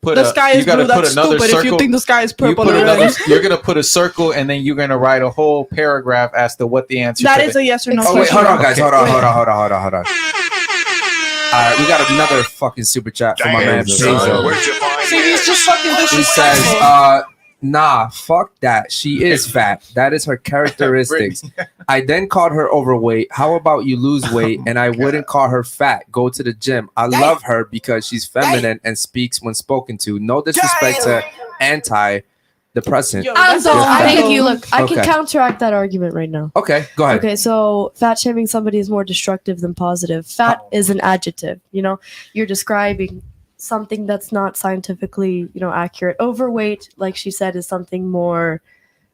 put the sky is blue. That's another stupid. circle. If you think the sky is purple, You're gonna put a circle and then you're gonna write a whole paragraph as to what the answer. that is a yes or no. Oh wait, question. hold on, guys. Okay. Hold on. All right, we got another fucking super chat from my man Bezos. See, he's just fucking He disrespectful. says, nah, fuck that. She is fat. That is her characteristics. I then called her overweight. How about you lose weight? And I wouldn't call her fat. Go to the gym. I love her because she's feminine and speaks when spoken to. No disrespect to anti-depressant. Yo, Also, Thank you. Look, I Okay. can counteract that argument right now. Okay, go ahead. Okay, so fat shaming somebody is more destructive than positive. Fat is an adjective. You're describing something that's not scientifically, accurate. Overweight, like she said, is something more.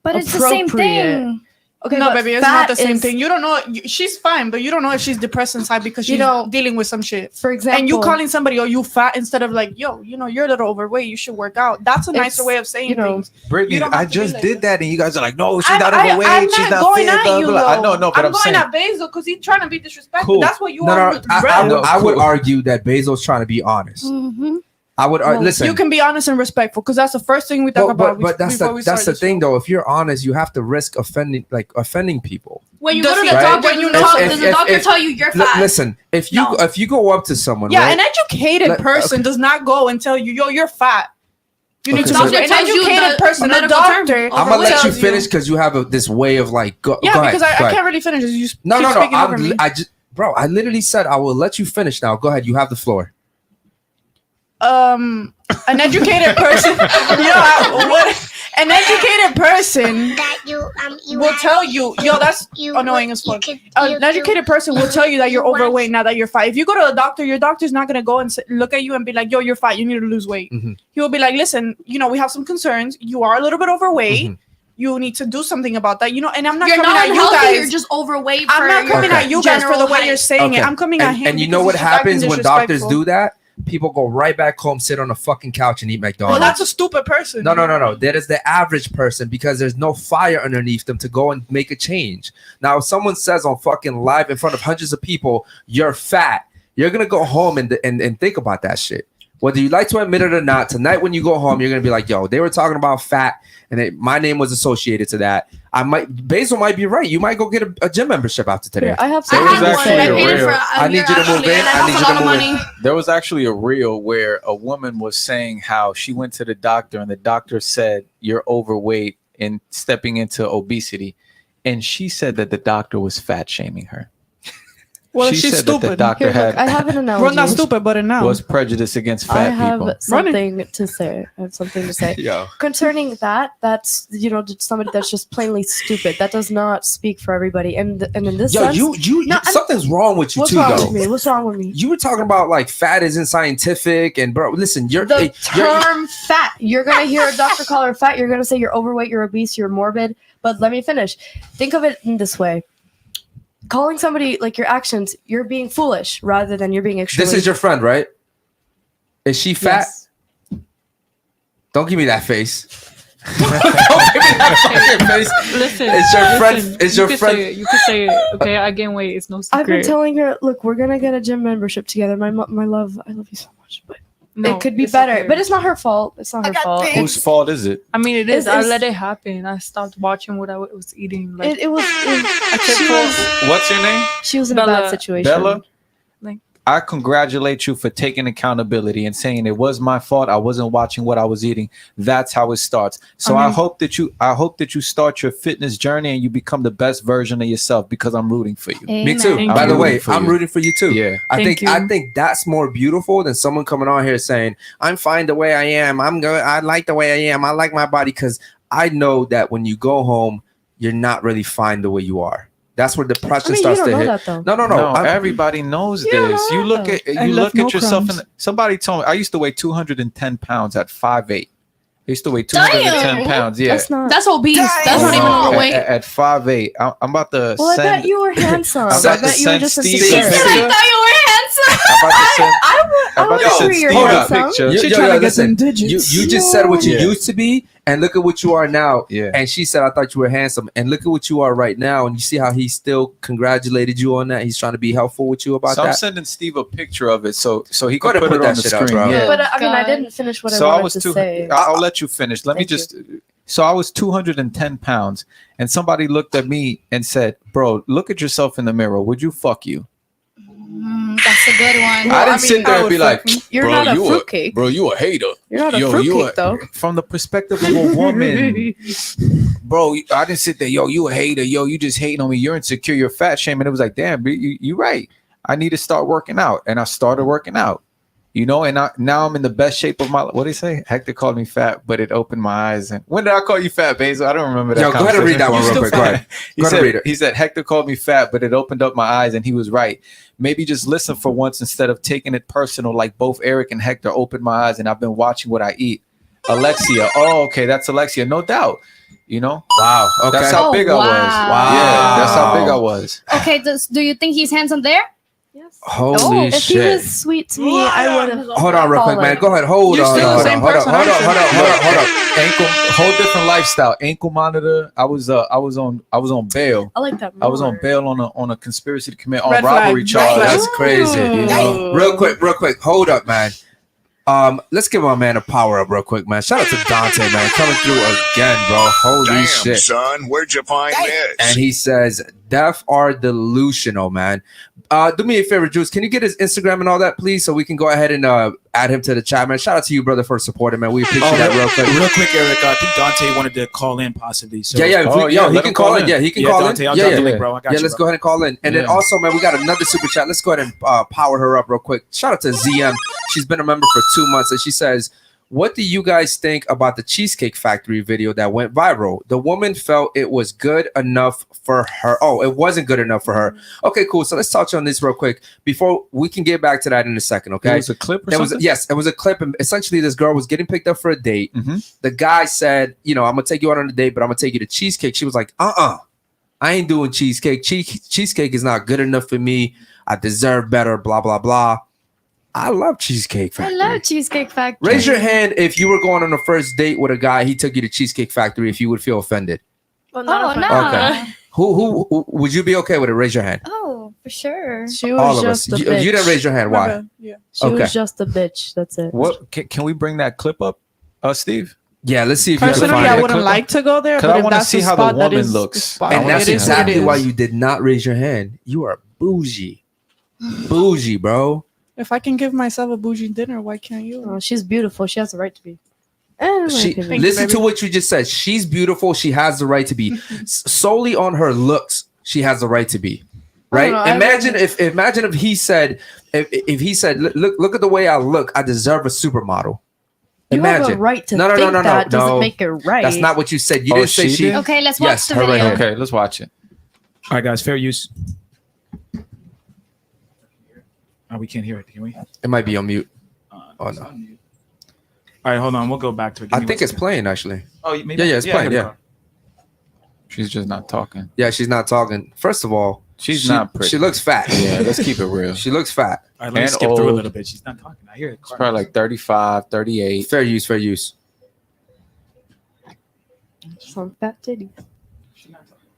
But it's the same appropriate. thing. Okay, no, but baby, it's not fat the same is- thing. You don't know. She's fine, but you don't know if she's depressed inside because she's dealing with some shit. For example, And you calling somebody, "Oh, you fat," instead of like, "Yo, you're a little overweight. You should work out." That's a nicer way of saying things. Brittany, You don't I have to be just like did this. that, and you guys are like, "No, she's I'm not overweight. I'm she's not not going fit." at Blah, you, blah, blah. I though. know, but I'm going saying, at Basil because he's trying to be disrespectful. Cool. That's what you No, are. I would Cool. argue that Bezos trying to be honest. Mm-hmm. I would listen. You can be honest and respectful because that's the first thing we talk about. But that's the thing though. If you're honest, you have to risk offending people. When you Does go to he- the doctor, when you does know- the doctor tell you you're fat? Listen, if you go up to someone, Yeah, right? an educated person does not go and tell you, "Yo, you're fat." You need Okay, to so- go to an tells you educated the person, a medical term. doctor. I'm gonna let you tells finish because you have this way of like go Yeah, ahead, because I go ahead. can't really finish. You No. keep speaking over me. I just, bro, I literally said I will let you finish now. Go ahead, you have the floor. An educated person, an educated person will tell you, "Yo, that's annoying as fuck." An educated person will tell you that you're overweight now that you're fat. If you go to a doctor, your doctor's not gonna go and look at you and be like, "Yo, you're fat. You need to lose weight." Mhm. He will be like, "Listen, we have some concerns. You are a little bit overweight. You need to do something about that." And I'm not You're coming not at you unhealthy. guys. You're just overweight. I'm not coming Okay. at you guys for the way you're saying it. Okay. I'm coming at him. And you know because what he's just acting happens when doctors disrespectful. do that? people go right back home, sit on a fucking couch and eat McDonald's. Well, that's a stupid person. No. That is the average person because there's no fire underneath them to go and make a change. Now, if someone says on fucking live in front of hundreds of people, you're fat, you're going to go home and think about that shit. Whether you like to admit it or not, tonight when you go home, you're going to be like, yo, they were talking about fat and my name was associated to that. Basil might be right. You might go get a gym membership after today. Here, I have There was actually a paid it reel. for I need you to move in. I need you to move in. There was actually a reel where a woman was saying how she went to the doctor and the doctor said you're overweight and stepping into obesity, and she said that the doctor was fat shaming her. Well, she she's said that the stupid. doctor Here, look, I have an analogy. We're not stupid, but now was prejudiced against I fat have people. something to say. Yo. Concerning that's somebody that's just plainly stupid. That does not speak for everybody. And in this sense, Something's wrong with you what's too, wrong though. with me? What's wrong with me? You were talking about like fat isn't scientific, and bro, listen, The term fat. You're gonna hear a doctor call her fat. You're gonna say you're overweight, you're obese, you're morbid. But let me finish. Think of it in this way. Calling somebody like your actions, you're being foolish rather than you're being extremely. This is your friend, right? Is she fat? Yes. Don't give me that face. Don't give me that fucking face. Listen, It's your friend. It's your you friend. You could say it. Okay, I gain weight. It's no secret. I've been telling her, look, we're gonna get a gym membership together. My love, I love you so much, but No, it could be it's better. okay. But it's not her fault. It's not her fault. Whose fault is it? I mean, it is. I It's- let it happen. I stopped watching what I was eating. Like, It was. What's your name? She was in a Bella. bad situation. Bella? Like- I congratulate you for taking accountability and saying it was my fault. I wasn't watching what I was eating. That's how it starts. So I hope that you start your fitness journey and you become the best version of yourself because I'm rooting for you. Me too. Thank By the you. way, For I'm you. rooting for you too. Yeah. I Thank you. think that's more beautiful than someone coming on here saying, I'm fine the way I am. I'm good. I like the way I am. I like my body, because I know that when you go home, you're not really fine the way you are. That's where depression I mean, starts you don't to know hit. that, though. No. Everybody knows You don't this. know You look that, at I you left look at no yourself crumbs. somebody told me I used to weigh 210 pounds at 5'8". I used to weigh 210 Damn. pounds. Yeah. That's not. That's obese. That's not even At- overweight. At 5'8". I'm about to Well, I bet send. you were handsome. I'm I about to bet you were send just a Steve secret. a picture. I thought you were handsome. I'm about to send. I'm about to would send agree you're Steve a handsome. picture. She trying to get some listen, digits. you just said what you Yeah. used to be, and look at what you are now. Yeah. And she said, I thought you were handsome. And look at what you are right now. And you see how he still congratulated you on that. He's trying to be helpful with you about So I'm that. sending Steve a picture of it so he Go can ahead put and it put on that the shit up, screen. bro. Yeah. But I mean, I I didn't finish what So I I wanted was to say. I'll let you finish. Let me Thank you. just. So I was 210 pounds, and somebody looked at me and said, "Bro, look at yourself in the mirror. Would you fuck you?" That's a good one. I didn't sit there and be like, You're "Bro, not a you fruitcake. bro, you a hater." You're not a you fruitcake, though. From the perspective of a woman, bro, I didn't sit there. Yo, you a hater. Yo, you just hating on me. You're insecure. You're fat shaming. It was like, damn, you right. I need to start working out, and I started working out. You know, and now I'm in the best shape of my life. What did he say? Hector called me fat, but it opened my eyes. And when did I call you fat, Basil? I don't remember that. Yo, go ahead and read that one real quick. Go ahead. He Go ahead and read it. he said, Hector called me fat, but it opened up my eyes, and he was right. Maybe just listen for once instead of taking it personal, like both Eric and Hector opened my eyes, and I've been watching what I eat. Alexia. Oh, okay, that's Alexia. No doubt. You know? Wow. Okay. That's how big I was. Wow. Yeah, that's how big I was. Okay, do you think he's handsome there? Yes. Holy If he shit. was sweet to me, I would have. Hold on real quick, man. Go ahead. Hold You're on. still the Hold same on. Hold person, on. aren't you? Hold on. Ankle, whole different lifestyle. Ankle monitor. I was on bail. I like that. I was on more. bail on a conspiracy to commit Red armed robbery flag, red charge. flag. That's crazy. You know? Real quick. Hold up, man. Let's give my man a power up real quick, man. Shout out to Dante, man, coming through again, bro. Holy Damn, shit. son, where'd you find this? And he says, deaf are delusional, man. Do me a favor, Juice. Can you get his Instagram and all that, please, so we can go ahead and add him to the chat, man? Shout out to you, brother, for supporting, man. We appreciate that real quick. Real quick, Eric. I think Dante wanted to call in, possibly. So. Yeah. He let can him call call in. in. Yeah, he can Yeah, call Dante, in. I'll Yeah, drop the yeah. link, bro. I got you, Let's bro. go ahead and call in. And then also, man, we got another super chat. Let's go ahead and power her up real quick. Shout out to ZM. She's been a member for 2 months, and she says, what do you guys think about the Cheesecake Factory video that went viral? The woman felt it was good enough for her. Oh, it wasn't good enough for her. Okay, cool. So let's touch on this real quick before we can get back to that in a second, okay? It was a clip or something? Yes, it was a clip. And essentially, this girl was getting picked up for a date. Mm-hmm. The guy said, I'm going to take you out on a date, but I'm going to take you to cheesecake. She was like, I ain't doing cheesecake. Cheesecake is not good enough for me. I deserve better, blah, blah, blah. I love Cheesecake Factory. I love Cheesecake Factory. Raise your hand if you were going on a first date with a guy. He took you to Cheesecake Factory. If you would feel offended. Well, not Oh, if no. I- Okay. Who would you be okay with it? Raise your hand. Oh, for sure. She was All of us. just a You bitch. didn't raise your hand. My Why? bad. Yeah. She Okay. was just a bitch. That's it. What can we bring that clip up, Steve? Yeah, let's see if you can Personally, find I it. wouldn't like to go there, Because but I if want to that's see the how the spot, that woman is the looks. spot. And that's It is what it exactly why is. you did not raise your hand. You are bougie. Bougie, bro. If I can give myself a bougie dinner, why can't you? Oh, she's beautiful. She has the right to be. In my She, opinion. listen to what you just said. She's beautiful. She has the right to be. Solely on her looks, she has the right to be. Right? I don't know, Imagine if he said, if he said, look at the way I look. I deserve a supermodel. You Imagine. have a right to No, think that doesn't make it right. That's not what you said. You Oh, didn't say she she. did? Okay, let's watch Yes, the her right video. hand. Okay, let's watch it. All right, guys, fair use. Oh, we can't hear it, can we? It might be on mute. Oh no. All right, hold on. We'll go back to it. Give I me think one it's second. playing actually. Oh, maybe. Yeah, it's playing. here we Yeah. go. She's just not talking. Yeah, she's not talking. First of all, She's not pretty. She looks fat. Yeah, let's keep it real. She looks fat. All right, let me And skip through a old. little bit. She's not talking. I hear it. It's probably like 35, 38. Fair use, fair use. Some fat titty.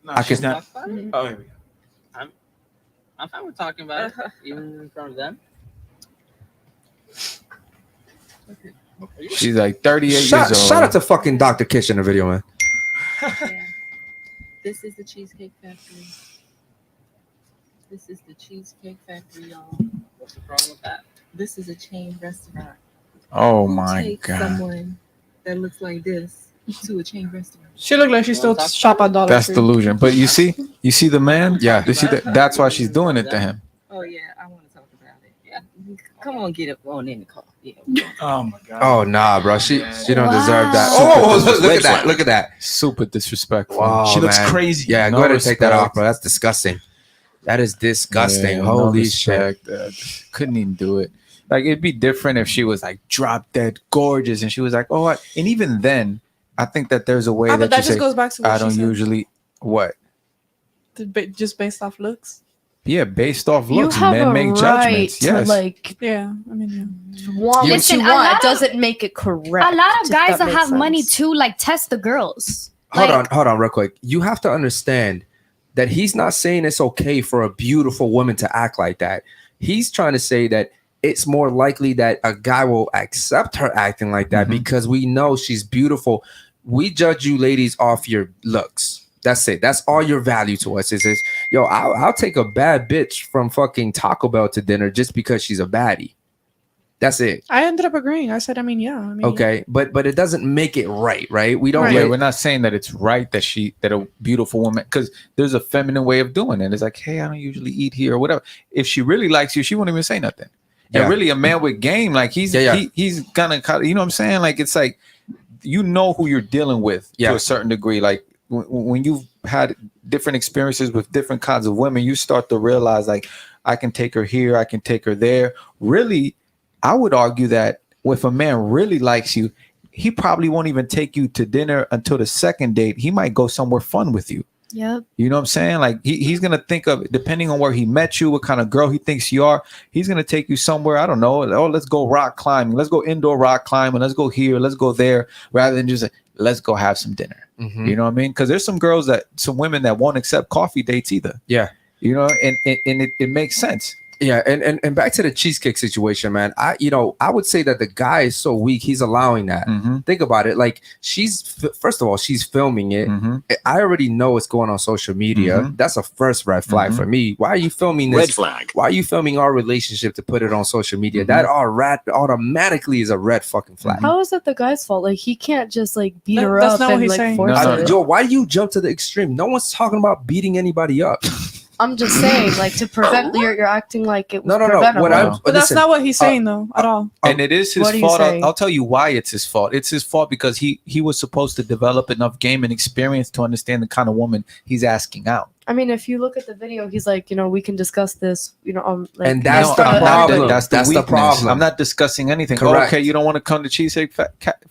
No, I she's can- not. Oh, here we go. I'm fine with talking about it, even in front of them. She's like 38 years Shout old. out to fucking Dr. Kish in the video, man. This is the Cheesecake Factory. This is the Cheesecake Factory, y'all. What's the problem with that? This is a chain restaurant. Oh Who my takes god. someone that looks like this to a chain restaurant? She looked like she still shop at Dollar That's Tree. delusion. But you see the man? Yeah. You see that's why she's doing it to him. Oh yeah, I want to talk about it. Yeah, come on, get it on in the car. Yeah. Oh my god. Oh nah, bro. She don't deserve that. Wow. Oh, look at that. Look at that. Super disrespectful. Wow, She looks man. crazy. Yeah, No go ahead and take that respect. off, bro. That's disgusting. That is disgusting. Yeah, Holy no shit. respect. Couldn't even do it. Like it'd be different if she was like drop dead gorgeous and she was like, oh, and even then, I think that there's a way Ah, that but that you just say, goes back to what I she don't said. usually what. Just based off looks. Yeah, based off You looks, have men a make right judgments. to Yes. like Yeah, I mean, want what Listen, you a lot want. of- It doesn't make it correct. A lot of if guys that makes have money sense. too, like test the girls. Hold Like, on real quick. You have to understand that he's not saying it's okay for a beautiful woman to act like that. He's trying to say that it's more likely that a guy will accept her acting like that because we know she's beautiful. We judge you ladies off your looks. That's it. That's all your value to us. Is yo, I'll take a bad bitch from fucking Taco Bell to dinner just because she's a baddie. That's it. I ended up agreeing. I said, I mean, yeah. I mean, Okay, but it doesn't make it right? We don't. Yeah, let- we're not saying that it's right that a beautiful woman, because there's a feminine way of doing it. It's like, hey, I don't usually eat here or whatever. If she really likes you, she won't even say nothing. Yeah. And really, a man with game, like he's gonna, you know what I'm saying? Like it's like you know who you're dealing with to a certain degree. Like when you've had different experiences with different kinds of women, you start to realize like I can take her here, I can take her there. Really, I would argue that if a man really likes you, he probably won't even take you to dinner until the second date. He might go somewhere fun with you. Yep. You know what I'm saying? Like he's gonna think of, depending on where he met you, what kind of girl he thinks you are, he's gonna take you somewhere. I don't know. Oh, let's go rock climbing. Let's go indoor rock climbing. Let's go here. Let's go there. Rather than just like, let's go have some dinner. You know what I mean? Because there's some women that won't accept coffee dates either. Yeah. You know, and it makes sense. Yeah, and back to the cheesecake situation, man. I would say that the guy is so weak. He's allowing that. Think about it. Like first of all, she's filming it. I already know it's going on social media. That's a first red flag for me. Why are you filming this? Red flag. Why are you filming our relationship to put it on social media? That automatically is a red fucking flag. How is that the guy's fault? Like he can't just like beat her that's up not what and he's like saying. force it. Joe, why do you jump to the extreme? No one's talking about beating anybody up. I'm just saying, like to prevent you're acting like it was No. preventable. But that's not what he's saying, though, at all. And it is his What are you fault. saying? I'll tell you why it's his fault. It's his fault because he was supposed to develop enough game and experience to understand the kind of woman he's asking out. I mean, if you look at the video, he's like, we can discuss this, like, And that's No, the I'm not- problem. That's the That's the weakness. problem. I'm not discussing anything. Correct. Okay, you don't want to come to Cheesecake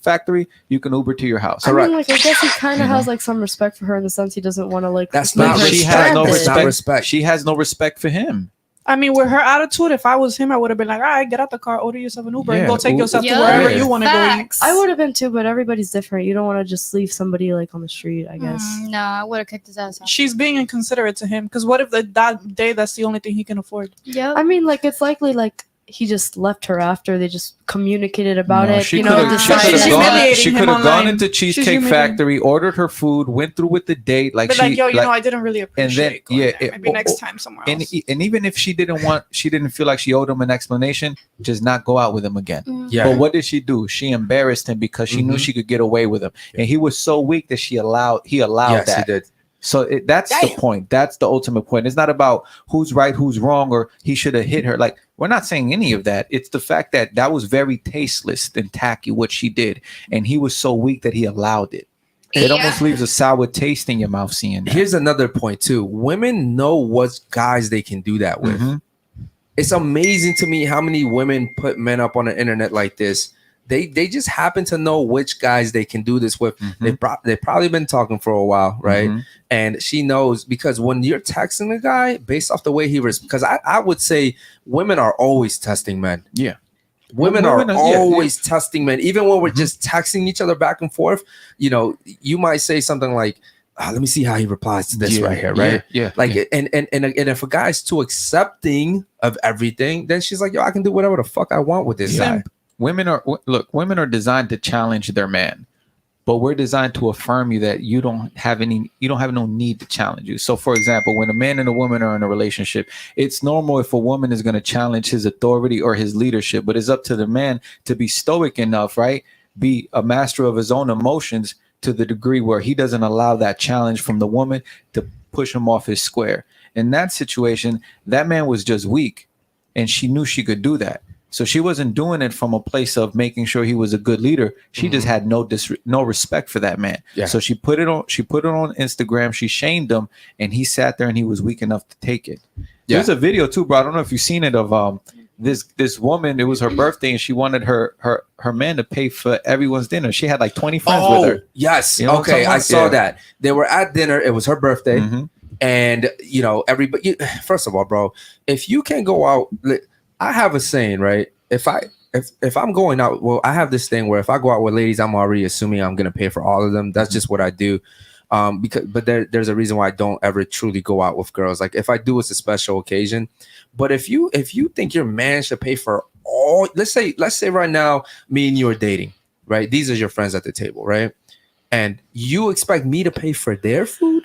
Factory? You can Uber to your house. I mean, like, I guess he kind of has like some respect for her in the sense he doesn't want to like. That's make not her She has no stranded. respect. She has no respect for him. I mean, with her attitude, if I was him, I would have been like, all right, get out the car, order yourself an Uber, and Yeah, go take yourself to Yeah. wherever Yeah. you want to go eat. Facts. I would have been too, but everybody's different. You don't want to just leave somebody like on the street, I guess. No, I would have kicked his ass out. She's being inconsiderate to him, because what if that day that's the only thing he can afford? Yep. I mean, like, it's likely like he just left her after they just communicated about No, it. she You could know, have decided. Humiliating him gone online. into She's Cheesecake humiliating. Factory, ordered her food, went through with the date. Like But she, like, yo, you like, know, I didn't really and then appreciate going yeah, there. Maybe next time somewhere else. and even if she didn't feel like she owed him an explanation, just not go out with him again. Yeah. But what did she do? She embarrassed him because she knew she could get away with him, and he was so weak that he allowed Yes, that. he did. So that's the point. That's the ultimate point. It's not about who's right, who's wrong, or he should have hit her. Like, we're not saying any of that. It's the fact that was very tasteless and tacky what she did, and he was so weak that he allowed it. It almost leaves a sour taste in your mouth seeing that. Here's another point too. Women know what guys they can do that with. It's amazing to me how many women put men up on the internet like this. They just happen to know which guys they can do this with. They've probably been talking for a while, right? And she knows, because when you're texting a guy based off the way he because I would say women are always testing men. Yeah. Women Well, are women are- yeah, always testing men, even when we're just texting each other back and forth. You know, you might say something like, let me see how he replies to this right here, right? Yeah. Like, and if a guy's too accepting of everything, then she's like, yo, I can do whatever the fuck I want with this guy. Women are designed to challenge their man, but we're designed to affirm you that you don't have no need to challenge you. So, for example, when a man and a woman are in a relationship, it's normal if a woman is going to challenge his authority or his leadership, but it's up to the man to be stoic enough, right? Be a master of his own emotions to the degree where he doesn't allow that challenge from the woman to push him off his square. In that situation, that man was just weak, and she knew she could do that. So she wasn't doing it from a place of making sure he was a good leader. She just had no respect for that man. Yeah. So she put it on Instagram. She shamed him, and he sat there and he was weak enough to take it. Yeah. There's a video too, bro. I don't know if you've seen it of this woman. It was her birthday, and she wanted her man to pay for everyone's dinner. She had like 20 friends with her. Yes. You know what I'm Okay, talking I about? saw Yeah. that. They were at dinner. It was her birthday. And, you know, everybody, first of all, bro, if you can go out, I have a saying, right? If I'm going out, well, I have this thing where if I go out with ladies, I'm already assuming I'm going to pay for all of them. That's just what I do. But there's a reason why I don't ever truly go out with girls. Like, if I do, it's a special occasion. But if you think your man should pay for all, let's say right now, me and you are dating, right? These are your friends at the table, right? And you expect me to pay for their food?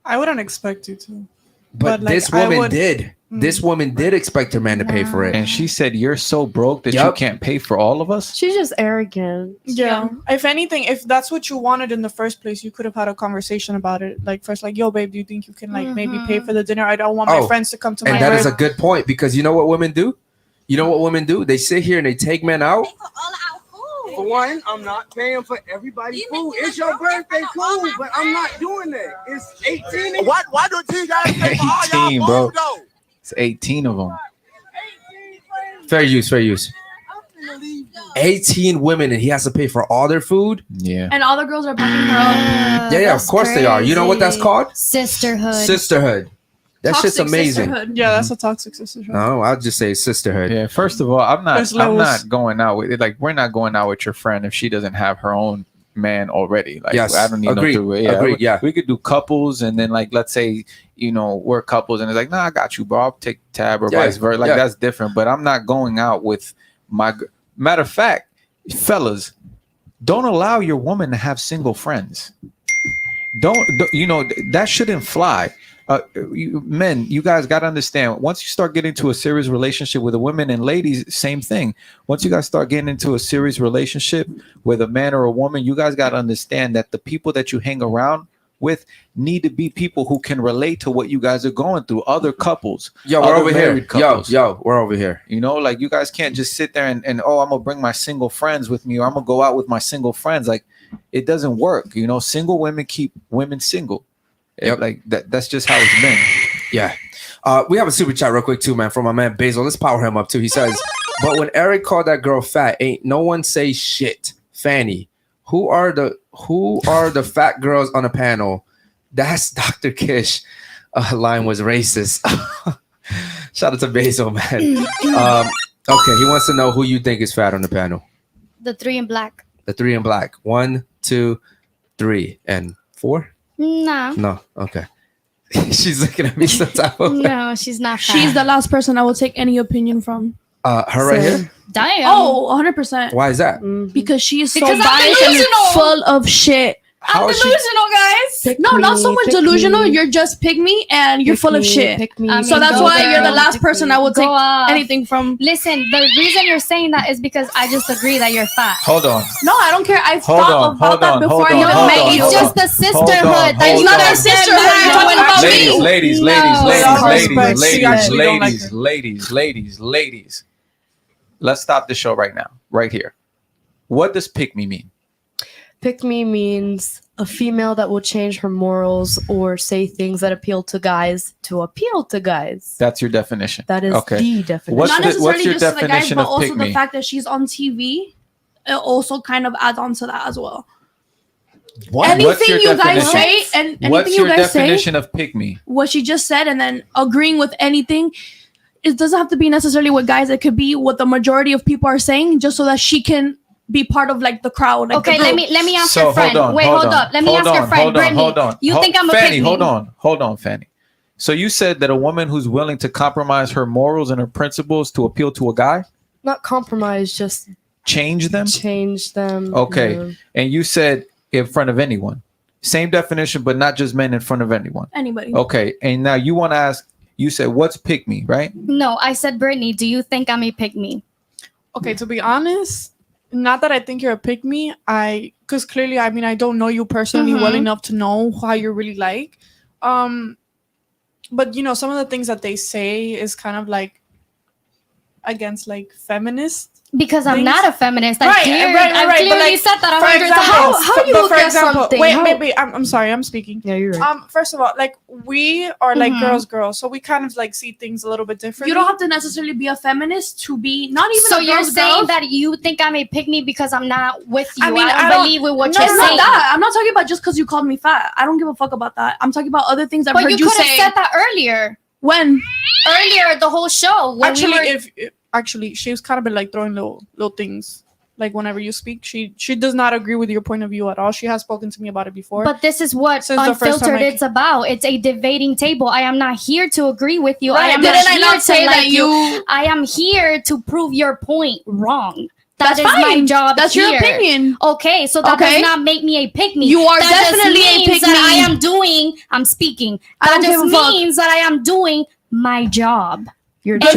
I wouldn't expect you to. But like, this I woman would- did. This woman did expect her man to pay for it. And she said, "You're so broke that you can't pay for all of us." She's just arrogant. Yeah. If anything, if that's what you wanted in the first place, you could have had a conversation about it. Like, first, like, yo, babe, do you think you can, like, maybe pay for the dinner? I don't want my friends to come to my And that is a crib. good point, because you know what women do? You know what women do? They sit here and they take men out. For one, I'm not paying for everybody's food. It's your birthday, cool, but I'm not doing that. It's 18. Why don't you guys pay for all 18, y'all bro. food, though? It's 18 of them. Fair use. 18 women, and he has to pay for all their food. Yeah. And all the girls are backing her up. Yeah, of course they are. You know what that's called? Sisterhood. Sisterhood. That's just Toxic amazing. sisterhood. Yeah, that's a toxic sisterhood. No, I'll just say sisterhood. Yeah. First of all, I'm There's not levels. going out with it. Like, we're not going out with your friend if she doesn't have her own man already. Like, Yes, I don't need agreed, no three-way. Yeah, agreed, yeah. We could do couples, and then, like, let's say, you know, we're couples, and it's like, nah, I got you, bro. I'll take tab, or Yeah, vice versa. Like, yeah. that's different. But I'm not going out with my matter of fact, fellas, don't allow your woman to have single friends. Don't you know, that shouldn't fly. Men, you guys got to understand, once you start getting into a serious relationship with a woman, and ladies, same thing. Once you guys start getting into a serious relationship with a man or a woman, you guys got to understand that the people that you hang around with need to be people who can relate to what you guys are going through. Other couples. Yo, we're other over here. married couples. Yo, we're over here. You know, like, you guys can't just sit there and oh, I'm gonna bring my single friends with me, or I'm gonna go out with my single friends. Like, it doesn't work. You know, single women keep women single. Yep. Like that's just how it's been. Yeah. We have a super chat real quick too, man, from my man Basil. Let's power him up too. He says, but when Eric called that girl fat, ain't no one say shit. Fanny, who are the fat girls on the panel? That's Dr. Kish. line was racist. Shout out to Basil, man. Okay, he wants to know who you think is fat on the panel. The 3 in black. The 3 in black. 1, 2, 3, and 4? Nah. No. Okay. She's looking at me some type of way. No, she's not fat. She's the last person I will take any opinion from. Her right here? Damn. Oh, 100%. Why is that? Because she is so Because I'm biased and delusional. full of shit. How I'm is she- delusional, guys. No, not so much delusional. You're just pygmy and you're full of shit. So that's go why you're the girl. last person I will Go take off. anything from. Listen, the reason you're saying that is because I just agree that you're fat. Hold on. No, I don't care. I've Hold thought on, about hold that on, before hold I on, even hold met on, you. hold It's just the sisterhood. It's hold not on. our sisterhood. You're talking about me. Ladies. Let's stop the show right now, right here. What does pick me mean? Pick me means a female that will change her morals or say things that appeal to guys to appeal to guys. That's your definition. That is the definition. Not necessarily what's your just to the guys, definition but of also pick the me? fact that she's on TV. It also kind of adds on to that as well. What's Anything your you guys definition? say, and anything What's you your guys say, definition of pick me? what she just said, and then agreeing with anything. It doesn't have to be necessarily with guys. It could be what the majority of people are saying, just so that she can be part of like the crowd. Like, Okay, the let group. me ask your friend. Wait, hold up. Let me ask your friend, Brittany. You think I'm a Fanny, pick me? hold on, Fanny. So you said that a woman who's willing to compromise her morals and her principles to appeal to a guy, Not compromise, just change them? change them. Okay. Yeah. And you said in front of anyone. Same definition, but not just men in front of anyone. Anybody. Okay. And now you want to ask, you said, what's pick me, right? No, I said, Brittany, do you think I'm a pick me? Okay, to be honest, not that I think you're a pick me. Because clearly, I mean, I don't know you personally well enough to know how you're really like. But you know, some of the things that they say is kind of like against like feminist. Because I'm things. not a feminist. I Right, clearly but, like, said that for 100 example, times. how you but look for at example, something? wait, How- maybe I'm sorry, I'm speaking. Yeah, you're right. First of all, like we are like girls, so we kind of like see things a little bit differently. You don't have to necessarily be a feminist to be not even. So a you're girl's saying girl. that you think I'm a pick me because I'm not with you. I mean, I don't believe with what No, you're not saying. that. I'm not talking about just because you called me fat. I don't give a fuck about that. I'm talking about other things I've But heard you you could have say. said that earlier. When? Earlier, the whole show. When Actually, we were, actually, she's kind of been like throwing little things. Like whenever you speak, she does not agree with your point of view at all. She has spoken to me about it before. But this is what Since the first time Unfiltered is about. It's a debating table. I am not here to agree with you. Right, I am didn't not I here not to say like that you- I am here to prove your point wrong. That That's is my fine. job. That's your here. opinion. Okay, so that Okay. does not make me a pick me. You are that definitely just a means pick that me. I am doing. I'm speaking. I That don't just give a fuck. means that I am doing my job. Your And job.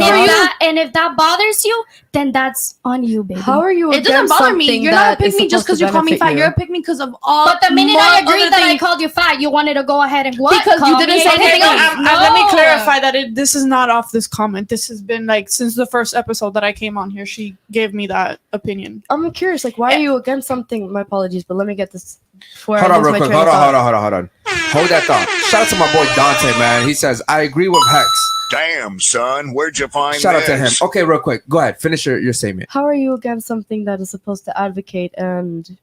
if that bothers you, then that's on you, baby. How are you? It doesn't against bother me. something You're not a that pick is me just supposed because to you call me benefit fat. you? You're a pick me because of all. But the minute more I agreed other that I things. called you fat, you wanted to go ahead and what? Because you Call didn't me say a anything pick else. me. Let me No. clarify that this is not off this comment. This has been like since the first episode that I came on here. She gave me that opinion. I'm curious, like, why are you against something? My apologies, but let me get this. before I Hold on, lose real my quick. train of thought. Hold on. Hold that thought. Shout out to my boy Dante, man. He says, I agree with Hex. Damn, son, where'd you find Shout out this? to him. Okay, real quick. Go ahead. Finish your statement. How are you against something that is supposed to advocate and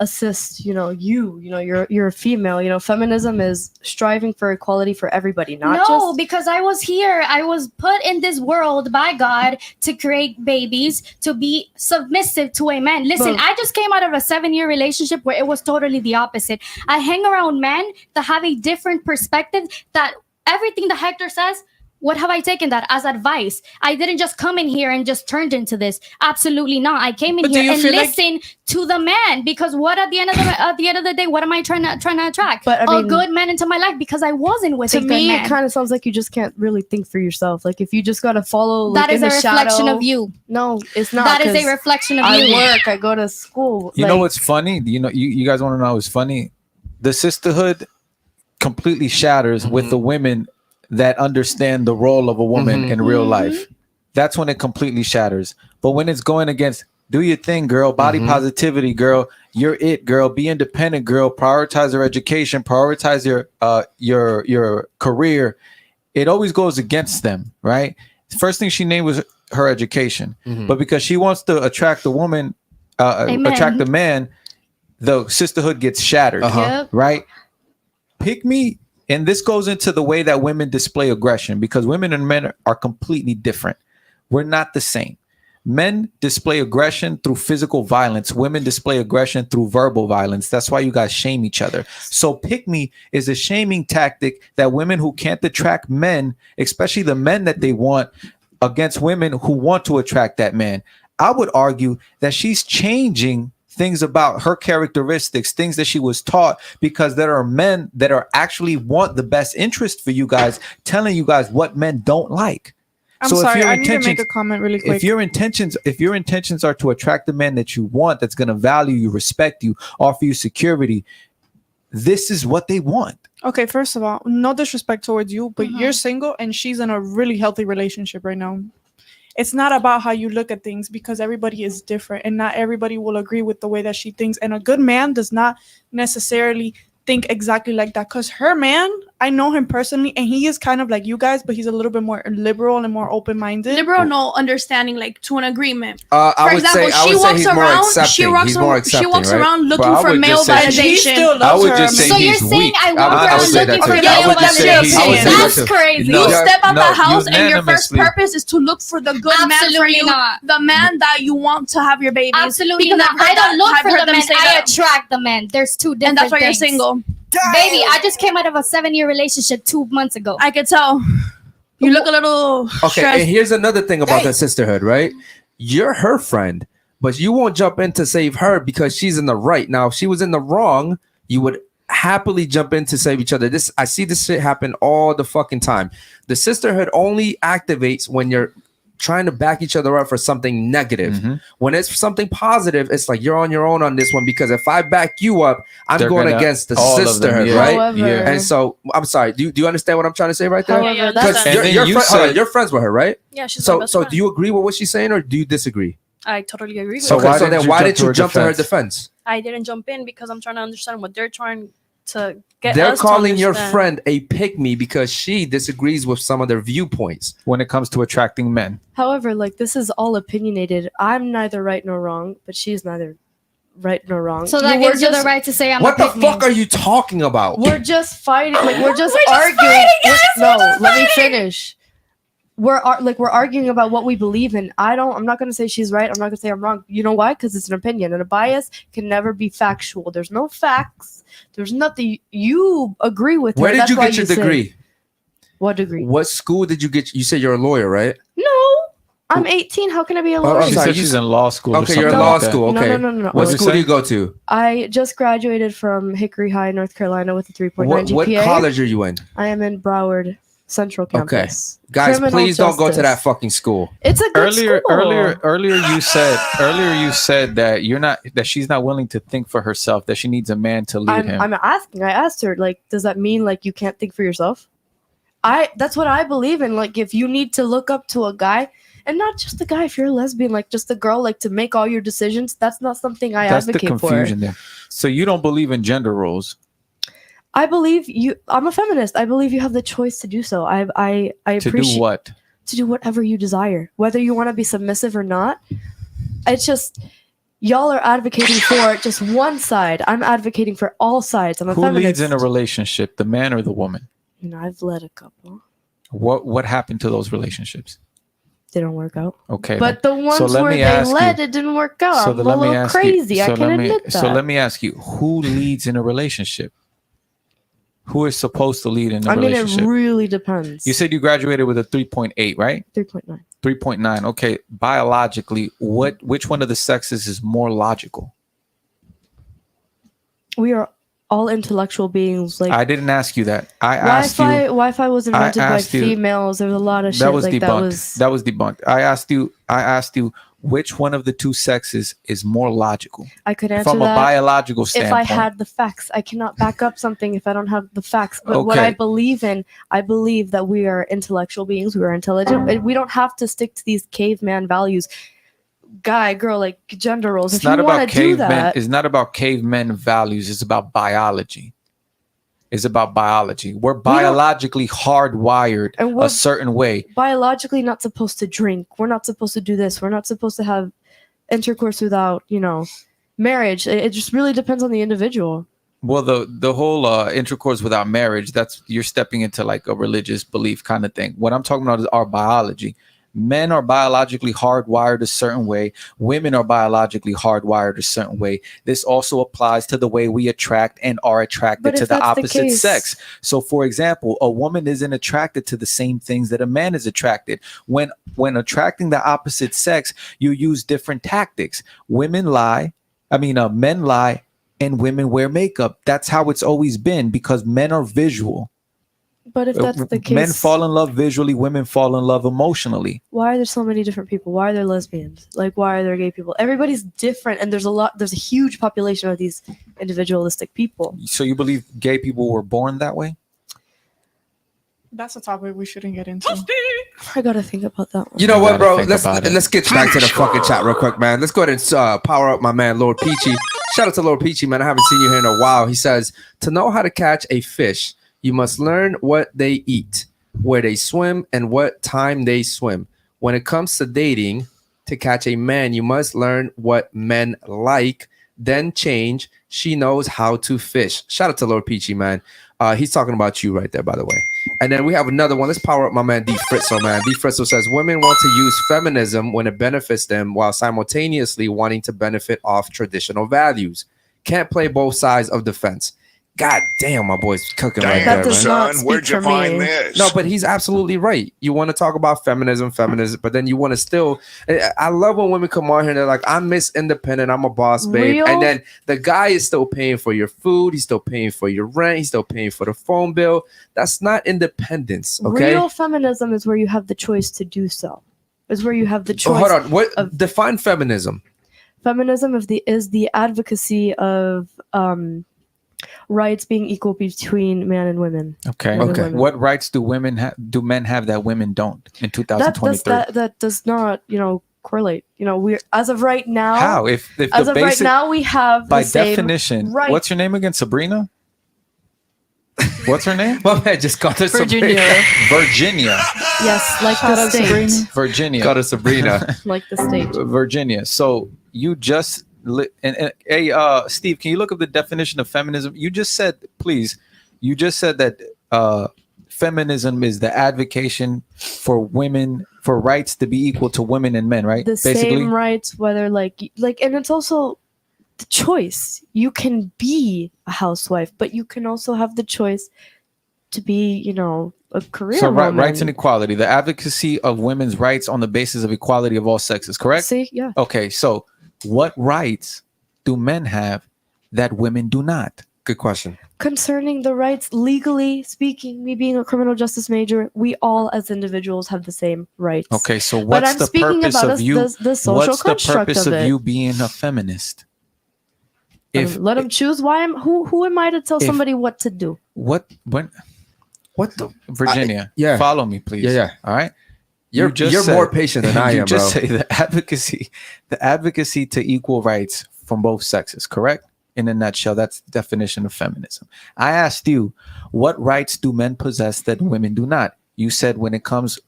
assist? You're a female. Feminism is striving for equality for everybody, not No, just. because I was here. I was put in this world by God to create babies, to be submissive to a man. Listen, But- I just came out of a 7-year relationship where it was totally the opposite. I hang around men that have a different perspective, that everything that Hector says, what have I taken that as advice? I didn't just come in here and just turned into this. Absolutely not. I came in But do here you and feel like- listened to the man, because what at the end of the day, what am I trying to attract? But, I a mean, good man into my life, because I wasn't with To a good me, man. it kind of sounds like you just can't really think for yourself. Like, if you just gotta follow, That like, is in a the reflection shadow- of you. No, it's not. That is a 'cause reflection of I you. work. I go to school. You know what's funny? You guys want to know what's funny? The sisterhood completely shatters with the women that understand the role of a woman in real life. That's when it completely shatters. But when it's going against, do your thing, girl, body positivity, girl, you're it, girl, be independent, girl, prioritize your education, prioritize your career, it always goes against them, right? First thing she named was her education. But because she wants to attract the woman, attract the man, the sisterhood gets shattered, Yep. right? Pick me And this goes into the way that women display aggression, because women and men are completely different. We're not the same. Men display aggression through physical violence. Women display aggression through verbal violence. That's why you guys shame each other. So pick me is a shaming tactic that women who can't attract men, especially the men that they want, against women who want to attract that man. I would argue that she's changing things about her characteristics, things that she was taught, because there are men that are actually want the best interest for you guys, telling you guys what men don't like. I'm So sorry, if your I need to make intentions, a comment really quick. if your intentions are to attract the man that you want, that's going to value you, respect you, offer you security, this is what they want. Okay, first of all, no disrespect towards you, but you're single and she's in a really healthy relationship right now. It's not about how you look at things, because everybody is different and not everybody will agree with the way that she thinks. And a good man does not necessarily think exactly like that, because her man, I know him personally, and he is kind of like you guys, but he's a little bit more liberal and more open-minded. Liberal, no, understanding, like to an agreement. I For would example, say she walks he's more around. accepting. She walks He's more around. accepting, She walks right? around But looking I for would male just say She validation. still I loves would her. just say So you're he's saying weak. I walk I would around say that looking too. for I male would just say validation? he's- I would say That's that too. crazy. No, You step out the house and your first unanimously. purpose is to look for the good man for Absolutely you, not. the man that you want to have your babies. Absolutely Because not. I've heard I don't look I've for heard the them men. say I that. attract the men. There's two different And that's why you're things. single. Baby, I just came out of a 7-year relationship 2 months ago. I could tell. You look a little Okay, stressed. and here's another thing about the sisterhood, right? You're her friend, but you won't jump in to save her because she's in the right. Now, if she was in the wrong, you would happily jump in to save each other. I see this shit happen all the fucking time. The sisterhood only activates when you're trying to back each other up for something negative. When it's something positive, it's like you're on your own on this one, because if I back you up, I'm They're going gonna- against the all of them, sisterhood, yeah. right? However- Yeah. And so I'm sorry. Do you understand what I'm trying to say right there? However, Yeah, that's Because And then you're, you hold on, said- you're friends with her, right? Yeah, she's my So best so friend. do you agree with what she's saying, or do you disagree? I totally agree with So you. why So then why did you jump to her defense? I didn't jump in because I'm trying to understand what they're trying to get They're us to calling your understand. friend a pick-me because she disagrees with some of their viewpoints. When it comes to attracting men, However, like this is all opinionated. I'm neither right nor wrong, but she's neither right nor wrong. So that We're gives you the just- right to say I'm What a the pick-me. fuck are you talking about? We're just fighting. Like we're just We're just arguing. fighting, guys. No, We're just let me fighting. finish. We're arguing about what we believe in. I'm not gonna say she's right. I'm not gonna say I'm wrong. You know why? Because it's an opinion, and a bias can never be factual. There's no facts. There's nothing. You agree with. Where her. did That's you why get your say- degree? What degree? What school did you get? You said you're a lawyer, right? No, I'm 18. How can I be a Oh, lawyer? I'm she sorry, said you she's s- in law school. or Okay, you're in something law like that. school. No, Okay. no. What What'd you school do say? you go to? I just graduated from Hickory High, North Carolina, with a 3.9 What GPA. college are you in? I am in Broward Central Campus. Guys, Criminal please don't go to justice. that fucking school. It's a good school. Earlier you said that she's not willing to think for herself, that she needs a man to lead him. I'm asking. I asked her, like, does that mean like you can't think for yourself? That's what I believe in. Like, if you need to look up to a guy, and not just a guy, if you're a lesbian, like just a girl, like to make all your decisions, that's not something I That's the advocate confusion for. there. So you don't believe in gender roles. I believe you. I'm a feminist. I believe you have the choice to do so. I To appreciate do what? to do whatever you desire, whether you want to be submissive or not. It's just y'all are advocating for just one side. I'm advocating for all sides. I'm a Who feminist. leads in a relationship, the man or the woman? You know, I've led a couple. What happened to those relationships? They don't work out. Okay. But the then. ones where they led, it didn't work out. So I'm a let me little ask you- crazy. I so can let me- admit that. So let me ask you, who leads in a relationship? Who is supposed to lead in a I mean, relationship? it really depends. You said you graduated with a 3.8, right? 3.9. 3.9. Okay. Biologically, which one of the sexes is more logical? We are all intellectual beings. Like I didn't ask you that. I asked Wi-Fi. you. Wi-Fi was invented by asked you- females. There's a lot of shit That was like debunked. that was. debunked. I asked you which one of the two sexes is more logical I could answer from that a biological if standpoint. I had the facts. I cannot back up something if I don't have the facts. But what Okay. I believe in, I believe that we are intellectual beings. We are intelligent. And we don't have to stick to these caveman values. Guy, girl, like gender roles. It's If not you about want to do cavemen. that, It's not about cavemen values. It's about biology. It's about biology. We're biologically hardwired And we're a certain way. biologically not supposed to drink. We're not supposed to do this. We're not supposed to have intercourse without, marriage. It just really depends on the individual. Well, the whole intercourse without marriage, that's you're stepping into like a religious belief kind of thing. What I'm talking about is our biology. Men are biologically hardwired a certain way. Women are biologically hardwired a certain way. This also applies to the way we attract and are attracted to the opposite sex. So, for example, a woman isn't attracted to the same things that a man is attracted. When attracting the opposite sex, you use different tactics. Men lie, and women wear makeup. That's how it's always been because men are visual. But if that's the case, men fall in love visually, women fall in love emotionally. Why are there so many different people? Why are there lesbians? Like, why are there gay people? Everybody's different, and there's a huge population of these individualistic people. So you believe gay people were born that way? That's a topic we shouldn't get into. I gotta think about that one. You know what, bro? Let's get back to the fucking chat real quick, man. Let's go ahead and power up my man, Lord Peachy. Shout out to Lord Peachy, man. I haven't seen you here in a while. He says, to know how to catch a fish, you must learn what they eat, where they swim, and what time they swim. When it comes to dating, to catch a man, you must learn what men like, then change. She knows how to fish. Shout out to Lord Peachy, man. He's talking about you right there, by the way. And then we have another one. Let's power up my man, D. Fritzo, man. D. Fritzo says, women want to use feminism when it benefits them while simultaneously wanting to benefit off traditional values. Can't play both sides of the fence. God damn, my boy's cooking right there, man. Son, where'd you find this? No, but he's absolutely right. You want to talk about feminism, but then you want to still. I love when women come on here and they're like, I'm Miss Independent, I'm a boss, babe. And then the guy is still paying for your food, he's still paying for your rent, he's still paying for the phone bill. That's not independence, okay? Real feminism is where you have the choice to do so. Is where you have the choice. Hold on. What define feminism? Feminism is the advocacy of rights being equal between man and women. Okay. What rights do men have that women don't in 2023? That does not, correlate. We're as of right now. How? If as of right now we have by the same definition. Right. What's your name again? Sabrina? What's her name? My man just called her Virginia. Virginia. Yes, like the state. Virginia. Called her Sabrina. Like the state. Virginia. So you just hey, Steve, can you look up the definition of feminism? You just said that feminism is the advocacy for women, for rights to be equal to women and men, right? The same rights, whether like, and it's also the choice. You can be a housewife, but you can also have the choice to be, a career woman. Rights and equality, the advocacy of women's rights on the basis of equality of all sexes, correct? See, yeah. Okay, so what rights do men have that women do not? Good question. Concerning the rights, legally speaking, me being a criminal justice major, we all as individuals have the same rights. Okay, so what's the purpose of you? What's the purpose of you being a feminist? Let them choose. Who am I to tell somebody what to do? Virginia, follow me, please. Yeah. All right. You're more patient than I am, bro. You just say the advocacy to equal rights from both sexes, correct? In a nutshell, that's the definition of feminism. I asked you, what rights do men possess that women do not? You said when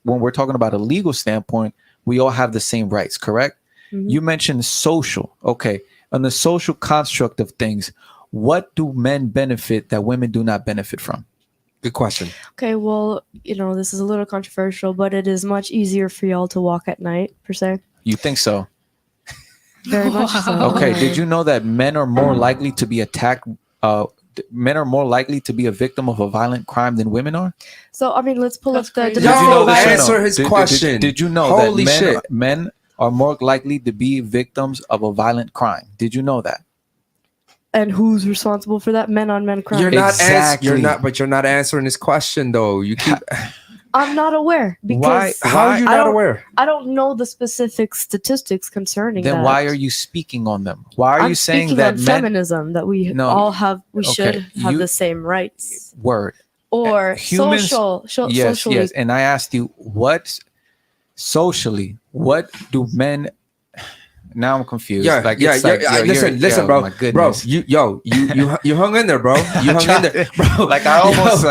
we're talking about a legal standpoint, we all have the same rights, correct? Mm-hmm. You mentioned social. Okay. On the social construct of things, what do men benefit that women do not benefit from? Good question. Okay, well, this is a little controversial, but it is much easier for y'all to walk at night, per se. You think so? Very much so. Okay, did you know that men are more likely to be attacked? Men are more likely to be a victim of a violent crime than women are? So, let's pull up the... Answer his question. Did you know that men are more likely to be victims of a violent crime? Did you know that? And who's responsible for that? Men on men crime. You're not answering this question though. You keep. I'm not aware because how are you not aware? I don't know the specific statistics concerning that. Then why are you speaking on them? Why are you saying that on feminism that we all have? We should have the same rights. Word. Or humans, socially. Yes. And I asked you, what do men? Now I'm confused. Listen, bro. My goodness. Bro, you hung in there, bro. You hung in there, bro. Like I almost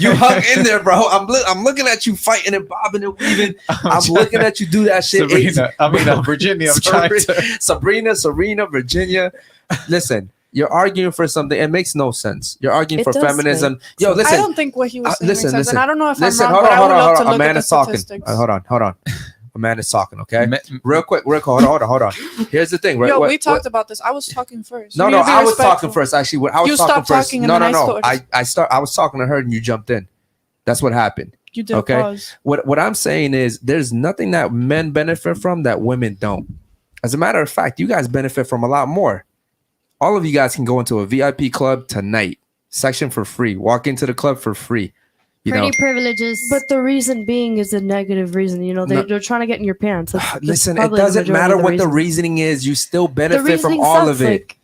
you hung in there, bro. I'm looking at you fighting and bobbing and weaving. I'm looking at you do that shit. Virginia. I'm trying to. Serena, Virginia. Listen, You're arguing for something. It makes no sense. You're arguing It for does feminism. make Yo, listen. I don't think what he was saying makes sense. Listen. And I don't know if Listen, I'm wrong, hold but I would love to on. A look man at the is talking. statistics. Hold on. A man is talking, okay? Real quick. Hold on. Here's the thing, right? Yo, we talked about this. I was talking first. No, You need to be I was respectful. talking first. Actually, I was You talking stopped first. talking and No. then I started. I was talking to her and you jumped in. That's what happened. You did okay? pause. What I'm saying is there's nothing that men benefit from that women don't. As a matter of fact, you guys benefit from a lot more. All of you guys can go into a VIP club tonight. Section for free. Walk into the club for free. Pretty privileges. But the reason being is a negative reason. You know, they're trying to get in your pants. That's Listen, it probably the doesn't majority matter of the what the reason. reasoning is. You still benefit from reasoning all sucks, of it.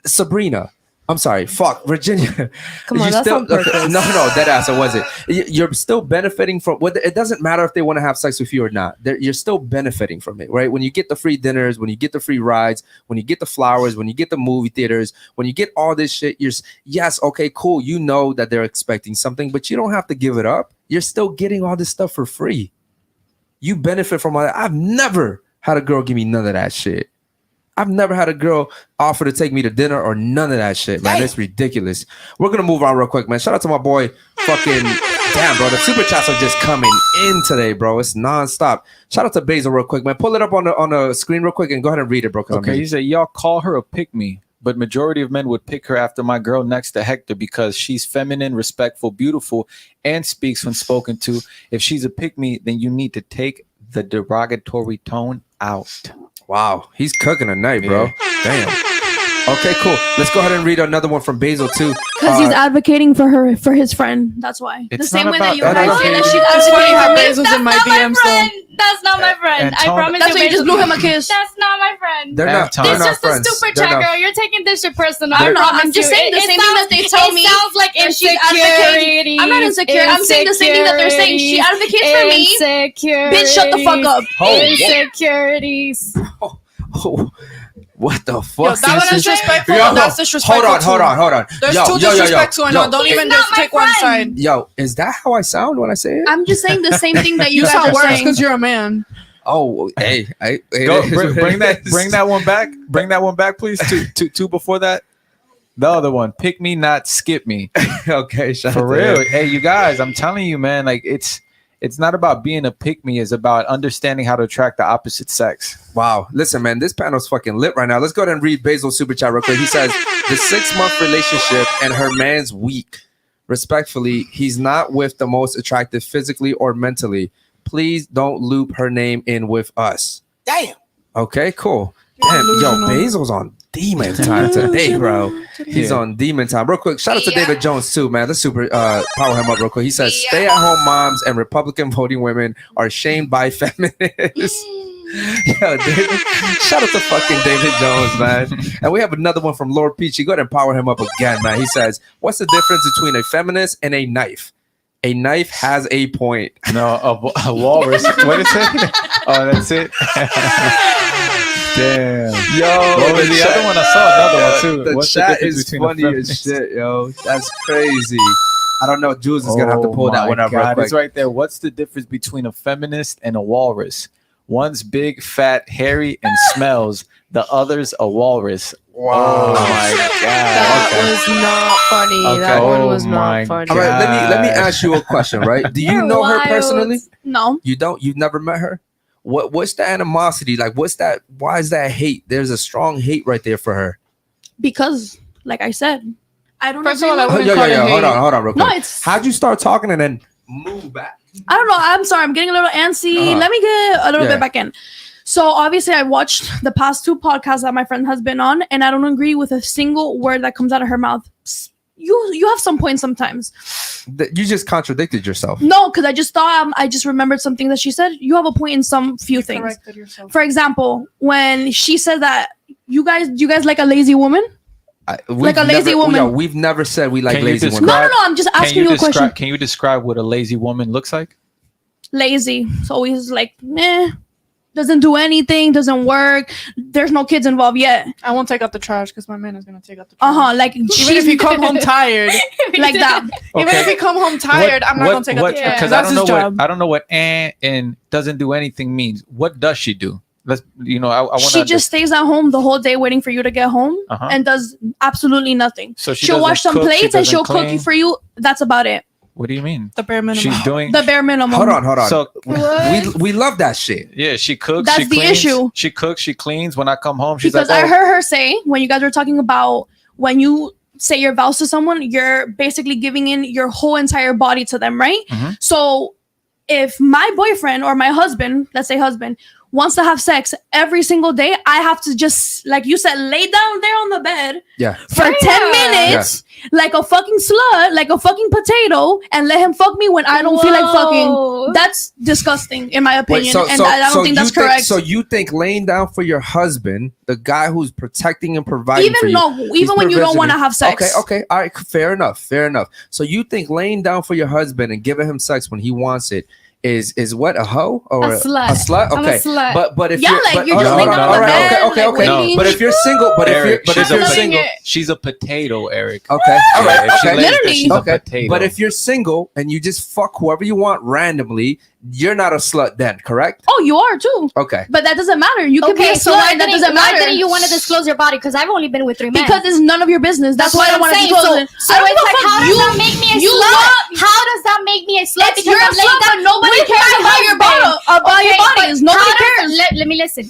Sabrina. I'm sorry. Fuck. Virginia. Come on, You that's still, on purpose. No, that ass, it wasn't. You're still benefiting from what. It doesn't matter if they want to have sex with you or not. You're still benefiting from it, right? When you get the free dinners, when you get the free rides, when you get the flowers, when you get the movie theaters, when you get all this shit, yes, okay, cool. You know that they're expecting something, but you don't have to give it up. You're still getting all this stuff for free. You benefit from all that. I've never had a girl give me none of that shit. I've never had a girl offer to take me to dinner or none of that shit, man. It's ridiculous. We're gonna move on real quick, man. Shout out to my boy, fucking damn, bro. The super chats are just coming in today, bro. It's nonstop. Shout out to Basil real quick, man. Pull it up on the screen real quick and go ahead and read it, bro. Okay, he said, y'all call her a pick-me, but majority of men would pick her after my girl next to Hector because she's feminine, respectful, beautiful, and speaks when spoken to. If she's a pick-me, then you need to take the derogatory tone out. Wow, he's cooking tonight, bro. Damn. Okay, cool. Let's go ahead and read another one from Basil too. Because he's advocating for his friend. That's why. The It's same not way that about you guys say that she's It's funny advocating how for me. Basil's in my DMs though. That's not my friend. I promise That's why you just blew him a kiss. That's not my friend. They're not. This They're is not just a friends. stupid They're chat, not- girl. You're taking this shit personal. I'm I not. promise I'm just you. saying the It same thing that they tell me. It sounds like that she's advocating. I'm not insecure. I'm saying the same thing that they're saying. She advocates for me. Insecurities. Bitch, shut the fuck up. Insecurities. Oh, what the fuck? Yo, that one is disrespectful. Yo, That's disrespectful. Hold on. There's Yo, two disrespects going on. Don't even just take one side. Yo, is that how I sound when I say it? I'm just saying the same thing that you You guys sound are worse saying. because you're a man. Oh, hey, Go, bring that one back. Bring that one back, please. Two before that. The other one, pick me, not skip me. Okay, shout for out to real. him. Hey, you guys, I'm telling you, man. Like it's not about being a pick me. It's about understanding how to attract the opposite sex. Wow. Listen, man, this panel's fucking lit right now. Let's go ahead and read Basil's super chat real quick. He says, the 6-month relationship and her man's weak. Respectfully, he's not with the most attractive physically or mentally. Please don't loop her name in with us. Damn. Okay, cool. Damn, yo, Basil's on demon time today, bro. He's on demon time. Real quick, shout out to David Jones too, man. Let's super power him up real quick. He says, stay-at-home moms and Republican voting women are shamed by feminists. Yo, David, shout out to fucking David Jones, man. And we have another one from Lord Peachy. Go ahead and power him up again, man. He says, what's the difference between a feminist and a knife? A knife has a point. No, a walrus. What is it? Oh, that's it. Damn. Yo, what was the other one? I saw another one too. The What's chat difference is between a funny as feminist- shit, yo. That's crazy. I don't know. Jules is gonna have to pull that my one up real God, quick. It's right there. What's the difference between a feminist and a walrus? One's big, fat, hairy, and smells. The other's a walrus. Wow. Oh my God. That was not funny. Okay. That one Oh was my not funny. All right, let me ask you a question, right? Do you You're know her wild. personally? No. You don't? You've never met her? What's the animosity? Like, what's that? Why is that hate? There's a strong hate right there for her. Because, like I said, I don't First of agree all, I with- wouldn't call it hate. Hold on, real quick. No, it's- How'd you start talking and then move back? I don't know. I'm sorry. I'm getting a little antsy. Let me get a little Yeah. bit back in. So obviously I watched the past 2 podcasts that my friend has been on, and I don't agree with a single word that comes out of her mouth. You have some points sometimes. You just contradicted yourself. No, because I just thought I just remembered something that she said. You have a point in some few things. Corrected yourself. For example, when she said that you guys like a lazy woman. Like a lazy woman. Yo, we've never said we like Can you lazy women. No, I'm just asking you a question. Can you describe what a lazy woman looks like? Lazy. It's always like, doesn't do anything, doesn't work. There's no kids involved yet. I won't take out the trash because my man is gonna take out the trash. Like even if you come home tired, like that. Even if you come home tired, I'm not gonna take out the trash. Because That's his job. I don't know what and doesn't do anything means. What does she do? let's, you know, I want She just stays at home the whole day waiting for you to get home and does absolutely nothing. So she'll wash some plates and she'll cook you for you. That's about it. What do you mean? The bare minimum. She's doing the bare minimum. Hold on. So we love that shit. Yeah, she cooks. That's she the cleans, issue. She cooks. She cleans. When I come home, she's because like, I heard her say when you guys were talking about when you say your vows to someone, you're basically giving in your whole entire body to them, right? So if my boyfriend or my husband, let's say husband, wants to have sex every single day, I have to just, like you said, lay down there on the bed for 10 minutes like a fucking slut, like a fucking potato, and let him fuck me when I don't feel like fucking. That's disgusting in my opinion. And I don't think that's correct. So you think laying down for your husband, the guy who's protecting and providing for you, even when you don't want to have sex. Okay, all right, fair enough. So you think laying down for your husband and giving him sex when he wants it is what, a hoe or a slut? A slut? Okay, I'm a slut. but if you're just laying down on the bed, okay. But if you're single, Eric, if you're single, she's a potato, Eric. Okay, all right, okay. Literally, she's a potato. But if you're single and you just fuck whoever you want randomly, you're not a slut then, correct? Oh, you are too. Okay, but that doesn't matter. You can be a so slut. That doesn't matter. Why didn't you want to disclose your body? Because I've only been with 3 men. Because it's none of your business. That's why I don't want to disclose it. So it's like, how does that make me a slut? How does that make me a slut? Because you're a slut, but nobody cares about your body. Nobody cares. Let me listen.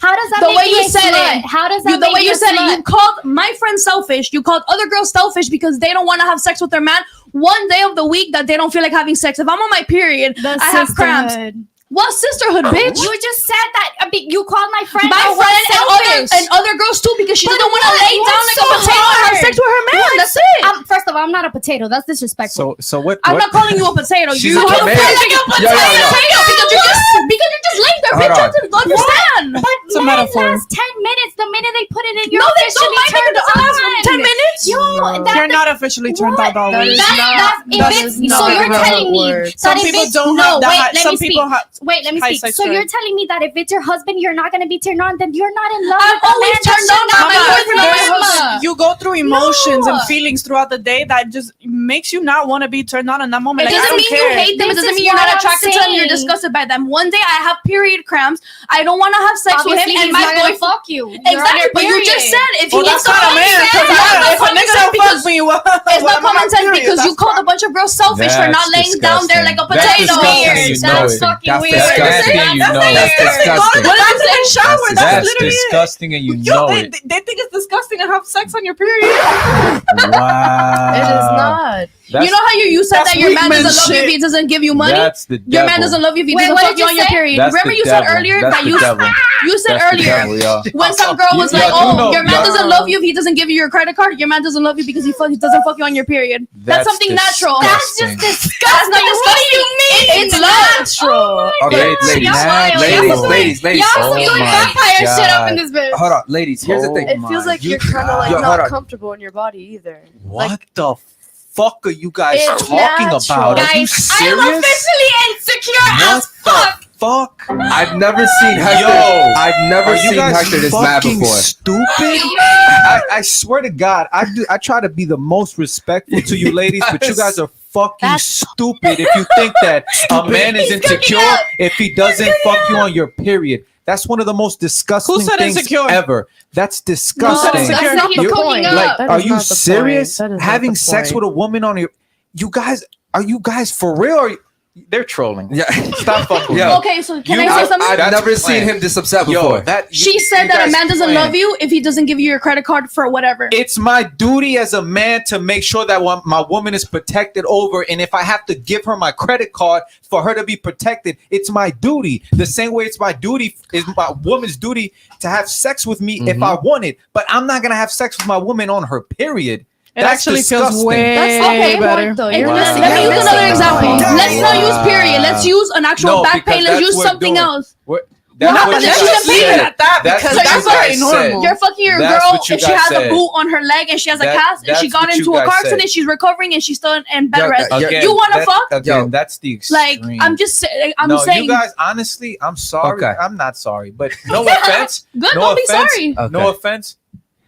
How does that the make way me you a said slut? it? How does that the make way me you a said slut? it? You called my friend selfish. You called other girls selfish because they don't want to have sex with their man one day of the week that they don't feel like having sex. If I'm on my period, I have cramps. What sisterhood, bitch? You just said that. You called my friend. And other girls too because she doesn't want to lay down like a potato and have sex with her man. That's it. First of all, I'm not a potato. That's disrespectful. So what? I'm not calling you a potato. She's you a tomato. like a potato because you're just laying there. Bitch, you don't understand. But it's a metaphor. Last 10 minutes. The minute they put it in, you're no, they officially don't. turned on. 10 minutes. You're not officially turned on. So you're telling me that some people don't have that. Some people have. Wait, let me speak. So you're telling me that if it's your husband, you're not going to be turned on, then you're not in love. I'm always turned on by my boyfriend. You go through emotions and feelings throughout the day that just makes you not want to be turned on in that moment. It doesn't mean you hate them. It doesn't mean you're not attracted to them. You're disgusted by them. One day I have period cramps. I don't want to have sex with him, and my boyfriend fuck you. Exactly, but you just said if he needs to fuck me, if a nigga don't fuck me, it's not common sense because you called a bunch of girls selfish for not laying down there like a potato. That's fucking weird. That's disgusting, and you know it. They think it's disgusting to have sex on your period. Wow. It is not. You know how you said that your man doesn't love you if he doesn't give you money? Your man doesn't love you if he doesn't fuck you on your period. Remember you said earlier that you said earlier when some girl was like, oh, your man doesn't love you if he doesn't give you your credit card. Your man doesn't love you because he doesn't fuck you on your period. That's something natural. That's just disgusting. What do you mean? It's natural. Okay, ladies. Y'all doing vampire shit up in this bitch. Hold on, ladies. Here's the thing. It feels like you're kind of like not comfortable in your body either. What the fuck are you guys It's talking natural. about? Are you Guys, serious? I'm officially insecure as fuck. Fuck. I've never seen Hector. I've never seen Hector this mad before. Stupid. I swear to God, I try to be the most respectful to you ladies, but you guys are fucking stupid if you think that a man is insecure if he doesn't fuck you on your period. That's one of the most disgusting things ever. That's disgusting. That's not the point. Like, are you serious? Having sex with a woman on your, are you guys for real? Or they're trolling. Yeah, stop fucking. Yeah. Okay, so can I say something? I've never seen him this upset before. She said that a man doesn't love you if he doesn't give you your credit card for whatever. It's my duty as a man to make sure that my woman is protected over, and if I have to give her my credit card for her to be protected, it's my duty. The same way it's my woman's duty to have sex with me if I want it, but I'm not gonna have sex with my woman on her period. It actually feels way better. Let me use another example. Let's not use period. Let's use an actual back pain. Let's use something else. That's what you guys said. That's very normal. You're fucking your girl if she has a boot on her leg and she has a cast and she got into a car accident and she's recovering and she's still in bed rest. You want to fuck? Again, that's the extreme. Like, I'm saying. You guys, honestly, I'm sorry. I'm not sorry, but no offense. Good, don't be sorry. No offense.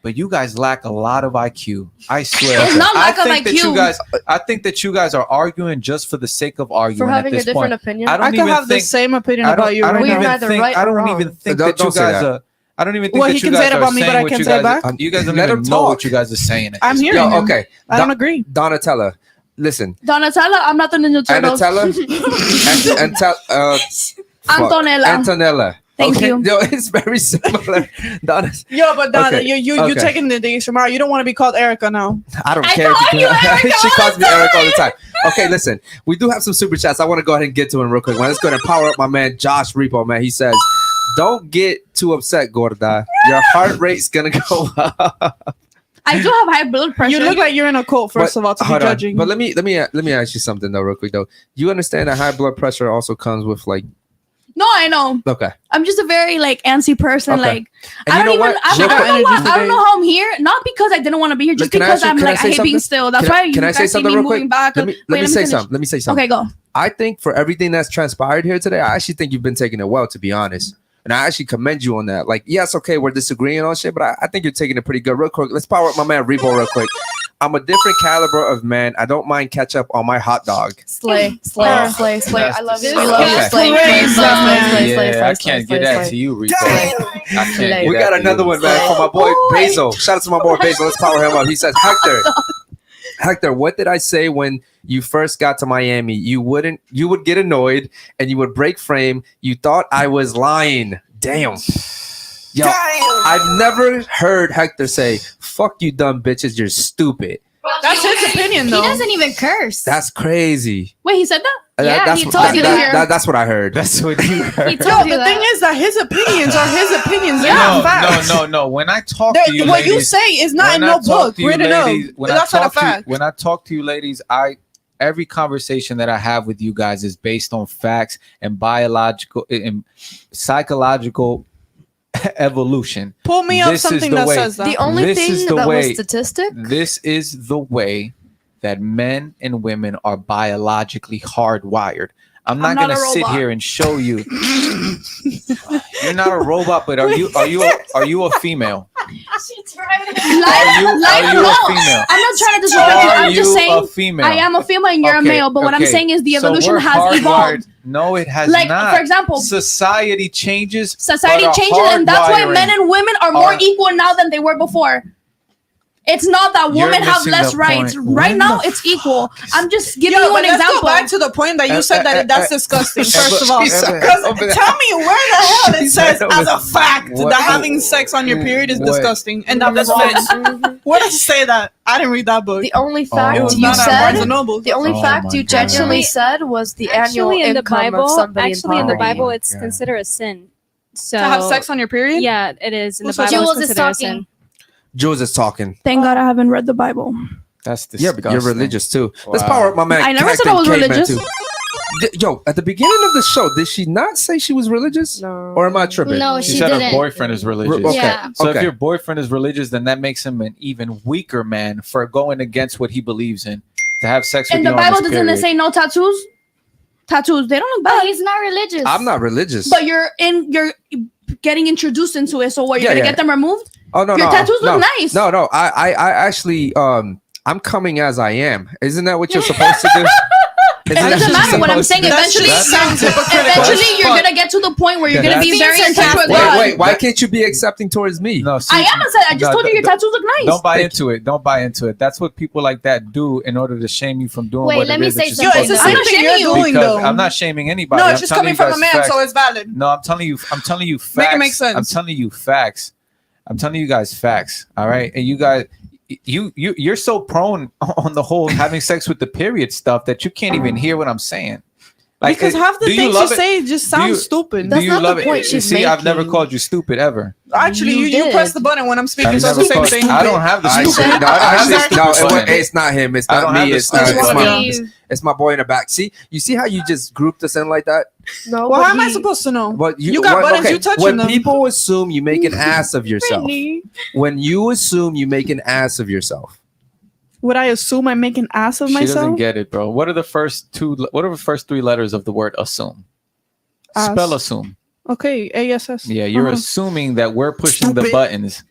but you guys lack a lot of IQ. I swear. It's not lack of I IQ. think that you guys are arguing just for the sake of arguing. For having at a this different point. opinion. I I don't could even have the think. same opinion I don't, about you I don't right even now. neither think. right I or don't wrong. even think Don't- that you don't say guys that. are. I don't even think Well, that he you can guys say it are about me, but saying I what can't you say it guys. back. You guys don't Let even him know what talk. you guys are saying. I'm hearing Yo, him. okay. I don't agree. Donatella, listen. Donatella, I'm not the Ninja Turtles. Antonella, Antonella. Antonella. Thank Okay? you. Yo, it's very similar. Yo, but Donna, Okay, you okay. taking the tomorrow. You don't want to be called Erica now. I don't I care. call you Erica She all calls the me Eric all the time. Okay, listen. We do have some super chats. I want to go ahead and get to them real quick. Let's go ahead and power up my man Josh Repo, man. He says, "Don't get too upset, Gorda. Your heart rate's gonna go up." I do have high blood pressure. You look like you're in a cult, first of all, to be hold on. judging. But let me ask you something though, real quick though. You understand that high blood pressure also comes with like No, I know. okay. I'm just a very like antsy person. Okay. Like And I you don't know even. what? I Real don't quick. know why. I don't know how I'm here. Not because I didn't want to be here, just Can I because ask you- I'm can I like I say hate being something? still. That's Can I- why you can I say guys see something me real quick? moving back. Let me Wait, say finish. something. Let me say something. Okay, go. I think for everything that's transpired here today, I actually think you've been taking it well, to be honest. And I actually commend you on that. Like, yes, okay, we're disagreeing on shit, but I think you're taking it pretty good. Real quick, let's power up my man Repo real quick. I'm a different caliber of man. I don't mind ketchup on my hot dog. Slay, slay, Oh, slay, slay. that's I love you. disgusting. We love you. Okay. Slay, slay, slay, slay, slay, Yeah, slay, I slay, can't slay, get that slay. to you, Rico. I can't get We that got to another you. one, man, from my boy Basil. Shout out to my boy Basil. Let's power him up. He says, Hector, what did I say when you first got to Miami? You would get annoyed and you would break frame. You thought I was lying. Damn. Yo, I've never heard Hector say, "Fuck you, dumb bitches, you're stupid." That's his opinion, though. He doesn't even curse. That's crazy. Wait, he said that? Yeah, that's he what- told you that. that's what I heard. That's what you heard. No, the thing is that his opinions are his opinions. They're not facts. No. When I talk They're- to you, what you ladies, say is not in when I no talk book. to you Read it up. ladies- when I That's not a talk to you- fact. When I talk to you ladies, every conversation that I have with you guys is based on facts and biological and psychological evolution. Pull me up This is something the that way- says that. The only This is thing the that way- was statistic. This is the way that men and women are biologically hardwired. I'm not not gonna a sit robot. here and show you. You're not a robot, but are you a female? She's right. Are you a female? I'm not trying to disrespect you. Are I'm just you saying a female? I am a female and you're a Okay, male. But what I'm okay. saying is the So evolution we're has hardwired. evolved. No, it has Like, not. for example, society changes. Society but a changes, and that's why men hardwiring and women are more are- equal now than they were before. It's not that You're women have missing less the rights. point. Right When now, the it's equal. I'm just giving Yo, you but an let's example. go back to the point that you said that that's disgusting. First of all, because tell me where the hell it says as a fact that having sex on your period is disgusting and that that's men. Where does it say that? I didn't read that book. The only fact It was you not at Barnes said, and Noble. the only Oh fact my you God. genuinely said was the annual Actually, in the income of Bible, somebody actually in the poverty. Bible, it's God. considered a sin. So To have sex on your period? Yeah, it is. In the Who Bible, says it's Jules is considered a talking. sin. Jules is talking. Thank God I haven't read the Bible. That's Yeah, disgusting. but you're religious too. Let's Wow. power up my man. I never said I was Captain Caveman, religious. too. Yo, at the beginning of the show, did she not say she was religious? No. Or am I tripping? No, She she said her didn't. boyfriend is religious. Okay. Yeah. So okay. if your boyfriend is religious, then that makes him an even weaker man for going against what he believes in. To have sex with And you the on Bible his doesn't period. say no tattoos. Tattoos, they don't look But bad. he's not religious. I'm not religious. But you're getting introduced into it. So what? You're Yeah, gonna yeah. get them removed? Oh no, Your no, tattoos no, look nice. No, I actually I'm coming as I am. Isn't that what you're supposed to do? It doesn't matter what I'm saying. Eventually, sounds hypocritical. eventually you're gonna get to the point where you're gonna be very in touch with Wait, God. wait, why can't you be accepting towards me? No, see, I am upset. I just told you your tattoos look nice. Don't buy into it. Don't buy into it. That's what people like that do in order to shame you from doing Wait, what let it me is that say you're something. Yo, it's the supposed same to thing do. you're doing, Because though. I'm not shaming anybody. No, I'm it's just telling coming you from a guys man, facts. so it's valid. No, I'm telling you facts. Make it make sense. I'm telling you facts. I'm telling you guys facts. All right, and you guys, you're so prone on the whole having sex with the period stuff that you can't even hear what I'm saying. Like, Because half the do you things you love it? say just Do you- sound stupid. Do you love it? point she's See, I've never making. called you stupid ever. Actually, you did. press the button when I'm speaking, I've so it's the never same called- thing. I don't have the I stupid. said, no, I don't have actually, the no, stupid button. it's not him. It's I not don't have me. the It's stupid my, it's my boy in the back. See, you see how you just grouped us in like that? No, Well, but how am I he- supposed to know? But You got buttons, you touching when them. people assume you make an ass of yourself, when you assume you make an ass of yourself, Would I assume I make an ass of She myself? doesn't get it, bro. What are the first two? What are the first three letters of the word assume? Ass. Spell assume. Okay, ASS. Yeah, you're Uh-huh. assuming that we're pushing the Stupid. buttons.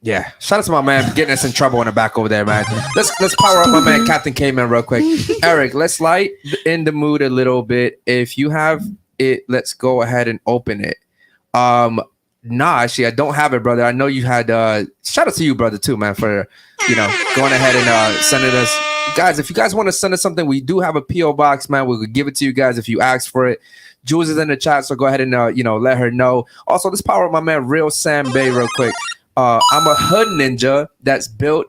Yeah, shout out to my man getting us in trouble in the back over there, man. Let's power up my man Captain K-Man real quick. Eric, let's light in the mood a little bit. If you have it, let's go ahead and open it. Nah, actually, I don't have it, brother. I know you had shout out to you, brother, too, man, for going ahead and sending us. Guys, if you guys want to send us something, we do have a P.O. box, man. We could give it to you guys if you ask for it. Jules is in the chat, so go ahead and let her know. Also, let's power up my man Real Sam Bay real quick. I'm a hood ninja that's built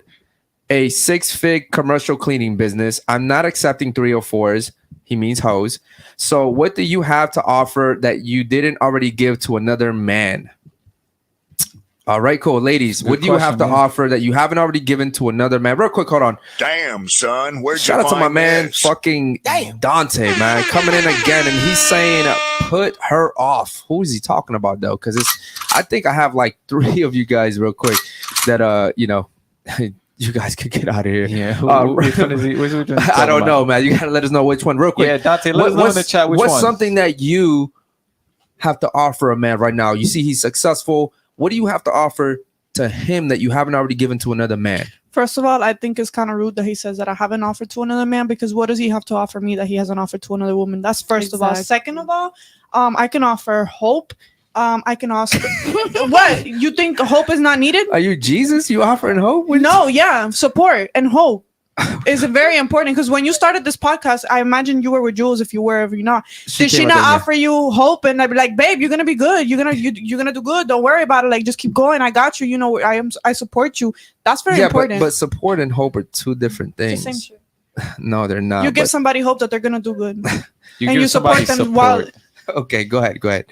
a 6-fig commercial cleaning business. I'm not accepting 304s. He means hoes. So what do you have to offer that you didn't already give to another man? All right, cool. Ladies, what do you have to offer that you haven't already given to another man? Real quick, hold on. Damn, son. Where'd Shout you out to my find man, this? fucking Dante, man, coming in again, and he's saying, "Put her off." Who is he talking about though? Because I think I have like 3 of you guys, real quick, that you guys could get out of here. Yeah. Which one is he? Which one I don't know, man. You gotta let us know which one, real quick. Yeah, Dante, let us know in the chat which what's one. something that you have to offer a man right now? You see, he's successful. What do you have to offer to him that you haven't already given to another man? First of all, I think it's kind of rude that he says that I haven't offered to another man, because what does he have to offer me that he hasn't offered to another woman? That's first of all. Second of all, I can offer hope. I can also what? You think hope is not needed? Are you Jesus? You offering hope? No, yeah, support and hope is very important, because when you started this podcast, I imagine you were with Jules. If you were, if you're not, did she not offer you hope? And I'd be like, babe, you're gonna be good. You're gonna do good. Don't worry about it. Like, just keep going. I got you. You know, I support you. That's very important. But support and hope are 2 different things. The same shit. No, they're not. You give somebody hope that they're gonna do good, and give you support them somebody while. support. Okay, go ahead.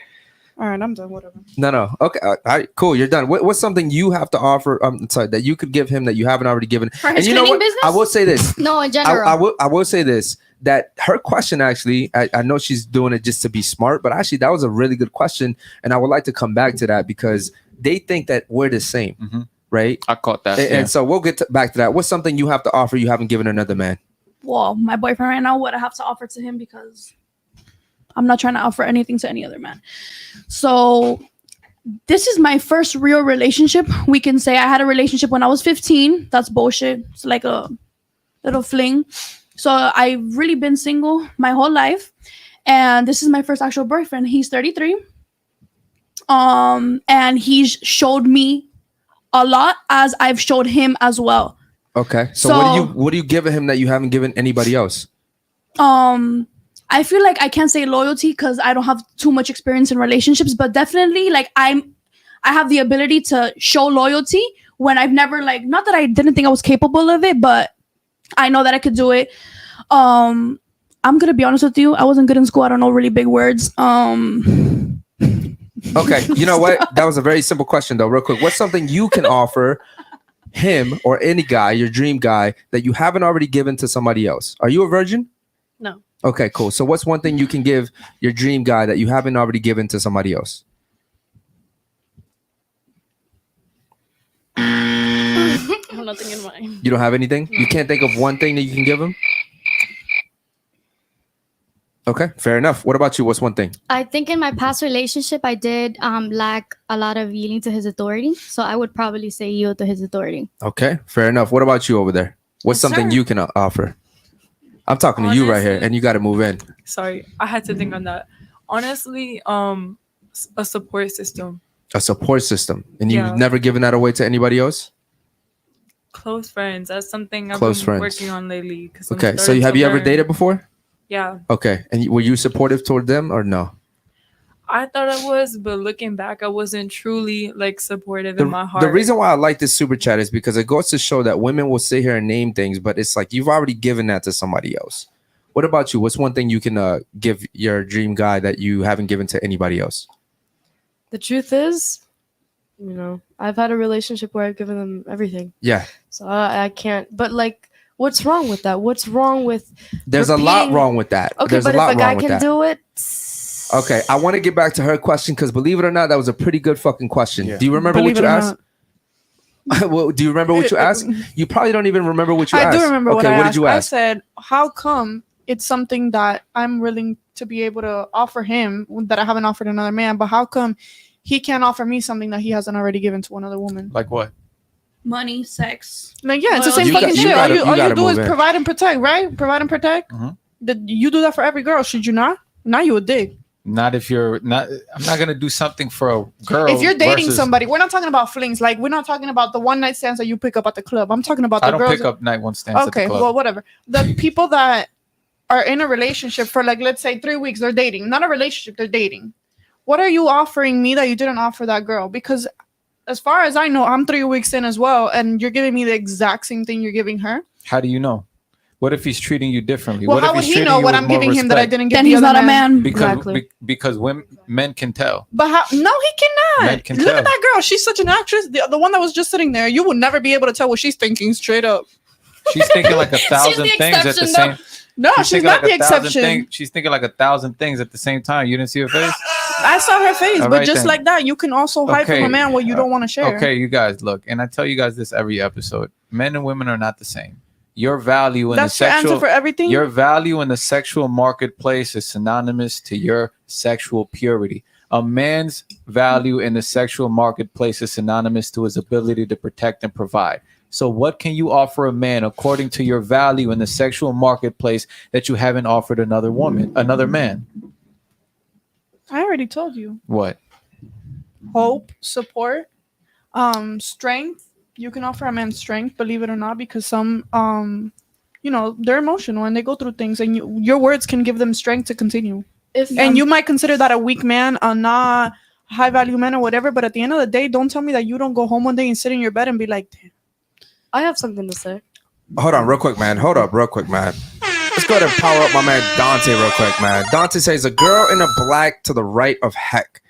All right, I'm done. Whatever. No. Okay, all right, cool. You're done. What's something you have to offer? Sorry, that you could give him that you haven't already given. For And his you know cleaning what? business? I will say this. No, in general. I will say this, that her question actually, I know she's doing it just to be smart, but actually that was a really good question, and I would like to come back to that because they think that we're the same, right? I caught that. And so we'll get back to that. What's something you have to offer you haven't given another man? Well, my boyfriend right now, what I have to offer to him, because I'm not trying to offer anything to any other man. So this is my first real relationship. We can say I had a relationship when I was 15. That's bullshit. It's like a little fling. So I've really been single my whole life. And this is my first actual boyfriend. He's 33. And he's showed me a lot, as I've showed him as well. Okay. So what do you give him that you haven't given anybody else? I feel like I can't say loyalty because I don't have too much experience in relationships, but definitely like I have the ability to show loyalty when I've never, like, not that I didn't think I was capable of it, but I know that I could do it. I'm gonna be honest with you. I wasn't good in school. I don't know really big words. Okay, you know what? That was a very simple question though. Real quick, what's something you can offer him or any guy, your dream guy, that you haven't already given to somebody else? Are you a virgin? No. Okay, cool. So what's one thing you can give your dream guy that you haven't already given to somebody else? I have nothing in mind. You don't have anything? You can't think of one thing that you can give him? Okay, fair enough. What about you? What's one thing? I think in my past relationship, I did lack a lot of yielding to his authority. So I would probably say yield to his authority. Okay, fair enough. What about you over there? What's something you can offer? I'm talking to you right here, and you got to move in. Sorry, I had to think on that. Honestly, a support system. A support system. And you've Yeah. never given that away to anybody else? Close friends. That's something I've Close been friends. working on lately. 'Cause I'm Okay, so starting have to you ever learn. dated before? Yeah. Okay, and were you supportive toward them or no? I thought I was, but looking back, I wasn't truly like supportive in my heart. The reason why I like this super chat is because it goes to show that women will sit here and name things, but it's like you've already given that to somebody else. What about you? What's one thing you can give your dream guy that you haven't given to anybody else? The truth is, I've had a relationship where I've given them everything. Yeah. So I can't. But like, what's wrong with that? What's wrong with? There's a lot wrong with that. Okay, There's but a lot if a guy wrong with can that. do it, Okay, I want to get back to her question because believe it or not, that was a pretty good fucking question. Yeah. Do you remember Believe what you it or asked? Well, do you remember what you asked? You probably don't even remember what you asked. I do remember what I what asked. did you I ask? said, how come it's something that I'm willing to be able to offer him that I haven't offered another man, but how come he can't offer me something that he hasn't already given to another woman? Like what? money, sex. Like, yeah, it's the Well, same You fucking got- you shit. gotta- All you you gotta do move is in. provide and protect, right? Provide and protect. You do that for every girl, should you not? Now you a dick. Not if you're not. I'm not gonna do something for a girl. If you're dating versus- somebody, we're not talking about flings. Like, we're not talking about the one night stands that you pick up at the club. I'm talking about the I don't girls. pick up night one stands at Okay, the club. well, whatever. The people that are in a relationship for, like, let's say 3 weeks, they're dating. Not a relationship, they're dating. What are you offering me that you didn't offer that girl? Because as far as I know, I'm 3 weeks in as well, and you're giving me the exact same thing you're giving her. How do you know? What if he's treating you differently? Well, what how if would he's he treating know you what with I'm more giving him that I respect? didn't give Then the he's other not a man. Because because women, men can tell. But how? No, he cannot. Men can Look tell. at that girl. She's such an actress. The one that was just sitting there, you will never be able to tell what she's thinking straight up. She's thinking like 1,000 things at the same. No, she's thinking not like the 1,000 exception. She's thinking like 1,000 things at the same time. You didn't see her face? I saw her face, All but right, just then. like that, you can also hide from a man what you don't want to share. Okay, you guys, look, and I tell you guys this every episode. Men and women are not the same. Your value in That's the your sexual answer for everything? Your value in the sexual marketplace is synonymous to your sexual purity. A man's value in the sexual marketplace is synonymous to his ability to protect and provide. So what can you offer a man according to your value in the sexual marketplace that you haven't offered another woman, another man? I already told you. What? Hope, support, strength. You can offer a man strength, believe it or not, because some, they're emotional and they go through things, and your words can give them strength to continue. And you might consider that a weak man, a not high value man or whatever, but at the end of the day, don't tell me that you don't go home one day and sit in your bed and be like, damn. I have something to say. Hold on, real quick, man. Hold up, real quick, man. Let's go ahead and power up my man Dante real quick, man. Dante says a girl in a black to the right of heck.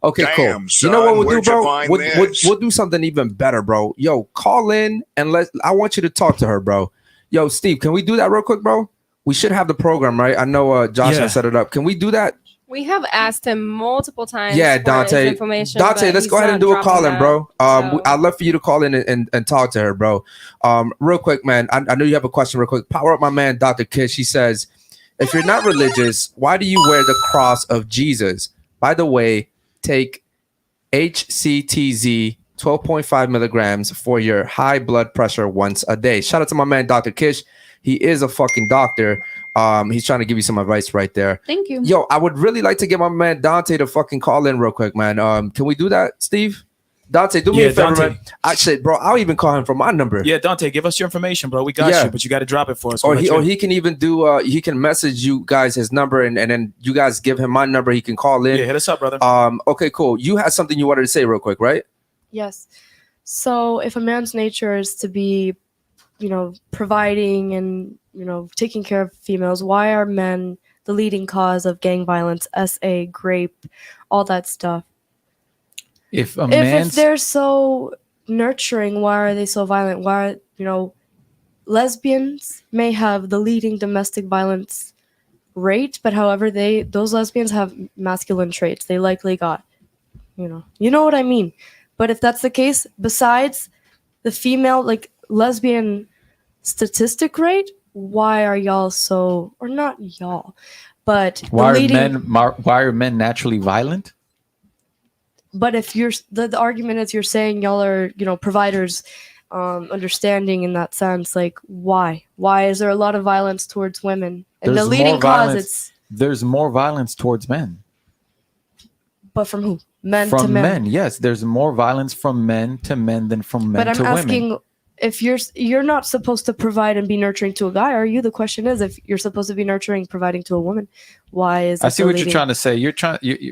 Okay, Damn, cool. son, You know what we'll do, where'd you bro? find this? We'll do something even better, bro. Yo, call in and I want you to talk to her, bro. Yo, Steve, can we do that real quick, bro? We should have the program, right? I know Josh Yeah. has set it up. Can we do that? We have asked him multiple times. Yeah, for his Dante. information, Dante, but let's he's go ahead not and do a dropping call in, that, bro. so- I'd love for you to call in and talk to her, bro. Real quick, man. I know you have a question real quick. Power up my man, Dr. Kish. He says, if you're not religious, why do you wear the cross of Jesus? By the way, take HCTZ 12.5 milligrams for your high blood pressure once a day. Shout out to my man, Dr. Kish. He is a fucking doctor. He's trying to give you some advice right there. Thank you. Yo, I would really like to get my man Dante to fucking call in real quick, man. Can we do that, Steve? Dante, do me Yeah, a favor, Dante. man. Actually, bro, I'll even call him from my number. Yeah, Dante, give us your information, bro. We got Yeah. you, but you got to drop it for us. Or We'll let you in. he can even do he can message you guys his number and then you guys give him my number. He can call in. Yeah, hit us up, brother. Okay, cool. You had something you wanted to say real quick, right? Yes. So if a man's nature is to be, providing and, taking care of females, why are men the leading cause of gang violence, SA, Grape, all that stuff? If a If man's they're so nurturing, why are they so violent? Why, lesbians may have the leading domestic violence rate, but however, those lesbians have masculine traits. They likely got, you know what I mean. But if that's the case, besides the female, like lesbian statistic rate, why are y'all so, or not y'all, but why the leading, why are men naturally violent? but if you're, the argument is you're saying y'all are, providers, understanding in that sense, like why is there a lot of violence towards women? And the leading cause, there's more violence towards men. but from who? Men From to men. yes. There's more violence from men to men than from men But to I'm asking, women. if you're not supposed to provide and be nurturing to a guy, are you? The question is, if you're supposed to be nurturing, providing to a woman, why is I it see the what leading- you're trying to say.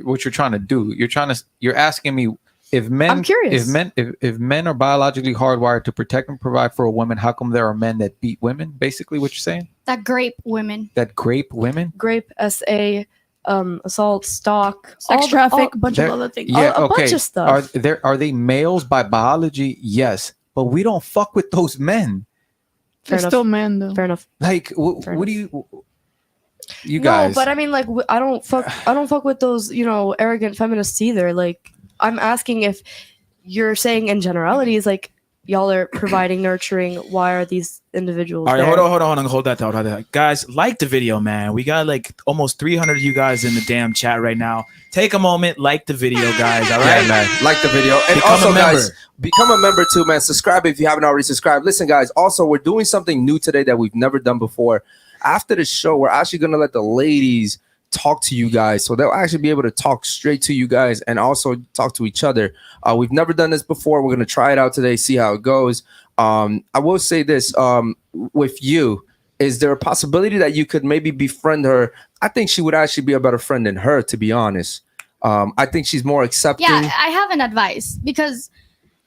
What you're trying to do. You're asking me if men. I'm curious. If men are biologically hardwired to protect and provide for a woman, how come there are men that beat women? Basically, what you're saying. That grape women. That grape women. Grape SA, assault, stalk, Sex traffic, a bunch of They're- other things. Yeah, a okay. bunch of stuff. Are they males by biology? Yes, but we don't fuck with those men. They're still men, though. Fair enough. Like, what do you guys? No, but I mean, like, I don't fuck with those, arrogant feminists either. Like, I'm asking if you're saying in generalities, like, y'all are providing, nurturing. Why are these individuals? All right, there? hold on. Hold that. Guys, like the video, man. We got like almost 300 of you guys in the damn chat right now. Take a moment, like the video, guys. All right, Yeah, man. Like the video. And Become also, a member. guys, become a member too, man. Subscribe if you haven't already subscribed. Listen, guys, also, we're doing something new today that we've never done before. After the show, we're actually going to let the ladies talk to you guys, so they'll actually be able to talk straight to you guys and also talk to each other. We've never done this before. We're going to try it out today, see how it goes. I will say this, with you, is there a possibility that you could maybe befriend her? I think she would actually be a better friend than her, to be honest. I think she's more accepting. Yeah, I have an advice because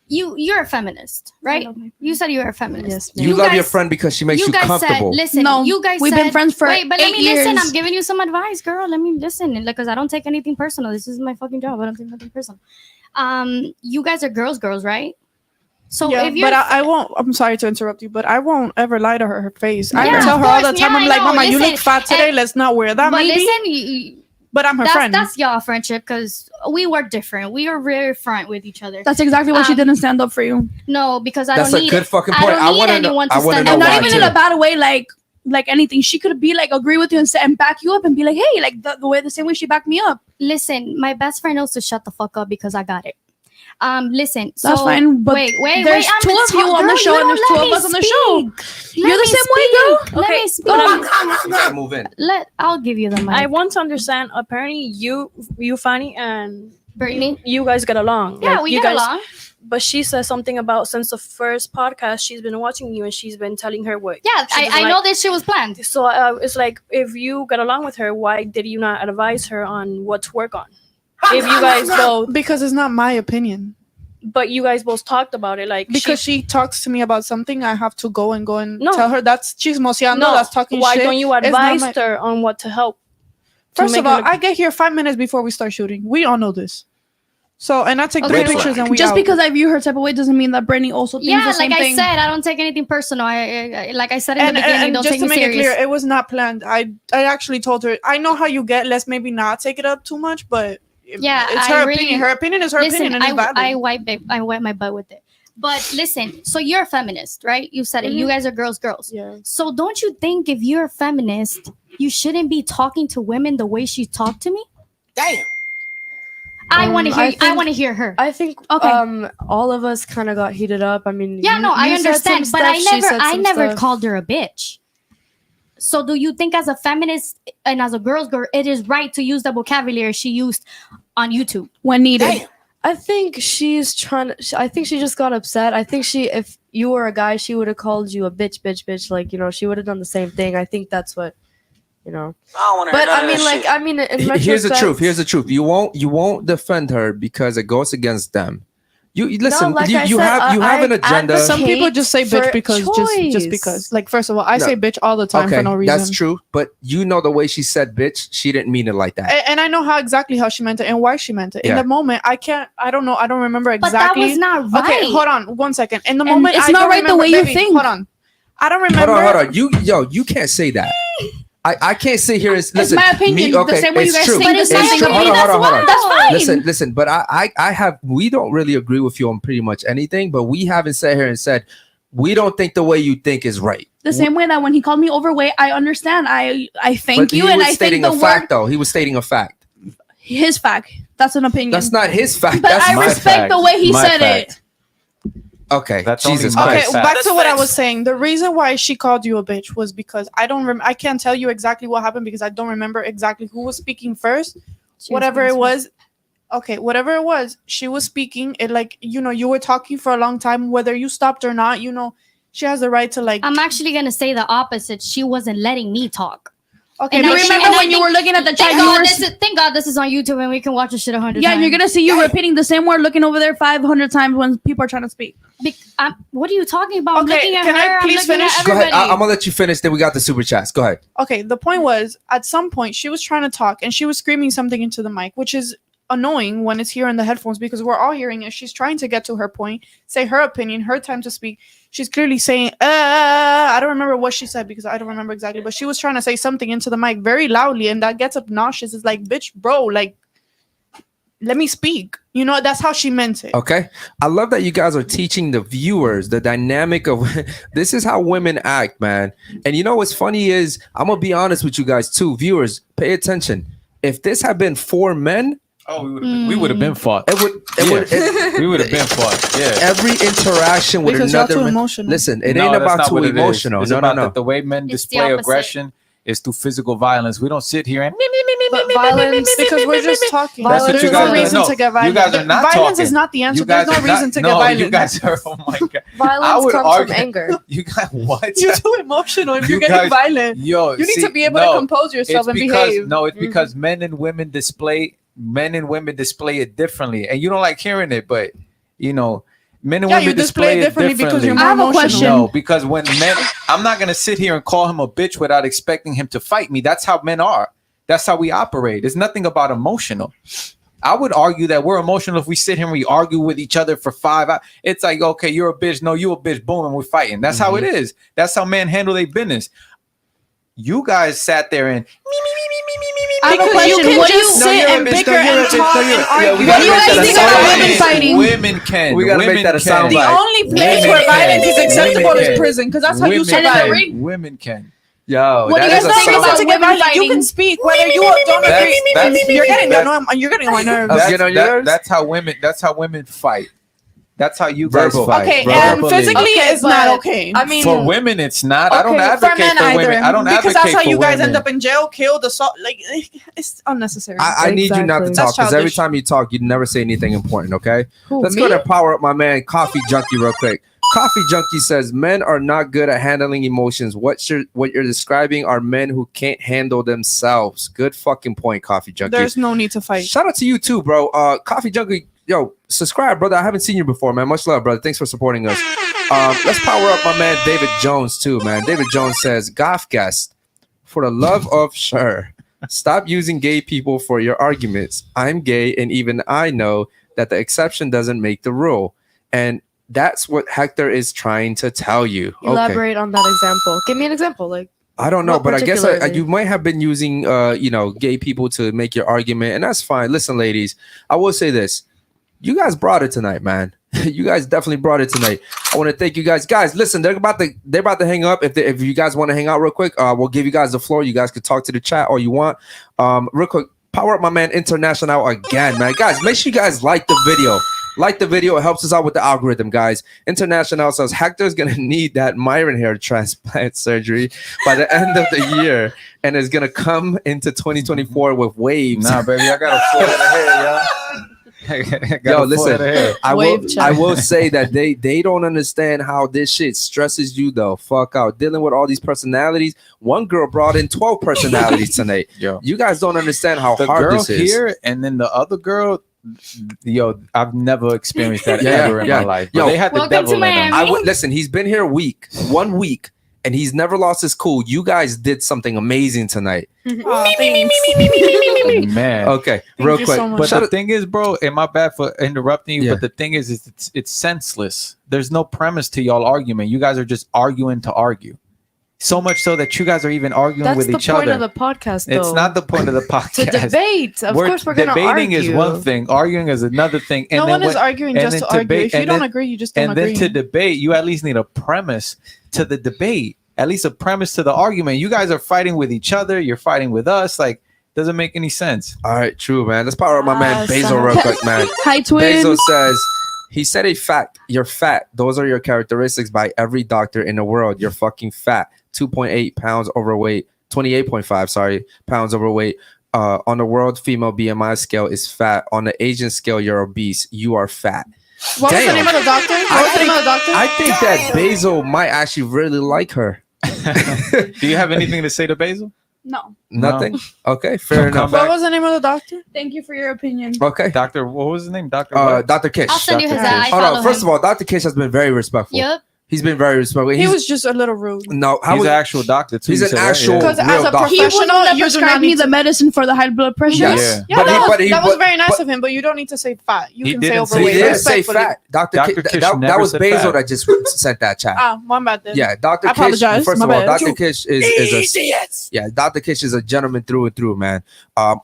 you're a feminist, right? You said you were a feminist. Yes, you love your friend because she makes you guys comfortable. Said, listen, No, you guys we've said, been friends for wait, but let 8 me listen. years. I'm giving you some advice, girl. Let me listen, because I don't take anything personal. This is my fucking job. I don't take nothing personal. You guys are girls, right? So Yeah, if you're, but I won't. I'm sorry to interrupt you, but I won't ever lie to her face. I Yeah, tell her of all the course. time. Yeah, I'm I like, know. Mama, you Listen, look fat today. Let's not wear that. but Maybe. listen, But I'm her friend. That's y'all friendship, because we work different. We are very front with each other. That's exactly why she didn't stand up for you. No, because I That's don't a need good fucking point. I don't need wanna anyone know, to I wanna stand know up. And not why even too. in a bad way, like anything. She could be like agree with you and back you up and be like, hey, like the same way she backed me up. Listen, my best friend knows to shut the fuck up because I got it. Listen, That's so fine, but wait. there's I'm two of you on the show and there's 2 of us on the show. You're the same way, girl. Let Okay, me speak. but You gotta move in. I'll give you the mic. I want to understand. Apparently, you, Fanny, and Brittany, you guys get along. yeah, Like, we you get guys, along. But she says something about since the first podcast, she's been watching you and she's been telling her what. Yeah, she doesn't I know like. this shit was planned. So it's like, if you got along with her, why did you not advise her on what to work on? If you guys both, because it's not my opinion. but you guys both talked about it, like Because she talks to me about something, I have to go and No. tell her that's chismoseando. no, That's talking why shit. don't you It's not advise my- her on what to help? to First make of her all, look- I get here 5 minutes before we start shooting. We all know this. So, and I take 3 Okay, pictures and we just out. because I view her type of way doesn't mean that Brittany also thinks Yeah, the same like thing. I said, I don't take anything personal. I like I said in the beginning, and don't just take to me make serious. it clear, it was not planned. I actually told her, I know how you get. Let's maybe not take it up too much, but Yeah, it's I her really- opinion. Her opinion is her Listen, opinion, and it's valid. I wipe my butt with it. But listen, so you're a feminist, right? You said it. You guys are girls. Yeah. So don't you think if you're a feminist, you shouldn't be talking to women the way she talked to me? Damn. I want to hear. I think- want to hear her. I think Okay. all of us kind of got heated up. I mean, Yeah, no, I you said understand, some but stuff, she said I some never stuff. called her a bitch. So do you think as a feminist and as a girl, it is right to use the vocabulary she used on YouTube when needed? Damn. I think she's trying to. I think she just got upset. I think if you were a guy, she would have called you a bitch. Like, she would have done the same thing. I think that's what, I don't want to But I mean, like, I mean, in retrospect, Here's the truth. You won't defend her because it goes against them. You listen. like you I you said, have I an agenda. Some people just say bitch for because just choice. because. Like, first of all, I No. say bitch all the time for no reason. That's true. But you know the way she said bitch, she didn't mean it like that. And I know exactly how she meant it and why she meant it. In Yeah. the moment, I don't know. I don't remember But that exactly. was not Okay, right. hold on 1 second. In the And moment, it's I not don't right the remember, way you baby, think. Hold on. I don't remember. Hold on. You can't say that. I can't sit here and listen. my opinion. The same way you guys think, But it's my It's true. opinion as well. That's fine. Listen. But we don't really agree with you on pretty much anything. But we haven't sat here and said we don't think the way you think is right. The same way that when he called me overweight, I understand. I thank But you, he and was I think stating the a word fact, though. He was stating a fact. his fact. That's an opinion. That's not his fact. But That's I my respect fact. the way he My said fact. it. Okay, That's Jesus only my Christ. Okay, fact. back to what I was saying. The reason why she called you a bitch was because I can't tell you exactly what happened because I don't remember exactly who was speaking first. Whatever it was. Okay, whatever it was, she was speaking. It like, you were talking for a long time, whether you stopped or not, she has the right to like. I'm actually gonna say the opposite. She wasn't letting me talk. Okay, And You I think- remember and I when you think- were looking at the chat? Thank You God, were thank God this is on YouTube and we can watch this shit 100 yeah, times. and you're gonna see you repeating the same word, looking over there 500 times when people are trying to speak. What are you talking about? I'm Okay, looking at can I her. I'm please looking finish? at Go ahead. everybody. I'm gonna let you finish. Then we got the super chats. Go ahead. Okay, the point was at some point she was trying to talk and she was screaming something into the mic, which is annoying when it's here in the headphones because we're all hearing it. She's trying to get to her point, say her opinion, her time to speak. She's clearly saying, I don't remember what she said because I don't remember exactly, but she was trying to say something into the mic very loudly, and that gets obnoxious. It's like, bitch, bro, like, let me speak. You know, that's how she meant it. Okay. I love that you guys are teaching the viewers the dynamic of this is how women act, man. And you know what's funny is, I'm gonna be honest with you guys too. Viewers, pay attention. If this had been 4 men, we would have been fought. We would have been fought. Yeah. Every interaction with Because y'all another too man. emotional. Listen, it No, ain't that's about not too what it is. emotional. It's No, about no. that the way men It's the display opposite. aggression is through physical violence. We don't sit here and But violence, Because we're just talking. That's what There's you no guys are- reason no, to get you violent. guys are not Violence talking. is not the answer. You guys There's no are reason not- to no, get violent. You guys are, oh my God. violence comes argue- from anger. You got what? You're too emotional if You you're getting guys- violent. Yo, You need see, to be able no, to compose yourself it's and because, behave. No, it's because men and women display it differently. And you don't like hearing it, but you know, men and Yeah, women you display it differently because you're more I have a emotional. question. No, because when men, I'm not gonna sit here and call him a bitch without expecting him to fight me. That's how men are. That's how we operate. It's nothing about emotional. I would argue that we're emotional if we sit here and we argue with each other for 5 hours. It's like, okay, you're a bitch. No, you a bitch. Boom, and we're fighting. That's how it is. That's how men handle their business. You guys sat there and I have a Because you question. can What do you just sit and bicker and talk and argue. What do you guys think about women women fighting? Women can. We gotta women make that a can. soundbite. The only place Women where violence can. is acceptable Women is can. prison, because that's how you Women survive. can. Women can. Yo, What do you that guys is a think Reason about soundbite. to get women violent. You fighting? can speak whether you don't agree. You're getting on my nerves. That's- get on your nerves? That's how women. That's how women fight. That's how you guys Verbal. fight. Okay, bro. and Verbally. physically Okay, it's not but, okay. I mean, For women, it's not. I don't Okay, advocate men for either, women. I don't because advocate that's how for you guys women. end up in jail, killed, assault. Like it's unnecessary. I need you not to Exactly. talk, That's because every childish. time you talk, you never say anything important, okay? Who, Let's me? go to power up my man, Coffee Junkie, real quick. Coffee Junkie says men are not good at handling emotions. What you're describing are men who can't handle themselves. Good fucking point, Coffee Junkie. There's no need to fight. Shout out to you too, bro. Coffee Junkie, yo, subscribe, brother. I haven't seen you before, man. Much love, brother. Thanks for supporting us. Let's power up my man David Jones too, man. David Jones says, Goth guest, for the love of sure, stop using gay people for your arguments. I'm gay, and even I know that the exception doesn't make the rule. And that's what Hector is trying to tell you. Okay. elaborate on that example. Give me an example. Like, I don't know, What but I guess particularly? you might have been using, gay people to make your argument, and that's fine. Listen, ladies, I will say this: you guys brought it tonight, man. You guys definitely brought it tonight. I want to thank you guys. Guys, listen, they're about to hang up. If you guys want to hang out real quick, we'll give you guys the floor. You guys can talk to the chat all you want. Real quick, power up my man International again, man. Guys, make sure you guys like the video. Like the video, it helps us out with the algorithm, guys. International says Hector's gonna need that Myron hair transplant surgery by the end of the year, and is gonna come into 2024 with waves. Nah, baby, I got a full head of hair, y'all. Yo, listen, I Wave will check. say that they don't understand how this shit stresses you the fuck out. Dealing with all these personalities. One girl brought in 12 personalities tonight. Yo. You guys don't understand how The hard girl this is. here and then the other girl. Yo, I've never experienced that Yeah, ever in yeah. my life. Yo, But they had the Welcome devil to in them. Miami. I would listen. He's been here 1 week, and he's never lost his cool. You guys did something amazing tonight. Aw, thanks. Man. Okay, Thank real you quick. so much. But Shout the out- thing is, bro, and my bad for interrupting you, Yeah. but the thing is it's senseless. There's no premise to y'all argument. You guys are just arguing to argue. So much so that you guys are even arguing that's with the each point other. of the podcast, though. It's not the point of the to podcast. debate. Of course, we're gonna debating argue. is one thing, arguing is another thing. And No then one is arguing and just then to argue. debate- If you and don't then- agree, you just don't and agree. then to debate, you at least need a premise to the debate, at least a premise to the argument. You guys are fighting with each other. You're fighting with us. Like, doesn't make any sense. All right, true, man. Let's power up my man Basil son. real quick, man. Hi, twin. Basil says, he said a fact. You're fat. Those are your characteristics by every doctor in the world. You're fucking fat. 2.8 pounds overweight. 28.5, pounds overweight. On the world female BMI scale is fat. On the Asian scale, you're obese. You are fat. What was the Damn. name of the doctor? What was the name of the doctor? I think that Basil might actually really like her. Do you have anything to say to Basil? No. Nothing? Okay, fair Don't enough. come What back. was the name of the doctor? Thank you for your opinion. Okay. Doctor, what was his name? Doctor. Dr. Kish. I'll send you his Dr. ad. Kish. I Oh, no, follow first him. of all, Dr. Kish has been very respectful. Yep. He's been very respectful. He was just a little rude. No, He's an actual doctor too. He's you an said, right? actual Yeah. Because as real a doctor. He wouldn't professional, have you do prescribed not me need the to. medicine for the high blood pressure. Yes. Yeah, But that, he- was, but he- that was but- very nice but- of him, but you don't need to say fat. You He can say didn't say He overweight. didn't say respectfully. fat. Dr. Dr. Kish, Kish that never was said Basil fat. that just sent that chat. Ah, my bad then. Yeah, Dr. I Kish. apologize. First My of all, bad. Dr. Kish is a yeah. Dr. Kish is a gentleman through and through, man.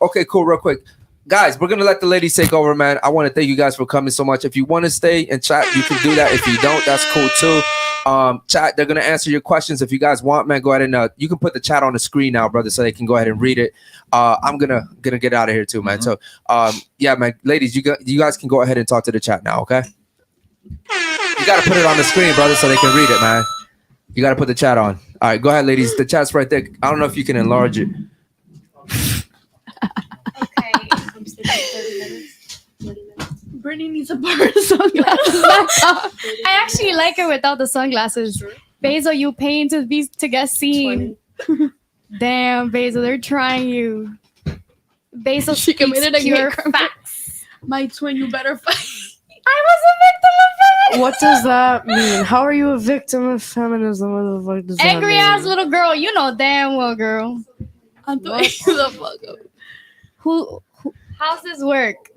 Okay, cool. Real quick, guys, we're gonna let the ladies take over, man. I want to thank you guys for coming so much. If you want to stay and chat, you can do that. If you don't, that's cool too. Chat, they're gonna answer your questions. If you guys want, man, go ahead and you can put the chat on the screen now, brother, so they can go ahead and read it. I'm gonna get out of here too, man. So yeah, man, ladies, you guys can go ahead and talk to the chat now, okay? You gotta put it on the screen, brother, so they can read it, man. You gotta put the chat on. All right, go ahead, ladies. The chat's right there. I don't know if you can enlarge it. Brittany needs a pair of sunglasses. I actually like her without the sunglasses. Basil, you paying to get seen. Damn, Basil, they're trying you. Basil, She committed a pure great crime. facts. My twin, you better fight. I was a victim of feminism. What does that mean? How are you a victim of feminism? What the fuck does that Angry mean? ass little girl. You know damn well, girl. I'm throwing you the fuck up. Who? How's this work?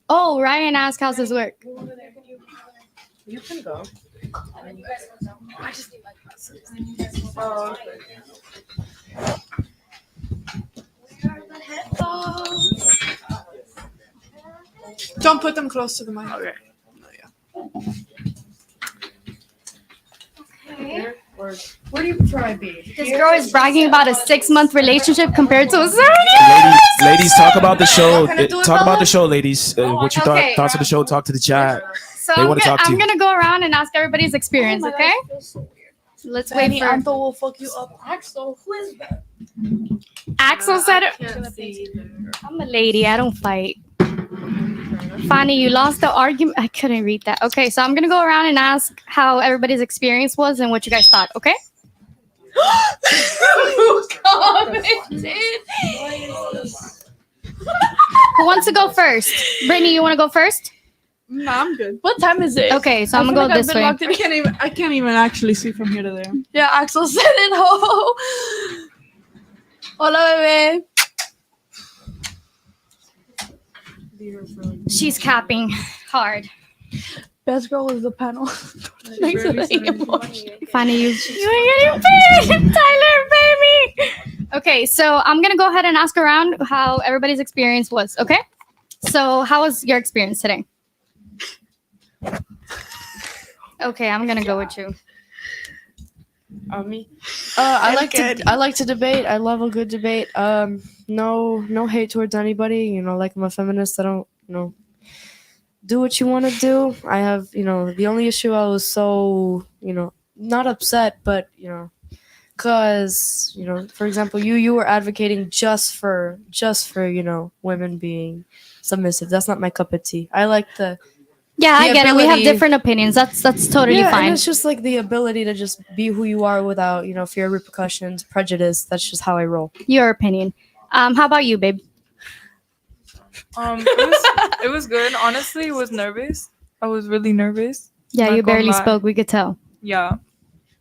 Oh, Ryan asked, how's this work? You can go. I just need my glasses. Don't put them close to the mic. Okay. Where do you prefer I be? This girl is bragging about a 6-month relationship compared to a 7 Ladies, talk about the show. Can I do it, Talk about Bella? the show, ladies. What you Okay. thoughts of the show? Talk to the chat. So They I'm, want to talk to I'm you. gonna go around and ask everybody's experience, okay? Let's wait for Anto will fuck you up. Axel, who is that? Axel said it. I'm a lady, I don't fight. Fanny, you lost the argument. I couldn't read that. Okay, so I'm gonna go around and ask how everybody's experience was and what you guys thought, okay? Who commented? Who wants to go first? Brittany, you wanna go first? No, I'm good. What time is it? Okay, so I'm I gonna feel go like I've this been way. locked in- I can't even actually see from here to there. Yeah, Axel said it. Ho. Hola, bebé. She's capping hard. Best girl is the panel. Next to the emoji. Fanny, you ain't getting paid. Tyler, baby. Okay, so I'm gonna go ahead and ask around how everybody's experience was, okay? So how was your experience today? Okay, I'm gonna go with you. Me? I like to debate. I love a good debate. No hate towards anybody. You know, like I'm a feminist. I don't, do what you want to do. I have, the only issue I was so, not upset, but because for example, you were advocating just for women being submissive. That's not my cup of tea. I like the I get it. We have ability- different opinions. That's totally yeah, fine. and it's just like the ability to just be who you are without, fear of repercussions, prejudice. That's just how I roll. Your opinion. How about you, babe? It was good. Honestly, I was nervous. I was really nervous. Yeah, Not you gonna barely lie. spoke. We could tell. Yeah,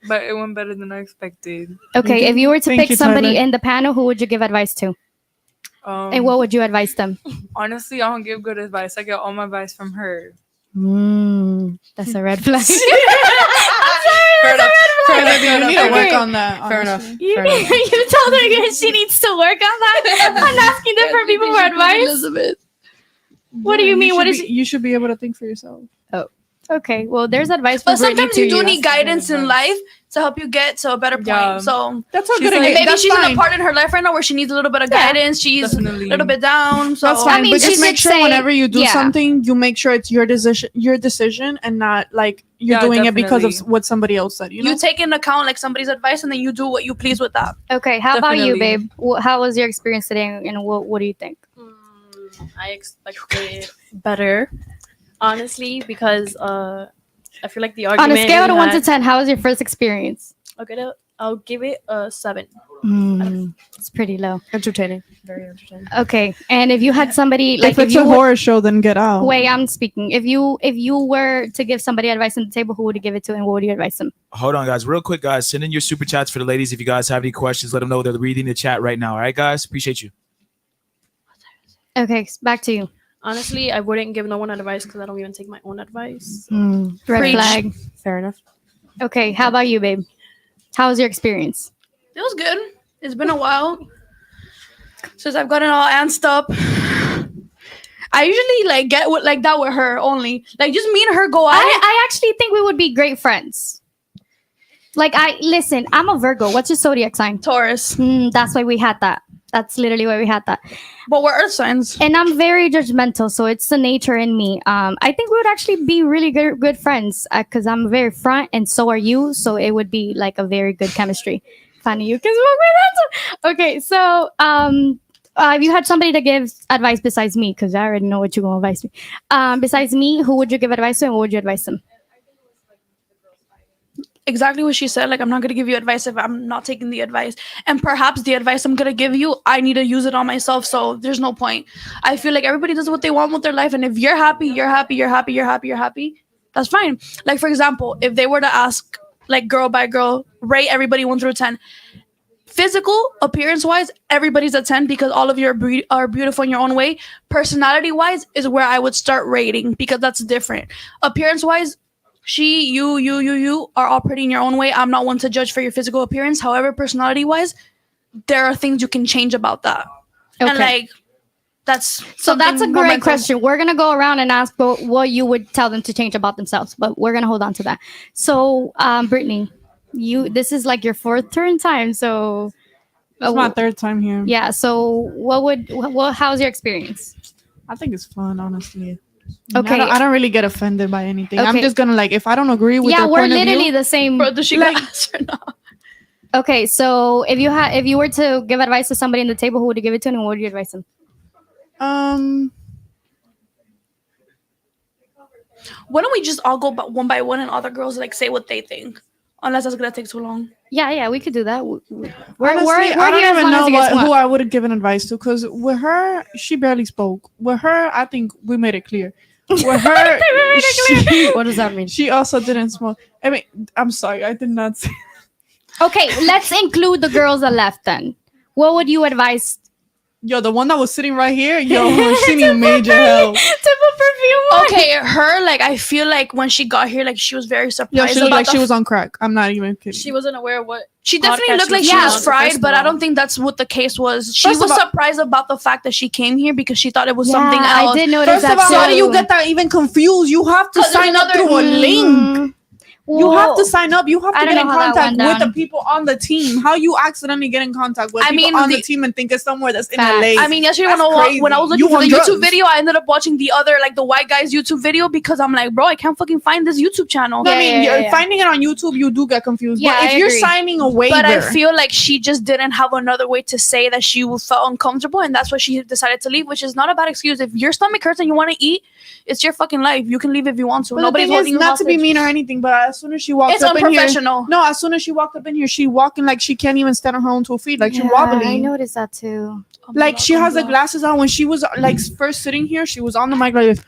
but it went better than I expected. Okay, if you were to Thank pick you, somebody Tyler. in the panel, who would you give advice to? And what would you advise them? Honestly, I don't give good advice. I get all my advice from her. That's a red flag. Fair enough. Fair enough. You need to Okay. work on that. Fair enough. honestly. You told her she needs to work on that. I'm asking different people for advice. Elizabeth. What do you mean? What is You should be able to think for yourself. Oh, okay. Well, there's advice for But Brittany sometimes too. you do need guidance in life to help you get to a better point. Yeah. So That's what she's good like, advice- maybe that's she's in fine. a part in her life right now where she needs a little bit of Yeah. guidance. She's Definitely. a little bit down. So That's fine, I mean, but she just make did sure say- whenever you do yeah. something, you make sure it's your decision, and not like you're Yeah, doing it because of definitely. what somebody else said. You know, you take into account like somebody's advice and then you do what you please with that. Okay. How about you, Definitely. babe? How was your experience today, and what do you think? I expected better, honestly, because I feel like the On argument a scale we of 1 to had- 10, how was your first experience? I'll give it a 7. It's pretty low. Entertaining. Very entertaining. Okay. And if you had somebody if like it's you a were- horror show, then get out. wait, I'm speaking. If you were to give somebody advice on the table, who would you give it to, and what would you advise them? Hold on, guys. Real quick, guys. Send in your super chats for the ladies. If you guys have any questions, let them know they're reading the chat right now. All right, guys. Appreciate you. Okay, back to you. Honestly, I wouldn't give no one advice because I don't even take my own advice. Red Preach. flag. Fair enough. Okay, how about you, babe? How was your experience? It was good. It's been a while since I've gotten all antsed up. I usually like get with like that with her only. Like just me and her go out. I actually think we would be great friends. Like listen, I'm a Virgo. What's your zodiac sign? Taurus. That's why we had that. That's literally why we had that. But we're earth signs. And I'm very judgmental, so it's the nature in me. I think we would actually be really good friends because I'm very front and so are you. So it would be like a very good chemistry. Funny, you can smoke with that. Okay, so if you had somebody to give advice besides me, because I already know what you're going to advise me. Besides me, who would you give advice to and what would you advise them? Exactly what she said. Like, I'm not going to give you advice if I'm not taking the advice. And perhaps the advice I'm going to give you, I need to use it on myself. So there's no point. I feel like everybody does what they want with their life. And if you're happy, you're happy, you're happy, you're happy, you're happy, that's fine. Like, for example, if they were to ask, like, girl by girl, rate everybody 1 through 10. Physical, appearance-wise, everybody's a 10 because all of you are beautiful in your own way. Personality-wise is where I would start rating because that's different. Appearance-wise, you are all pretty in your own way. I'm not one to judge for your physical appearance. However, personality-wise, there are things you can change about that. Okay. And like, that's a great question. We're gonna go around and ask what you would tell them to change about themselves, but we're gonna hold on to that. So, Brittany, this is like your 4th turn time. So it's my 3rd time here. Yeah. So how's your experience? I think it's fun, honestly. Okay. I don't really get offended by anything. Okay. I'm just gonna like if I don't agree with. Yeah, their we're point of literally view, the same. Bro, does she like, ask or not? Okay, so if you were to give advice to somebody in the table, who would you give it to, and what would you advise them? Why don't we just all go one by one and other girls like say what they think? Unless that's gonna take too long. Yeah, we could do that. Honestly, I don't even know who I would have given advice to because with her, she barely spoke. With her, I think we made it clear. With her, what does that mean? She also didn't smoke. I mean, I'm sorry, I did not say. Okay, let's include the girls that left then. What would you advise? Yo, the one that was sitting right here, she need major help. Okay, her, like, I feel like when she got here, like, she was very surprised. She looked like she was on crack. I'm not even kidding. She wasn't aware of what. She definitely looked like she was fried, but I don't think that's what the case was. She was surprised about the fact that she came here because she thought it was something else. I did notice that. First of all, how do you get that even confused? You have to sign up through a link. You have to sign up. You have to get in contact with the people on the team. How you accidentally get in contact with people on the team and think it's somewhere that's in LA? I mean, yesterday when I was looking for the YouTube video, I ended up watching the other, like the white guy's YouTube video because I'm like, bro, I can't fucking find this YouTube channel. I mean, finding it on YouTube, you do get confused. Yeah, but if you're signing a waiver, but I feel like she just didn't have another way to say that she felt uncomfortable, and that's why she decided to leave, which is not a bad excuse. If your stomach hurts and you want to eat, it's your fucking life. You can leave if you want to. But Nobody's holding you not hostage. to be mean or anything, but as soon as she walked up in here, as soon as she walked up in here, she walking like she can't even stand on her own 2 feet, like she's wobbling. I noticed that too. Like she has the glasses on. When she was like first sitting here, she was on the mic like this.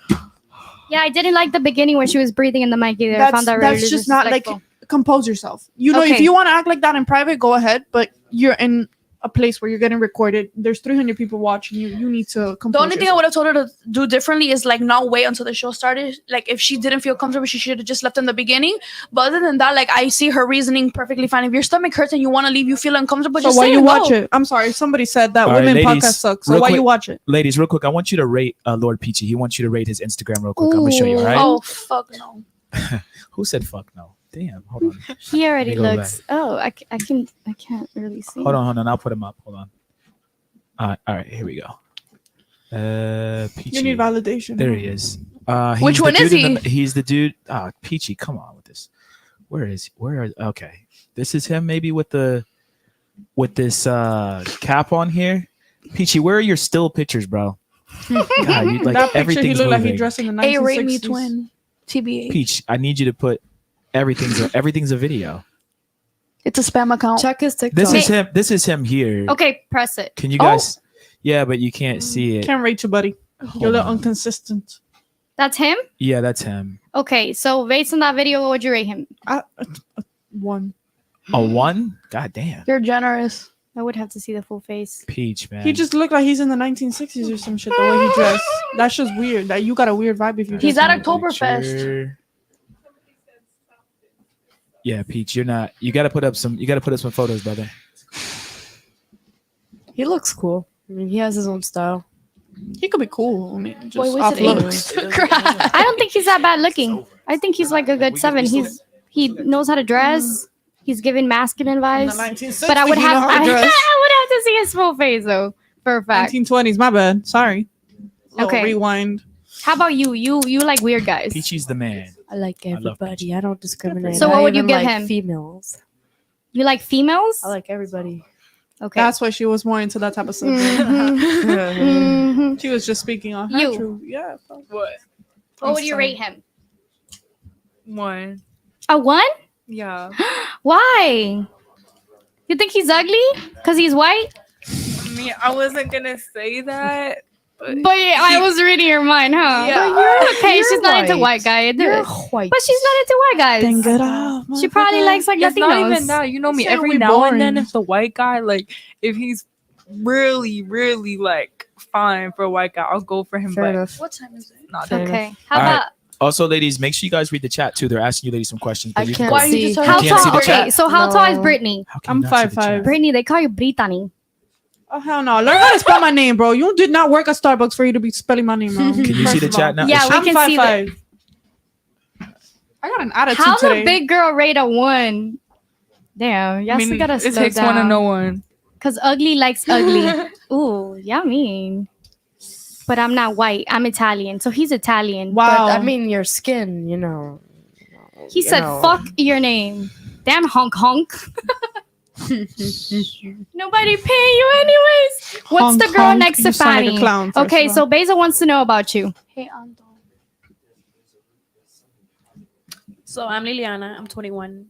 Yeah, I didn't like the beginning when she was breathing in the mic either. I found that really that's just not like compose yourself. You know, if you want to act like that in private, go ahead. But you're in a place where you're getting recorded. There's 300 people watching you. You need to compose. The only thing I would have told her to do differently is like not wait until the show started. Like if she didn't feel comfortable, she should have just left in the beginning. But other than that, like I see her reasoning perfectly fine. If your stomach hurts and you want to leave, you feel uncomfortable. So just why you watch it? I'm sorry, somebody said that women podcast sucks. So why you watch it? Ladies, real quick, I want you to rate Lord Peachy. He wants you to rate his Instagram real quick. I'm gonna show you. All right? Oh fuck no. Who said fuck no? Damn, hold on. He already looks. Oh, I can't really see. Hold on. I'll put him up. Hold on. All right, here we go. Peachy. You need validation. There he is. Which one is he? He's the dude. Peachy, come on with this. Okay, this is him. Maybe with this cap on here. Peachy, where are your still pictures, bro? God, that picture, he looked like he dressed in the 1960s. Rate me twin. TBH. Peach, I need you to put everything's a video. It's a spam account. Check his TikTok. This is him here. Okay, press it. Can you guys? Yeah, but you can't see it. Can't rate you, buddy. You're a little inconsistent. That's him? Yeah, that's him. Okay, so based on that video, what would you rate him? 1. A 1? God damn. You're generous. I would have to see the full face. Peach, man. He just looked like he's in the 1960s or some shit. The way he dressed. That's just weird. That you got a weird vibe if you. He's at Oktoberfest. Yeah, Peach, you're not. You gotta put up some photos, brother. He looks cool. I mean, he has his own style. He could be cool. I mean, just Boy, off wasted looks. I don't think he's that bad looking. I think he's like a good 7. He knows how to dress. He's giving masculine vibes. But I would he know have how to I dress. would have to see his full face though, for a fact. 1920s. My bad. Sorry. Little Okay. Rewind. How about you? You like weird guys. Peachy's the man. I like everybody. I don't discriminate. So what I would you even give like him? Females. You like females? I like everybody. Okay. That's why she was more into that type of subject. Mhm. She was just speaking on her You. truth. Yeah. What? What would you rate him? 1. A 1? Yeah. Why? You think he's ugly? Because he's white? I mean, I wasn't gonna say that, but I was reading your mind, huh? Yeah. But you're okay. You're she's not into white. white guy. You're white. But she's not into white guys. Then get off. She probably likes like it's Latinos. not even that. You know me. Say Every we now and then, boring. if the white guy, like, if he's really, really like fine for a white guy, I'll go for him. Fair but enough. What time is it? not Fair that. Okay. How All right. about Also, ladies, make sure you guys read the chat too. They're asking you ladies some questions. but I you can can't go- Why are you see. just how You can't see tall? the Okay, chat? so how tall is No. Brittany? How can you I'm not see the 5'5". chat? Brittany, they call you Brittany. Oh hell no! Learn how to spell my name, bro. You did not work at Starbucks for you to be spelling my name wrong. Can you see the chat now? Yeah, we I'm can see that. 5'5". I got an attitude How today. the big girl rate a 1? Damn, y'all I mean, still gotta it slow takes one to down. know one. Cause ugly likes ugly. Ooh, y'all mean. But I'm not white. I'm Italian. So he's Italian. Wow. But I mean, your skin, you know. He you said, know. "Fuck your name." Damn honk honk. Nobody paying you anyways. What's Honk, the girl honk. next You to sound like a Fanny? clown, first Okay, of so all. Beza wants to know about you. Hey, Anton. So I'm Liliana. I'm 21.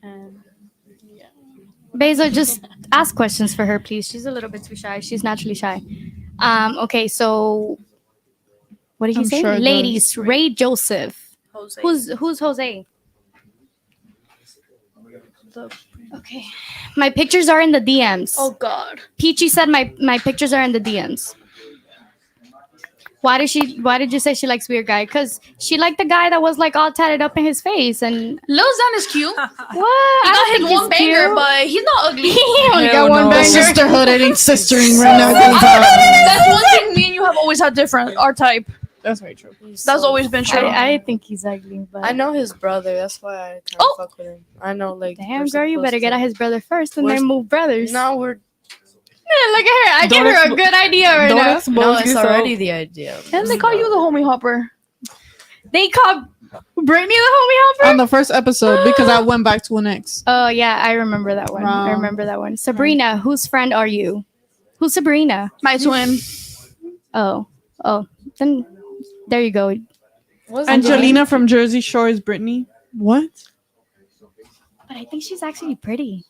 And yeah. Beza, just ask questions for her, please. She's a little bit too shy. She's naturally shy. Okay, so what did he I'm say? sure it Ladies, does. Ray Joseph. Jose. Who's Jose? Okay. My pictures are in the DMs. Oh God. Peachy said my pictures are in the DMs. Why did you say she likes weird guy? Because she liked the guy that was like all tatted up in his face and Lil Xan is cute. what? He I got don't his think one he's banger, cute. but he's not ugly. He only Hell got one no. banger. Sisterhood, it ain't sistering right now. That's one thing me and you have always had different. Our type. That's very true. That's always been true. I think he's ugly, but I know his brother. That's why I kind of Oh. fuck with him. I know, like. damn we're girl, you supposed better get to- at his brother first and We're- then move brothers. No, we're. Look at her. I Don't gave her a expo- good idea right Don't now. expose No, it's yourself. already the idea. And they call you the homie hopper. They called Brittany the homie hopper. On the first episode, because I went back to an ex. Oh yeah, I remember that one. I Wrong. remember that one. Sabrina, whose friend are you? Who's Sabrina? My twin. Oh, then there you go. Angelina from Jersey Shore is Brittany. What? But I think she's actually pretty.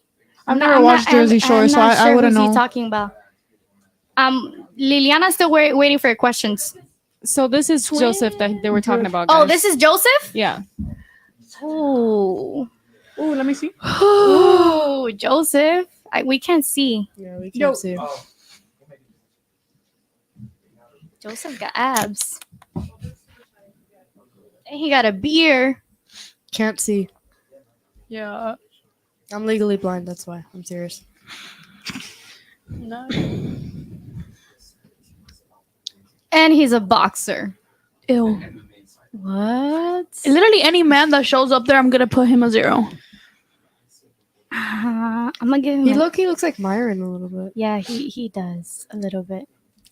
I've never watched Jersey Shore, so I wouldn't who's he know. talking about. Liliana's still waiting for your questions. So this is Joseph that they were talking about. Oh, guys. this is Joseph? Yeah. Ooh. Oh, let me see. Ooh, Joseph. We can't see. Yeah, we can't see. Joseph got abs. And he got a beard. Can't see. Yeah. I'm legally blind. That's why. I'm serious. No. And he's a boxer. Ew. What? Literally any man that shows up there, I'm gonna put him a 0. I'm gonna give him. He looks like Myron a little bit. Yeah, he does a little bit.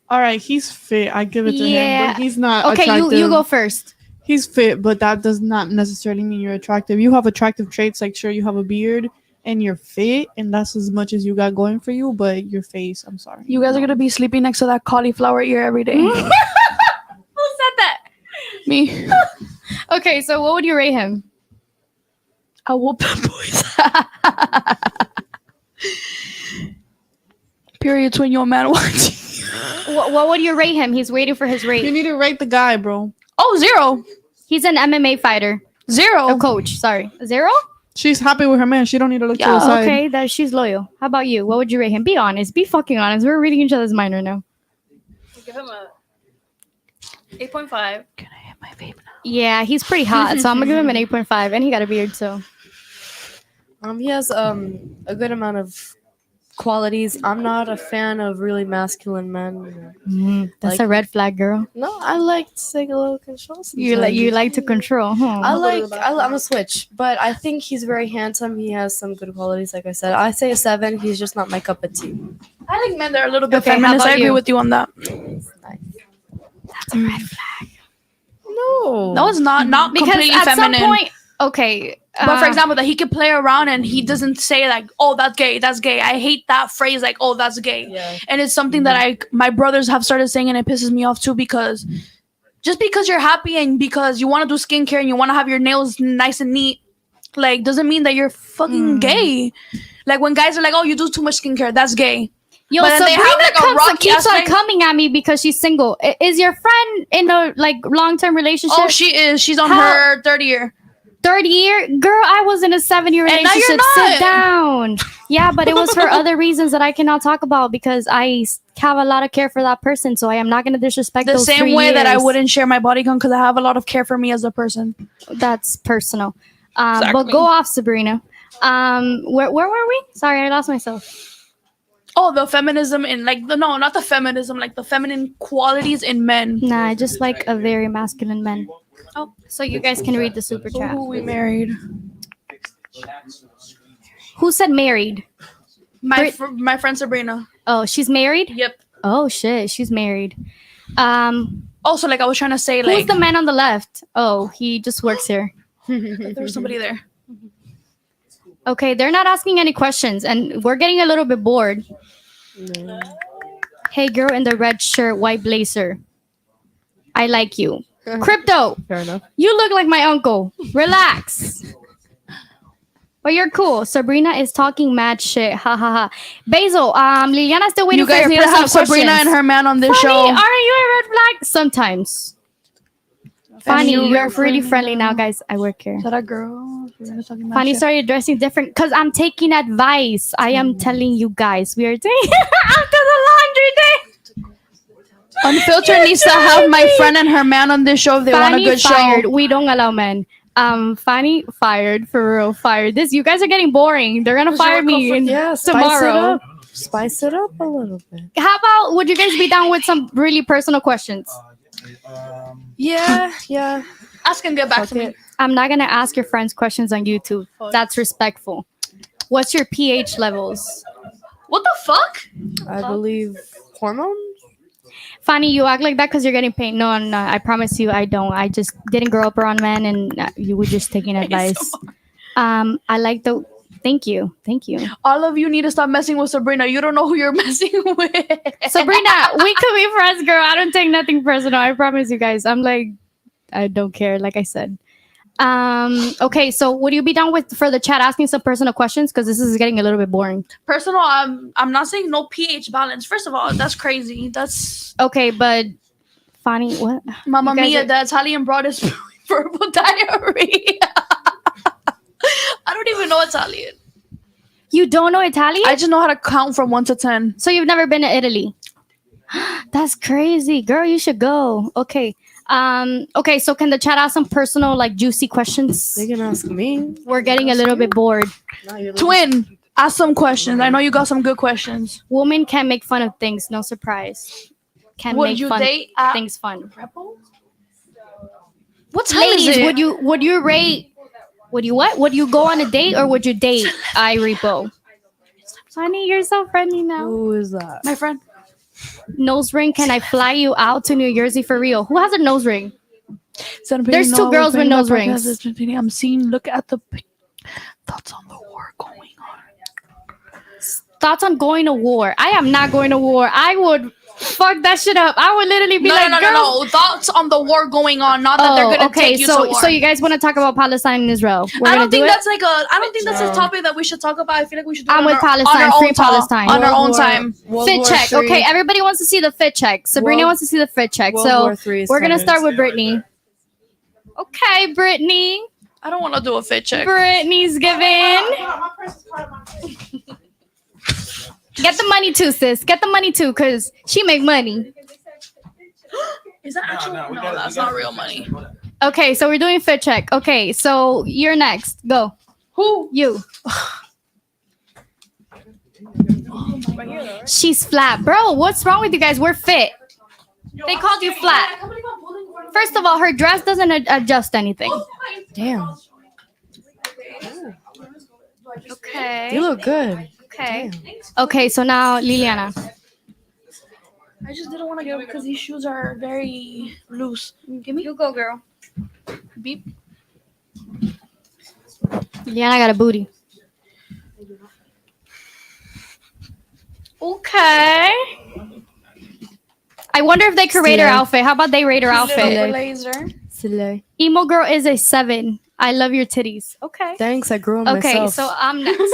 All right, he's fit. I give it to him, Yeah. but he's not Okay, attractive. you go first. He's fit, but that does not necessarily mean you're attractive. You have attractive traits, like sure, you have a beard and you're fit, and that's as much as you got going for you. But your face, I'm sorry. You guys are gonna be sleeping next to that cauliflower ear every day. Who said that? Me. Okay, so what would you rate him? I whoop that boys. Period. Twin, your man watching. What would you rate him? He's waiting for his rate. You need to rate the guy, bro. Oh, 0. He's an MMA fighter. 0. A coach. Sorry, 0. She's happy with her man. She don't need to look to the Yeah, side. okay. That she's loyal. How about you? What would you rate him? Be honest. Be fucking honest. We're reading each other's mind right now. Give him a 8.5. Yeah, he's pretty hot, so I'm gonna give him an 8.5, and he got a beard, so He has a good amount of qualities. I'm not a fan of really masculine men. That's Like- a red flag, girl. No, I like to take a little control. You sometimes. like to control, huh? I'm a switch, but I think he's very handsome. He has some good qualities. Like I said, I say a 7. He's just not my cup of tea. I like men that are a little bit Okay, how feminist. I about agree you? with you on that. That's a red flag. No, it's not Because completely at feminine. some point, okay. But for example, that he could play around and he doesn't say like, "Oh, that's gay, that's gay." I hate that phrase, like, "Oh, that's gay," and it's something that my brothers have started saying, and it pisses me off too, because just because you're happy and because you want to do skincare and you want to have your nails nice and neat, like, doesn't mean that you're fucking gay. Like when guys are like, "Oh, you do too much skincare," that's gay. Yo, But then they Sabrina have, like, a keeps on aspect. coming at me because she's single. Is your friend in a like long-term relationship? Oh, she is. She's on How- her third year. Third year? Girl, I was in a 7-year And now you're relationship. Sit not. down. Yeah, but it was for other reasons that I cannot talk about because I have a lot of care for that person. So I am not going to disrespect The those same 3 way that I years. wouldn't share my body count because I have a lot of care for me as a person. That's personal. Exactly. But go off, Sabrina. Where were we? Sorry, I lost myself. Oh, the feminism in like not the feminism, like the feminine qualities in men. Nah, I just like a very masculine man. Oh, so you guys can read the super chat. Who we married? Who said married? My friend Sabrina. Oh, she's married? Yep. Oh shit, she's married. Also, like I was trying to say, Who's like the man on the left? Oh, he just works here. there's somebody there. Okay, they're not asking any questions, and we're getting a little bit bored. Hey, girl in the red shirt, white blazer. I like you. Crypto. Fair enough. You look like my uncle. Relax. But you're cool. Sabrina is talking mad shit. Ha ha ha. Basil, Liliana's still waiting You guys for need your to have Sabrina and her man on this Fanny, show. aren't you a red flag? Sometimes. Fanny, you're really friendly now, guys. I work here. Is that a girl? Fanny started dressing different because I'm taking advice. I am telling you guys, we are taking after the laundry day. Unfiltered needs to have my friend and her man on this show if they want a Fanny good fired. show. We don't allow men. Fanny fired for real. Fired. You guys are getting boring. They're gonna fire me tomorrow. Spice it up a little bit. How about would you guys be down with some really personal questions? Yeah. Ask and get back to me. I'm not gonna ask your friends questions on YouTube. That's respectful. What's your pH levels? What the fuck? I believe hormones. Fanny, you act like that because you're getting paid. No, I promise you, I don't. I just didn't grow up around men, and you were just taking advice. I like the. Thank you. All of you need to stop messing with Sabrina. You don't know who you're messing with. Sabrina, we could be friends, girl. I don't take nothing personal. I promise you guys. I'm like, I don't care. Like I said. Okay, so would you be down with for the chat asking some personal questions because this is getting a little bit boring? Personal, I'm not saying no pH balance. First of all, that's crazy. That's okay, but Fanny, what? Mamma You guys mia, are- the Italian brought us verbal diarrhea. I don't even know Italian. You don't know Italian? I just know how to count from 1 to 10. So you've never been to Italy? That's crazy, girl. You should go. Okay. Okay. So can the chat ask some personal, like, juicy questions? They can ask me. We're getting a little bit bored. Twin, ask some questions. I know you got some good questions. Women can make fun of things. No surprise. Can Would make you fun date things fun. What time Ladies, is it? would you rate? Would you what? Would you go on a date or would you date iRepo? Honey, you're so friendly now. Who is that? My friend. Nose ring. Can I fly you out to New Jersey for real? Who has a nose ring? There's two girls with nose rings. I'm seeing. Look at the thoughts on the war going on. Thoughts on going to war? I am not going to war. I would fuck that shit up. I would literally be No. girl. Thoughts on the war going on. Not that they're gonna okay. take you to war. So you guys want to talk about Palestine and Israel? We're I gonna don't think do it? that's like a. I don't think that's a topic that we should talk about. I feel like we should do it I'm on with our, Palestine. on our Free own time. Palestine. On our own time. Fit check. Okay, everybody wants to see the fit check. Sabrina World- wants to see the fit check. World So War III is we're gonna coming. start with Brittany. Okay, Brittany. I don't want to do a fit check. Brittany's giving. Get the money too, sis. Get the money too, cause she make money. Is that actual? No, that's not real money. Okay, so we're doing fit check. Okay, so you're next. Go. Who? You. Oh She's flat. Bro, what's wrong with you guys? We're fit. They called you flat. First of all, her dress doesn't adjust anything. Damn. Okay. You look good. Okay. Okay, so now Liliana. I just didn't want to go because these shoes are very loose. Give me. You go, girl. Beep. Liliana got a booty. Okay. I wonder if they could rate her outfit. How about they rate her outfit? Blazer. Emo girl is a 7. I love your titties. Okay. Thanks, I grew them Okay, myself. so I'm next.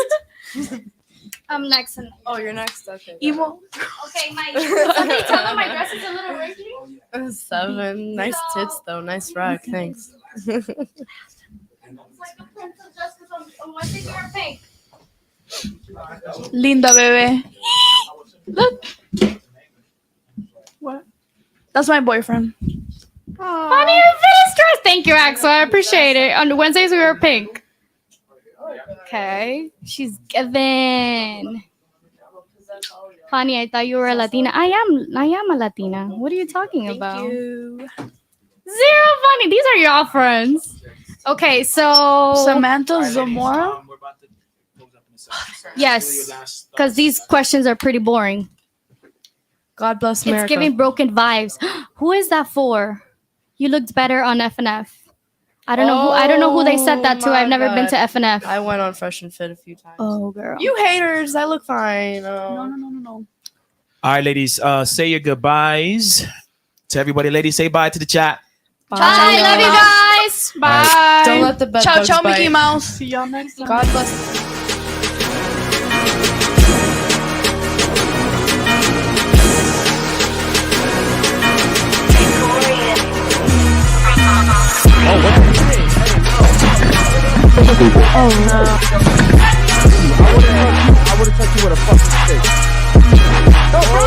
I'm next. Oh, you're next. Okay. Emo. Okay, somebody tell them my dress is a little wrinkly. 7. Nice tits though. Nice rack. Thanks. It's like the princess dress because I'm one thing you're pink. Linda, bebé. Look. What? That's my boyfriend. Honey, your fitness dress. Thank you, Axel. I appreciate it. On Wednesdays, we were pink. Okay. She's given. Honey, I thought you were a Latina. I am a Latina. What are you talking about? Thank you. Zero funny. These are your friends. Okay, so Samantha Zamora. Yes, because these questions are pretty boring. God bless America. It's giving broken vibes. Who is that for? You looked better on FNF. I don't know who. I don't know who they said that to. I've never been to FNF. I went on Fresh and Fit a few times. Oh, girl. You haters! I look fine. No. All right, ladies, say your goodbyes to everybody. Ladies, say bye to the chat. Bye. Love you guys. Bye. Don't let the bed Ciao, bugs ciao, bite. Mickey Mouse. See y'all next time. God bless. Oh no. I would have touched you with a fucking stick. No, bro.